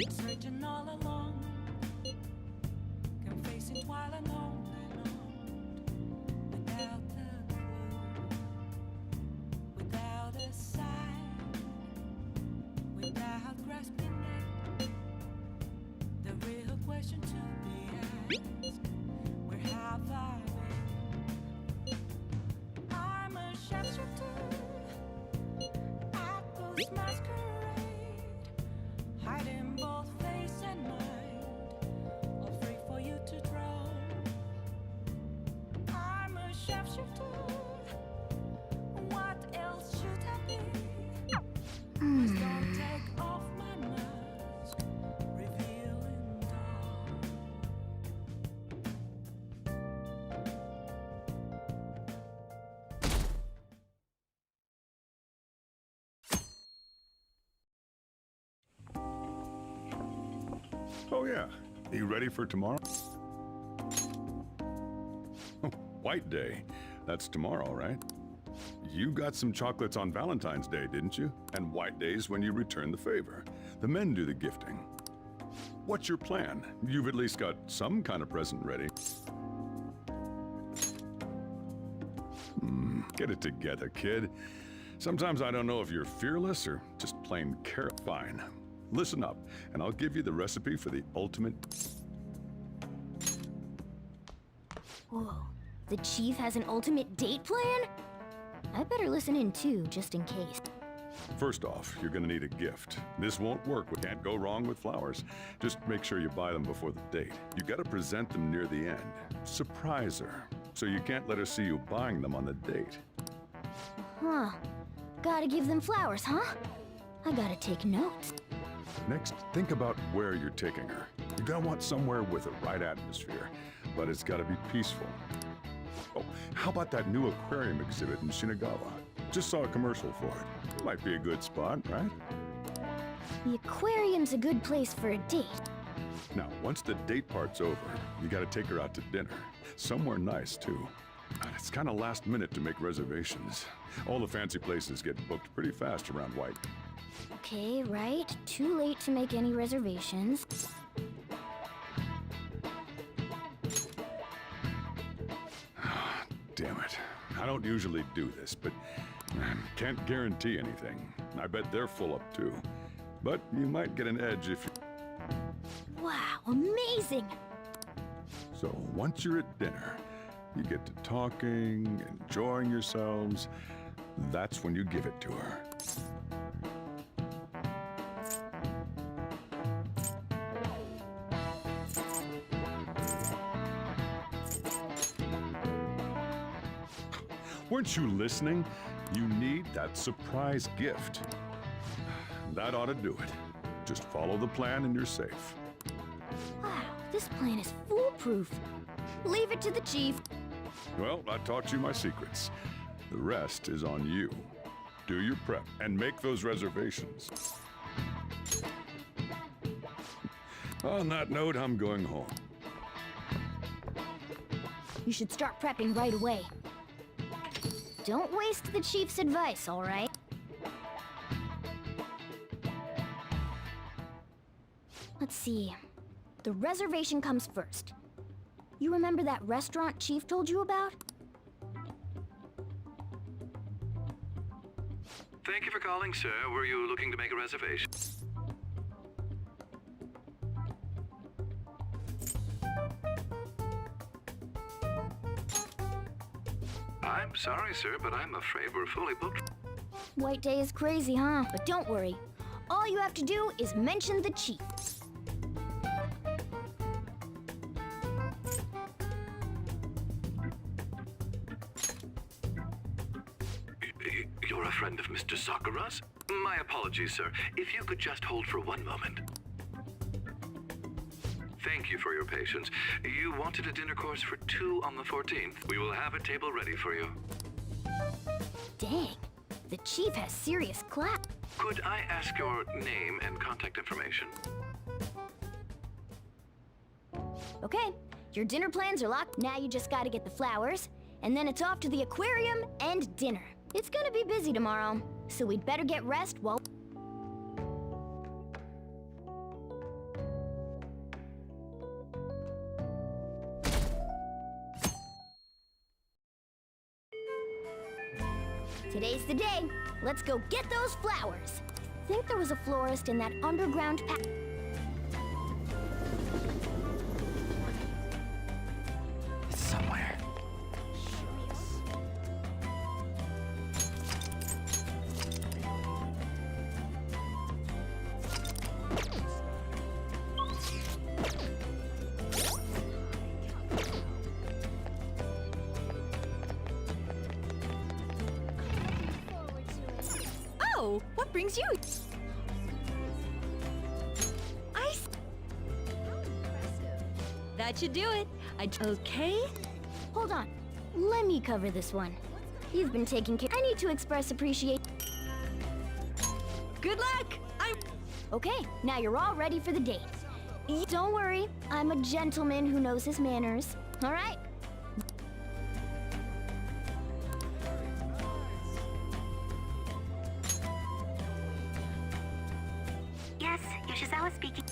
Searching all along, confessing while alone without a clue, without a sign, without grasping it. The real question to be asked: where have I been? I'm a sharpshooter at Ghost Masquerade, hiding both face and mind, all free for you to draw. I'm a sharpshooter. What else should I be? Please don't take off my mask, revealing dawn. Oh yeah. You ready for tomorrow? Oh, White Day. That's tomorrow, right? You got some chocolates on Valentine's Day, didn't you? And White Day's when you return the favor. The men do the gifting. What's your plan? You've at least got some kind of present ready. Get it together, kid. Sometimes I don't know if you're fearless or just plain fine. Listen up, and I'll give you the recipe for the ultimate... Whoa. The Chief has an ultimate date plan? I better listen in too, just in case. First off, you're gonna need a gift. This won't work. We can't go wrong with flowers. Just make sure you buy them before the date. You gotta present them near the end. Surprise her. So you can't let her see you buying them on the date. Huh. Gotta give them flowers, huh? I gotta take notes. Next, think about where you're taking her. You're gonna want somewhere with the right atmosphere, but it's gotta be peaceful. Oh, how about that new aquarium exhibit in Shinagawa? Just saw a commercial for it. Might be a good spot, right? The aquarium's a good place for a date. Now, once the date part's over, you gotta take her out to dinner. Somewhere nice, too. And it's kinda last minute to make reservations. All the fancy places get booked pretty fast around White. Okay, right. Too late to make any reservations. Damn it. I don't usually do this, but can't guarantee anything. I bet they're full up too. But you might get an edge if you... Wow, amazing! So once you're at dinner, you get to talking, enjoying yourselves. That's when you give it to her. Weren't you listening? You need that surprise gift. That ought to do it. Just follow the plan and you're safe. Wow, this plan is foolproof. Leave it to the chief. Well, I taught you my secrets. The rest is on you. Do your prep and make those reservations. On that note, I'm going home. You should start prepping right away. Don't waste the chief's advice, all right? Let's see. The reservation comes first. You remember that restaurant Chief told you about? Thank you for calling, sir. Were you looking to make a reservation? I'm sorry, sir, but I'm afraid we're fully booked. White Day is crazy, huh? But don't worry. All you have to do is mention the chief. You're a friend of Mr. Sakura's? My apologies, sir. If you could just hold for one moment. Thank you for your patience. You wanted a dinner course for 2 on the 14th. We will have a table ready for you. Dang, the chief has serious clap. Could I ask your name and contact information? Okay, your dinner plans are locked. Now you just gotta get the flowers, and then it's off to the aquarium and dinner. It's gonna be busy tomorrow, so we'd better get rest while... Today's the day. Let's go get those flowers. I think there was a florist in that underground It's somewhere. Oh, what brings you? That should do it. Okay? Hold on. Let me cover this one. You've been taking care. I need to express appreciation. Good luck! Okay, now you're all ready for the date. Don't worry, I'm a gentleman who knows his manners. All right? Yes, Yoshizawa speaking.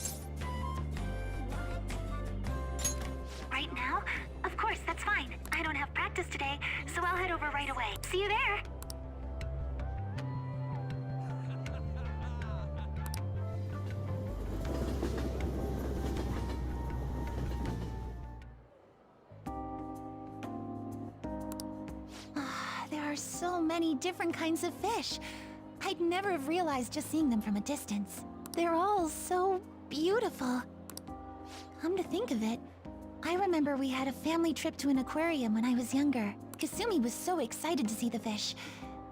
Right now? Of course, that's fine. I don't have practice today, so I'll head over right away. See you there! There are so many different kinds of fish. I'd never have realized just seeing them from a distance. They're all so beautiful. Come to think of it, I remember we had a family trip to an aquarium when I was younger. Kasumi was so excited to see the fish,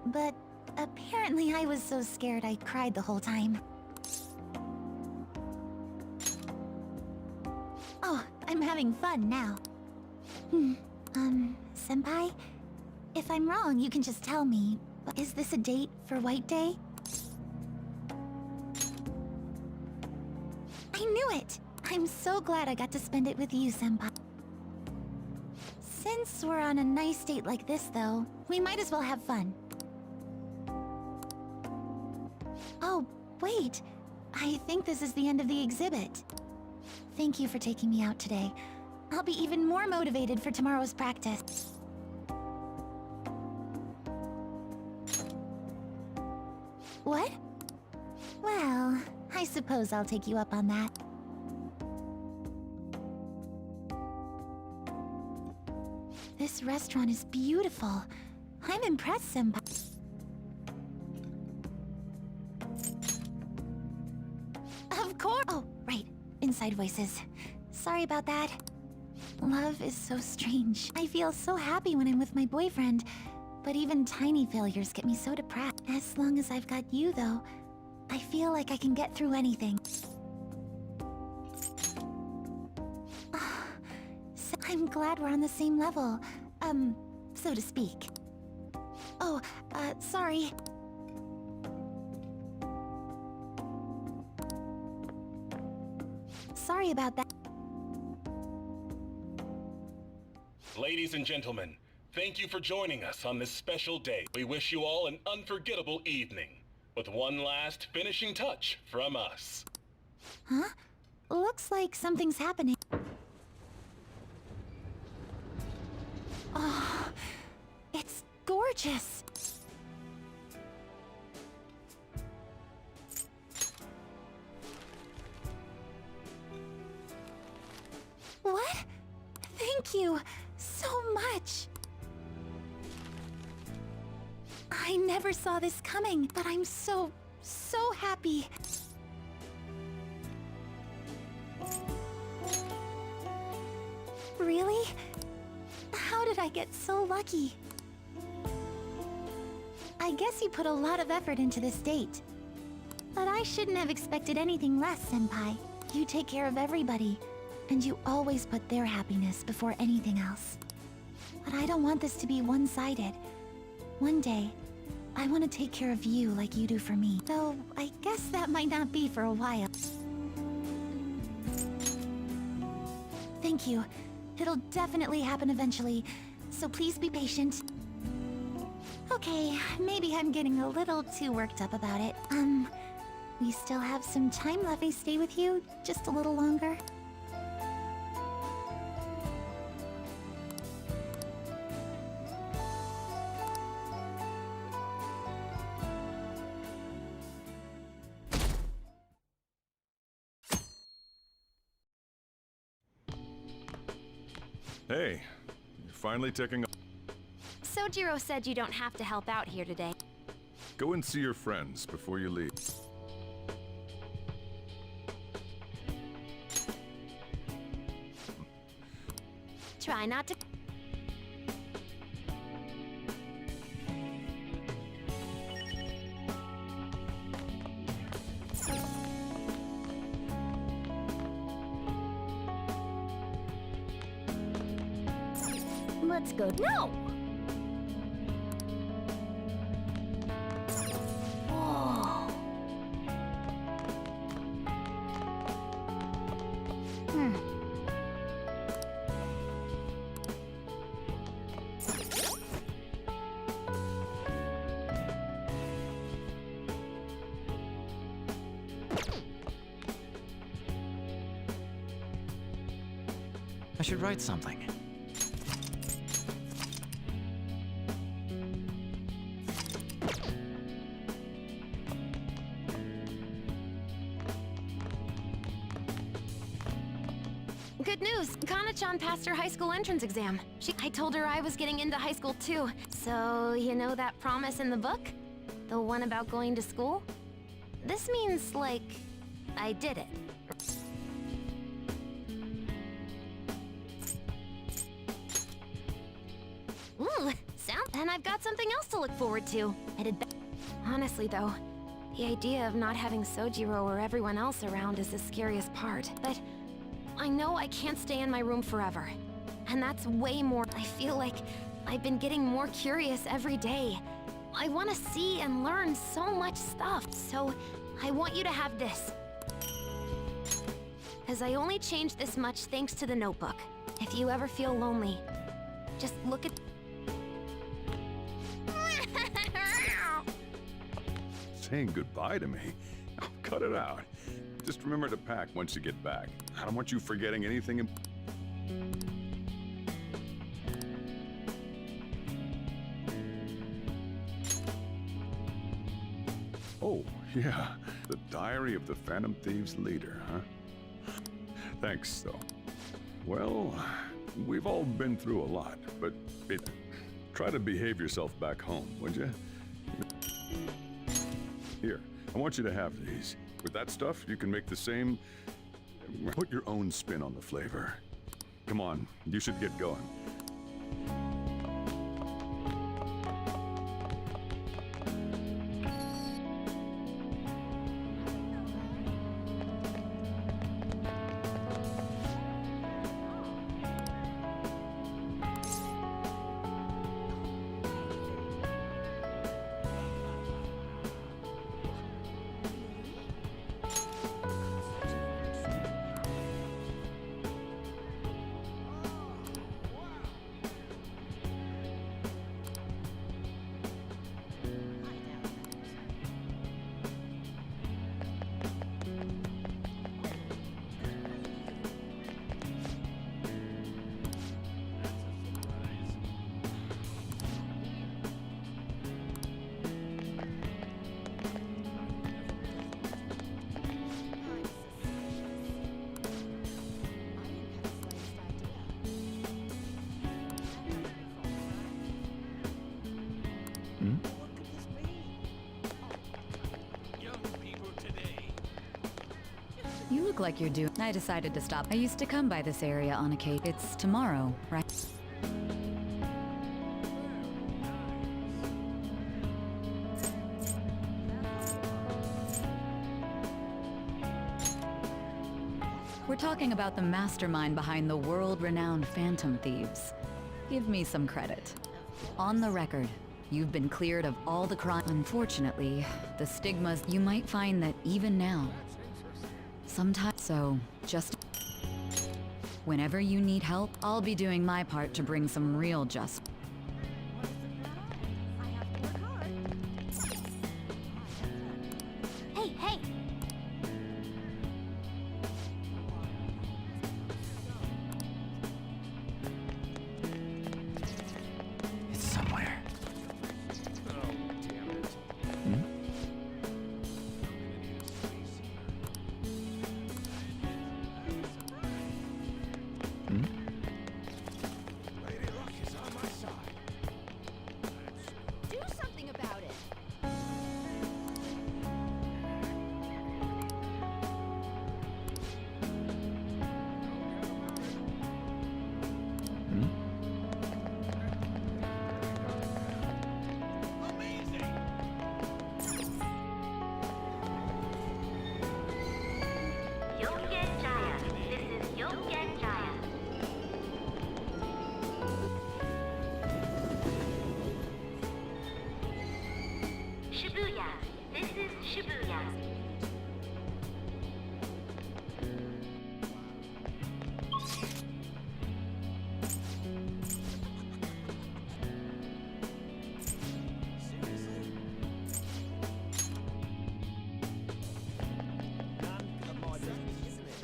but apparently I was so scared I cried the whole time. Oh, I'm having fun now. Senpai? If I'm wrong, you can just tell me. But is this a date for White Day? I knew it! I'm so glad I got to spend it with you, Senpai. Since we're on a nice date like this, though, we might as well have fun. Oh, wait. I think this is the end of the exhibit. Thank you for taking me out today. I'll be even more motivated for tomorrow's practice. What? Well, I suppose I'll take you up on that. This restaurant is beautiful. I'm impressed, Senpai. Of course! Oh, right. Inside voices. Sorry about that. Love is so strange. I feel so happy when I'm with my boyfriend, but even tiny failures get me so depressed. As long as I've got you, though, I feel like I can get through anything. So I'm glad we're on the same level, so to speak. Oh, sorry. Sorry about that. Ladies and gentlemen, thank you for joining us on this special day. We wish you all an unforgettable evening, with one last finishing touch from us. Huh? Looks like something's happening. Oh, it's gorgeous. What? Thank you so much. I never saw this coming, but I'm so happy. Really? How did I get so lucky? I guess you put a lot of effort into this date. But I shouldn't have expected anything less, Senpai. You take care of everybody, and you always put their happiness before anything else. But I don't want this to be one-sided. One day, I want to take care of you like you do for me. Though, I guess that might not be for a while. Thank you. It'll definitely happen eventually, so please be patient. Okay, maybe I'm getting a little too worked up about it. We still have some time left. May I stay with you just a little longer? Hey, you're finally taking a... Sojiro said you don't have to help out here today. Go and see your friends before you leave. Try not to... Let's go. No! Whoa. I should write something. Good news! Kana-chan passed her high school entrance exam. I told her I was getting into high school too. So, you know that promise in the book? The one about going to school? This means, like, I did it. Ooh, and I've got something else to look forward to. Honestly though, the idea of not having Sojiro or everyone else around is the scariest part. But I know I can't stay in my room forever. And that's way more. I feel like I've been getting more curious every day. I want to see and learn so much stuff. So I want you to have this. As I only changed this much thanks to the notebook. If you ever feel lonely, just look at... Saying goodbye to me? Oh, cut it out. Just remember to pack once you get back. I don't want you forgetting anything Oh, yeah. The Diary of the Phantom Thieves leader, huh? Thanks, though. Well, we've all been through a lot, but try to behave yourself back home, would you? Here, I want you to have these. With that stuff, you can make the same... Put your own spin on the flavor. Come on, you should get going. You look like you're doing... I decided to stop. I used to come by this area on occasion. It's tomorrow, right? We're talking about the mastermind behind the world-renowned Phantom Thieves. Give me some credit. On the record, you've been cleared of all the crime. Unfortunately, the stigmas... You might find that even now... Sometimes... So, just... Whenever you need help, I'll be doing my part to bring some real justice. Hey, hey! It's somewhere. Do something about it. Yongye Jaya. This is Yongye Jaya. Shibuya. This is Shibuya.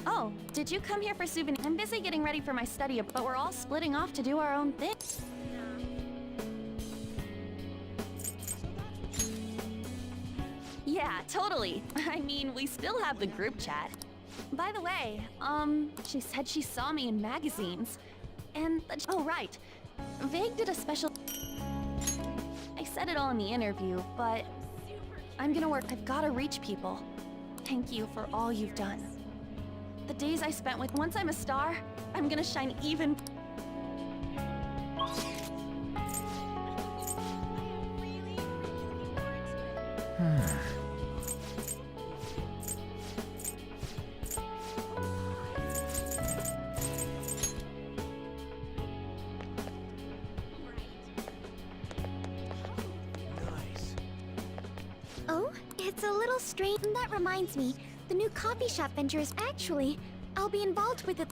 Oh, did you come here for souvenir? I'm busy getting ready for my study, but we're all splitting off to do our own thing. Yeah, totally. I mean, we still have the group chat. By the way, she said she saw me in magazines. And oh, right. Vague did a special... I said it all in the interview, but I'm gonna work. I've gotta reach people. Thank you for all you've done. The days I spent with... Once I'm a star, I'm gonna shine even... Oh, it's a little strange. That reminds me, the new coffee shop venture is actually... I'll be involved with it.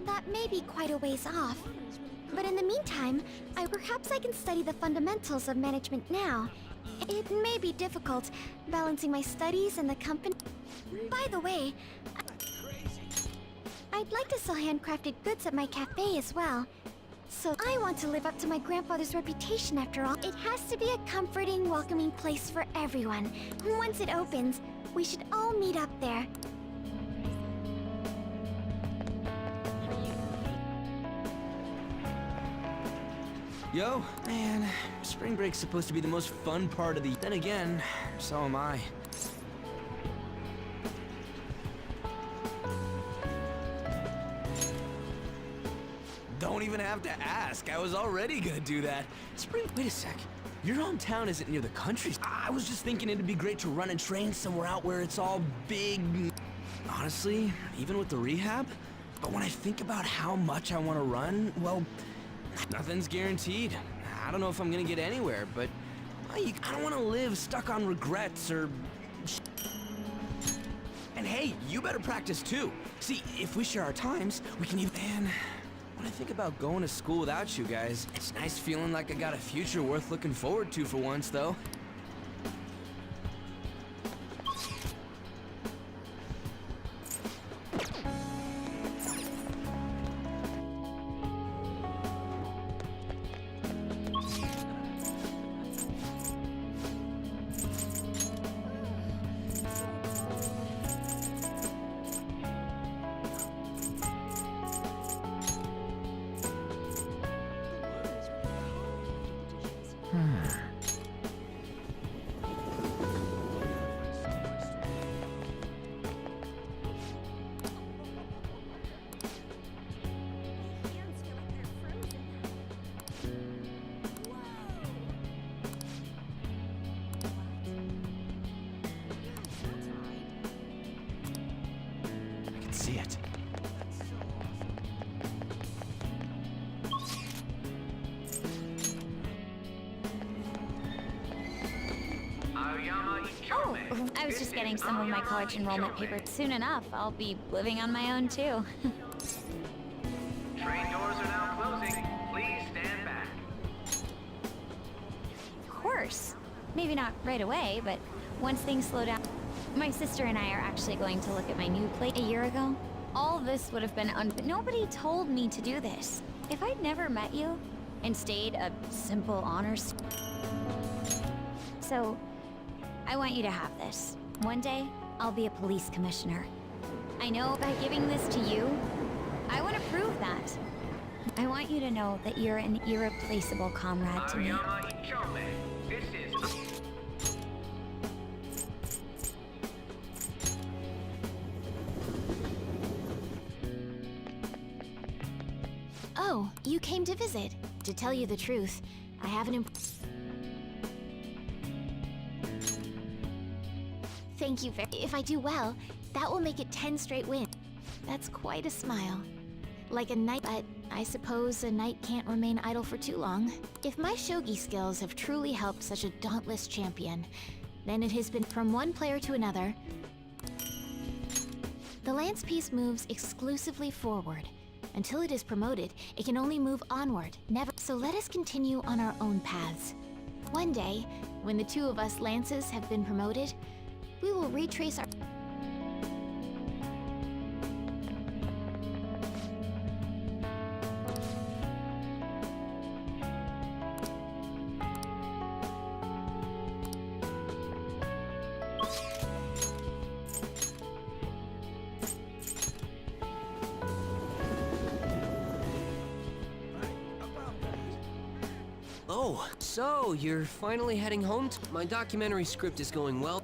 That may be quite a ways off. But in the meantime, perhaps I can study the fundamentals of management now. It may be difficult, balancing my studies and the company. By the way, I'd like to sell handcrafted goods at my cafe as well. So I want to live up to my grandfather's reputation after all. It has to be a comforting, welcoming place for everyone. Once it opens, we should all meet up there. Yo, man, spring break's supposed to be the most fun part of the... Then again, so am I. Don't even have to ask. I was already gonna do that. Spring, wait a sec. Your hometown isn't near the country. I was just thinking it'd be great to run and train somewhere out where it's all big. Honestly, even with the rehab. But when I think about how much I want to run, well, nothing's guaranteed. I don't know if I'm gonna get anywhere, but I don't want to live stuck on regrets or... And hey, you better practice too. See, if we share our times, we can even... Man, when I think about going to school without you guys, it's nice feeling like I got a future worth looking forward to for once, though. See it. Oh, I was just getting some of my college enrollment papers. Soon enough, I'll be living on my own too. Train doors are now closing. Please stand back. Of course. Maybe not right away, but once things slow down. My sister and I are actually going to look at my new place a year ago. All this would have been but nobody told me to do this. If I'd never met you and stayed a simple honors... So, I want you to have this. One day, I'll be a police commissioner. I know by giving this to you, I want to prove that. I want you to know that you're an irreplaceable comrade to me. This is... Oh, you came to visit. To tell you the truth, I have an Thank you very... If I do well, that will make it 10 straight wins. That's quite a smile. Like a knight, but I suppose a knight can't remain idle for too long. If my shogi skills have truly helped such a dauntless champion, then it has been from one player to another. The lance piece moves exclusively forward. Until it is promoted, it can only move onward, never. So let us continue on our own paths. One day, when the two of us lances have been promoted, we will retrace our... Oh, so you're finally heading home? My documentary script is going well.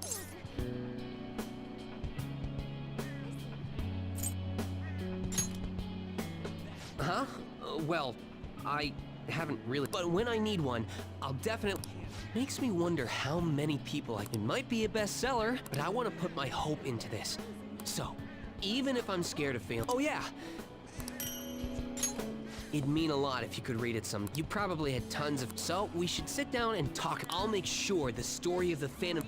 Huh? Well, I haven't really. But when I need one, I'll definitely. Makes me wonder how many people It might be a bestseller, but I want to put my hope into this. So, even if I'm scared of failing. Oh yeah. It'd mean a lot if you could read it some. You probably had tons of. So we should sit down and talk. I'll make sure the story of the Phantom.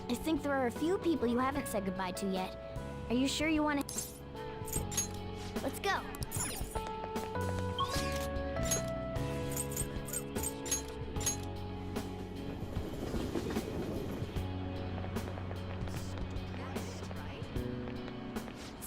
I think there are a few people you haven't said goodbye to yet. Are you sure you want to... Let's go.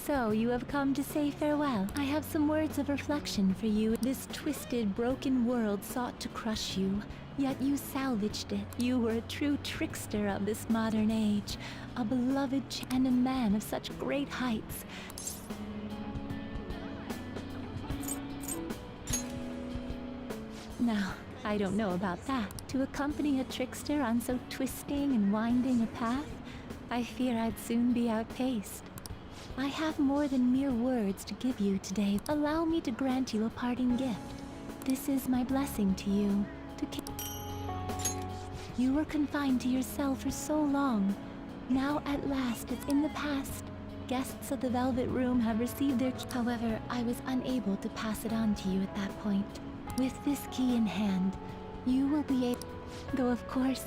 So, you have come to say farewell. I have some words of reflection for you. This twisted, broken world sought to crush you, yet you salvaged it. You were a true trickster of this modern age, a beloved and a man of such great heights. Now, I don't know about that. To accompany a trickster on so twisting and winding a path, I fear I'd soon be outpaced. I have more than mere words to give you today. Allow me to grant you a parting gift. This is my blessing to you. You were confined to your cell for so long. Now at last it's in the past. Guests of the Velvet Room have received their key. However, I was unable to pass it on to you at that point. With this key in hand, you will be able... Though of course,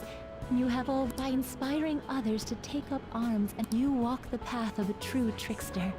you have all by inspiring others to take up arms, and you walk the path of a true trickster.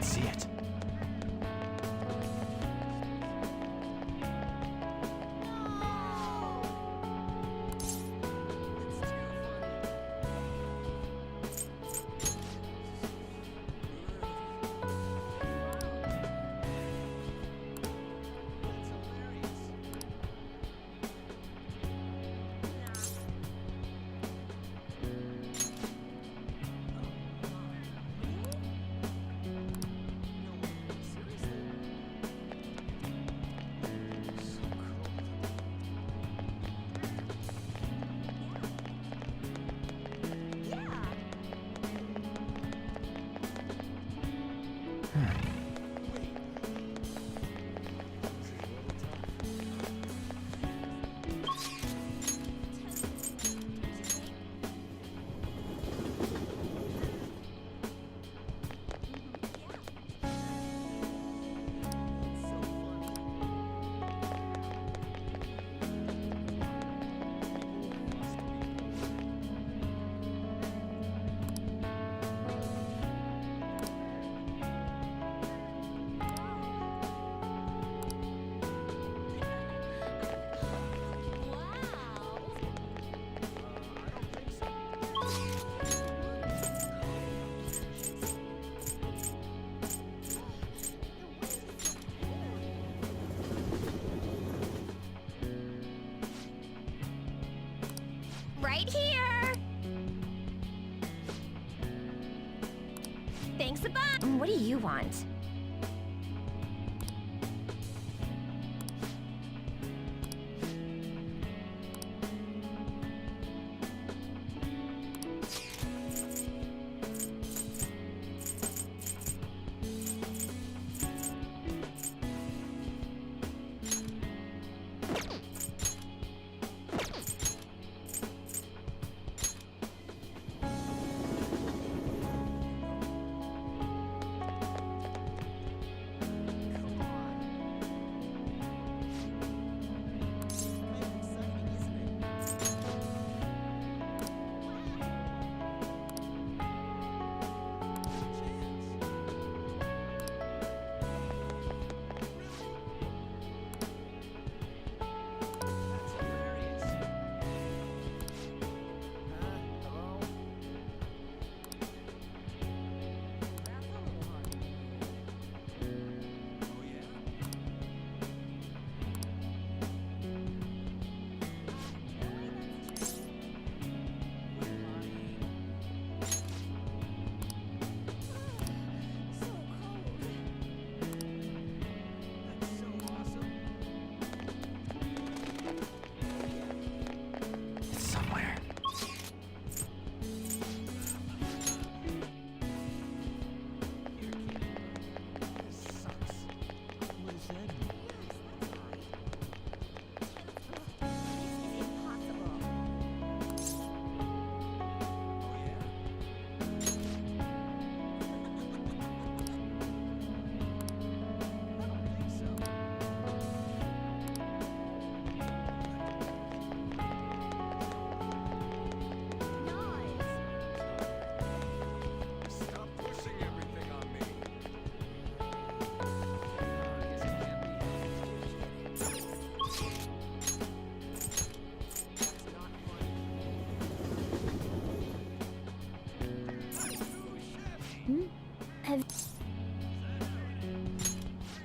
See it. Right here! Thanks a bunch! What do you want?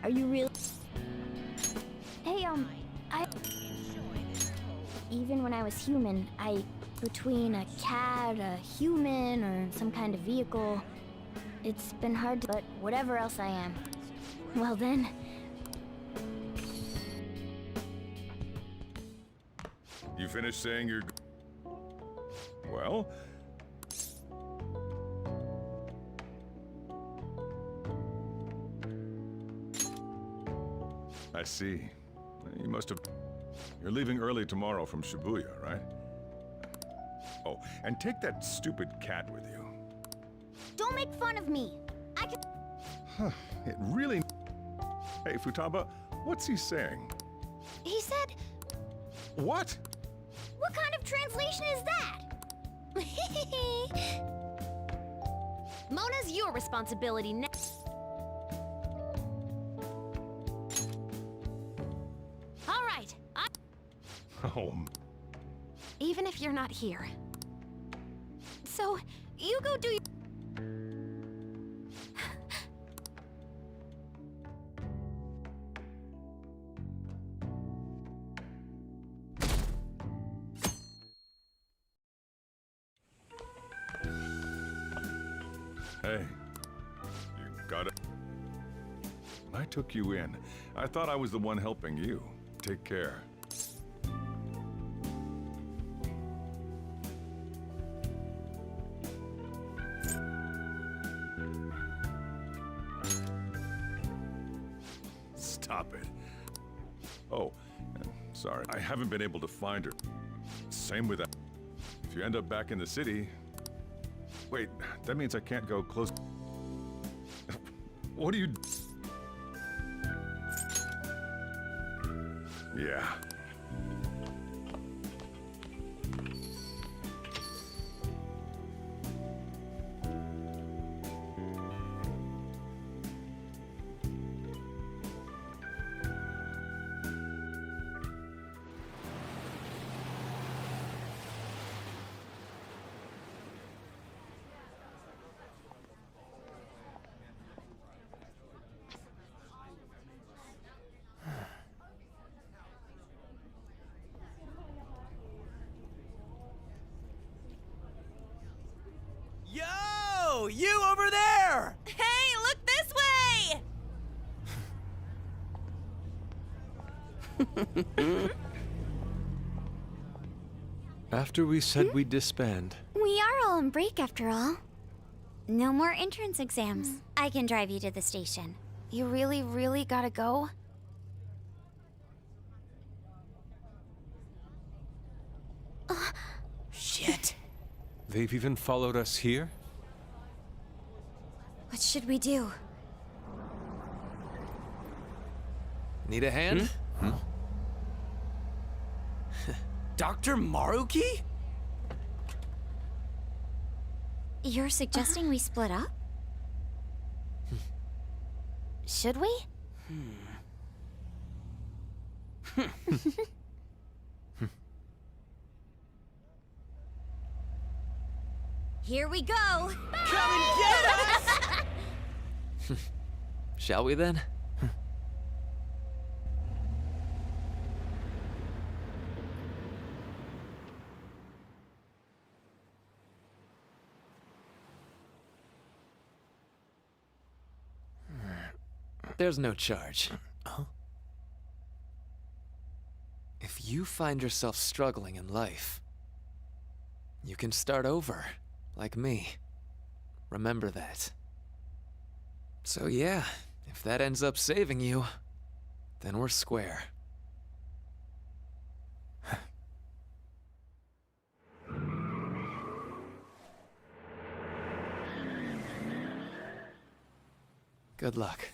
Are you real? Hey, even when I was human, between a cat, a human, or some kind of vehicle, it's been hard to, but whatever else I am. Well then. You finished saying you're... Well? I see. You must have... You're leaving early tomorrow from Shibuya, right? Oh, and take that stupid cat with you. Don't make fun of me. I can... Huh, it really... Hey, Futaba, what's he saying? He said... What? What kind of translation is that? Mona's your responsibility next. All right. Oh. Even if you're not here. So, you go do your... Hey, you got it. I took you in. I thought I was the one helping you. Take care. Stop it. Oh, sorry. I haven't been able to find her. Same with that. If you end up back in the city... Wait, that means I can't go close... What do you... Yeah. Yo! You over there! Hey, look this way! After we said we'd disband, We are all on break after all. No more entrance exams. I can drive you to the station. You really, really gotta go? Shit. they've even followed us here? What should we do? Need a hand? Dr. Maruki? You're suggesting we split up? Should we? Here we go! Come and get us! Shall we then? There's no charge. If you find yourself struggling in life, you can start over, like me. Remember that. So yeah, if that ends up saving you, then we're square. Good luck.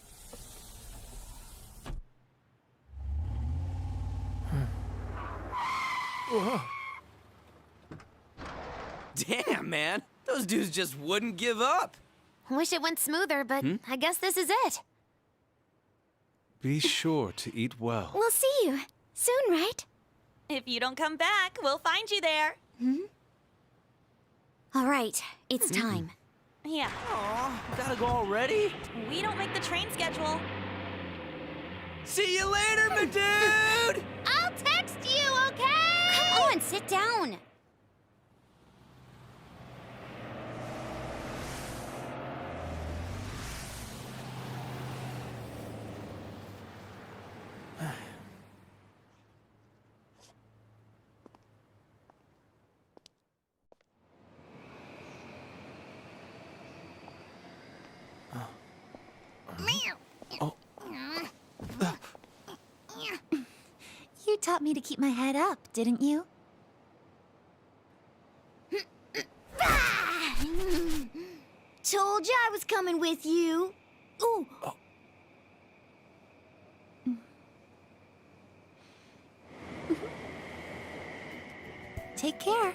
Whoa. Damn, man. Those dudes just wouldn't give up. Wish it went smoother, but I guess this is it. Be sure to eat well. We'll see you soon, right? If you don't come back, we'll find you there. All right, it's time. Yeah. Aw, gotta go already? We don't make the train schedule. See you later, my dude! I'll text you, okay? Come on, sit down. You taught me to keep my head up, didn't you? Told you I was coming with you. Ooh. Take care.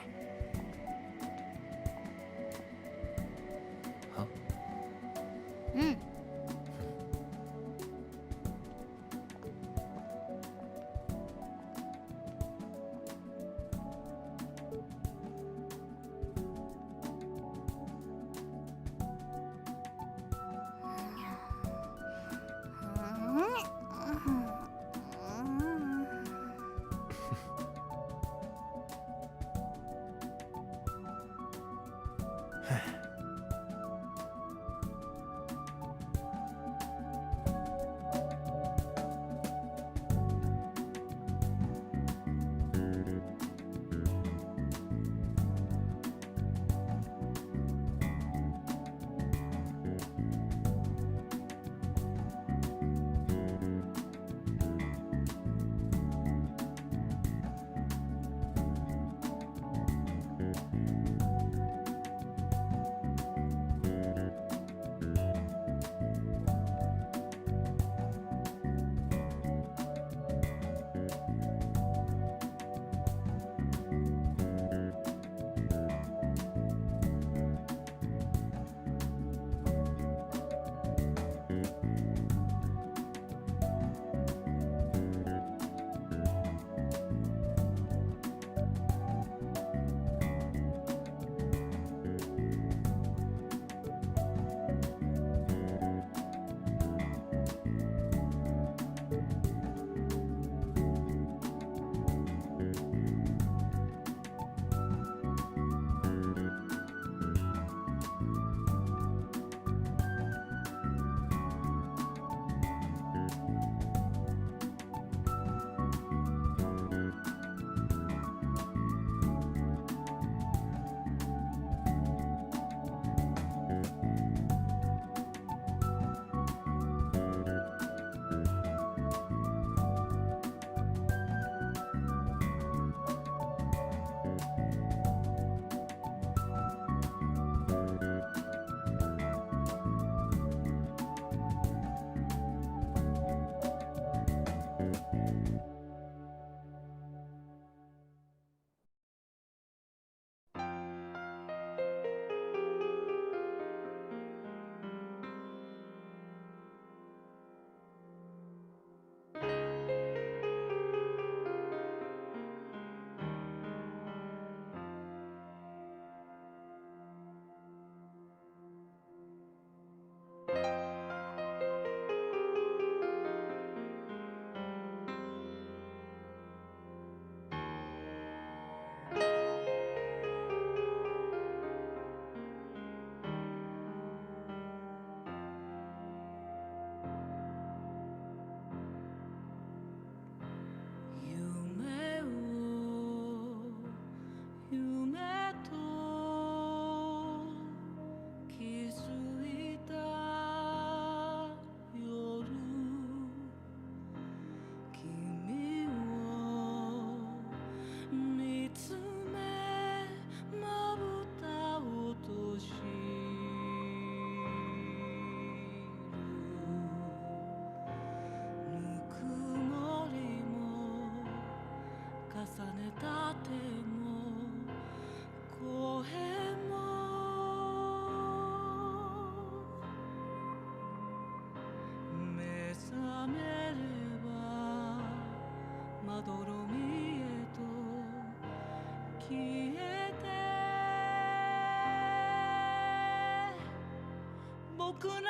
僕らが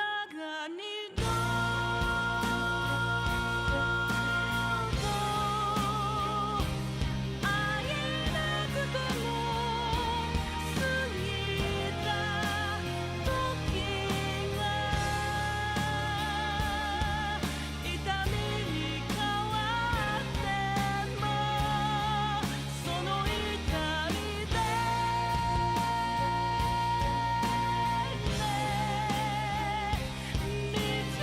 二度会えなくても過ぎた時が痛みに変わってもその痛みで見つ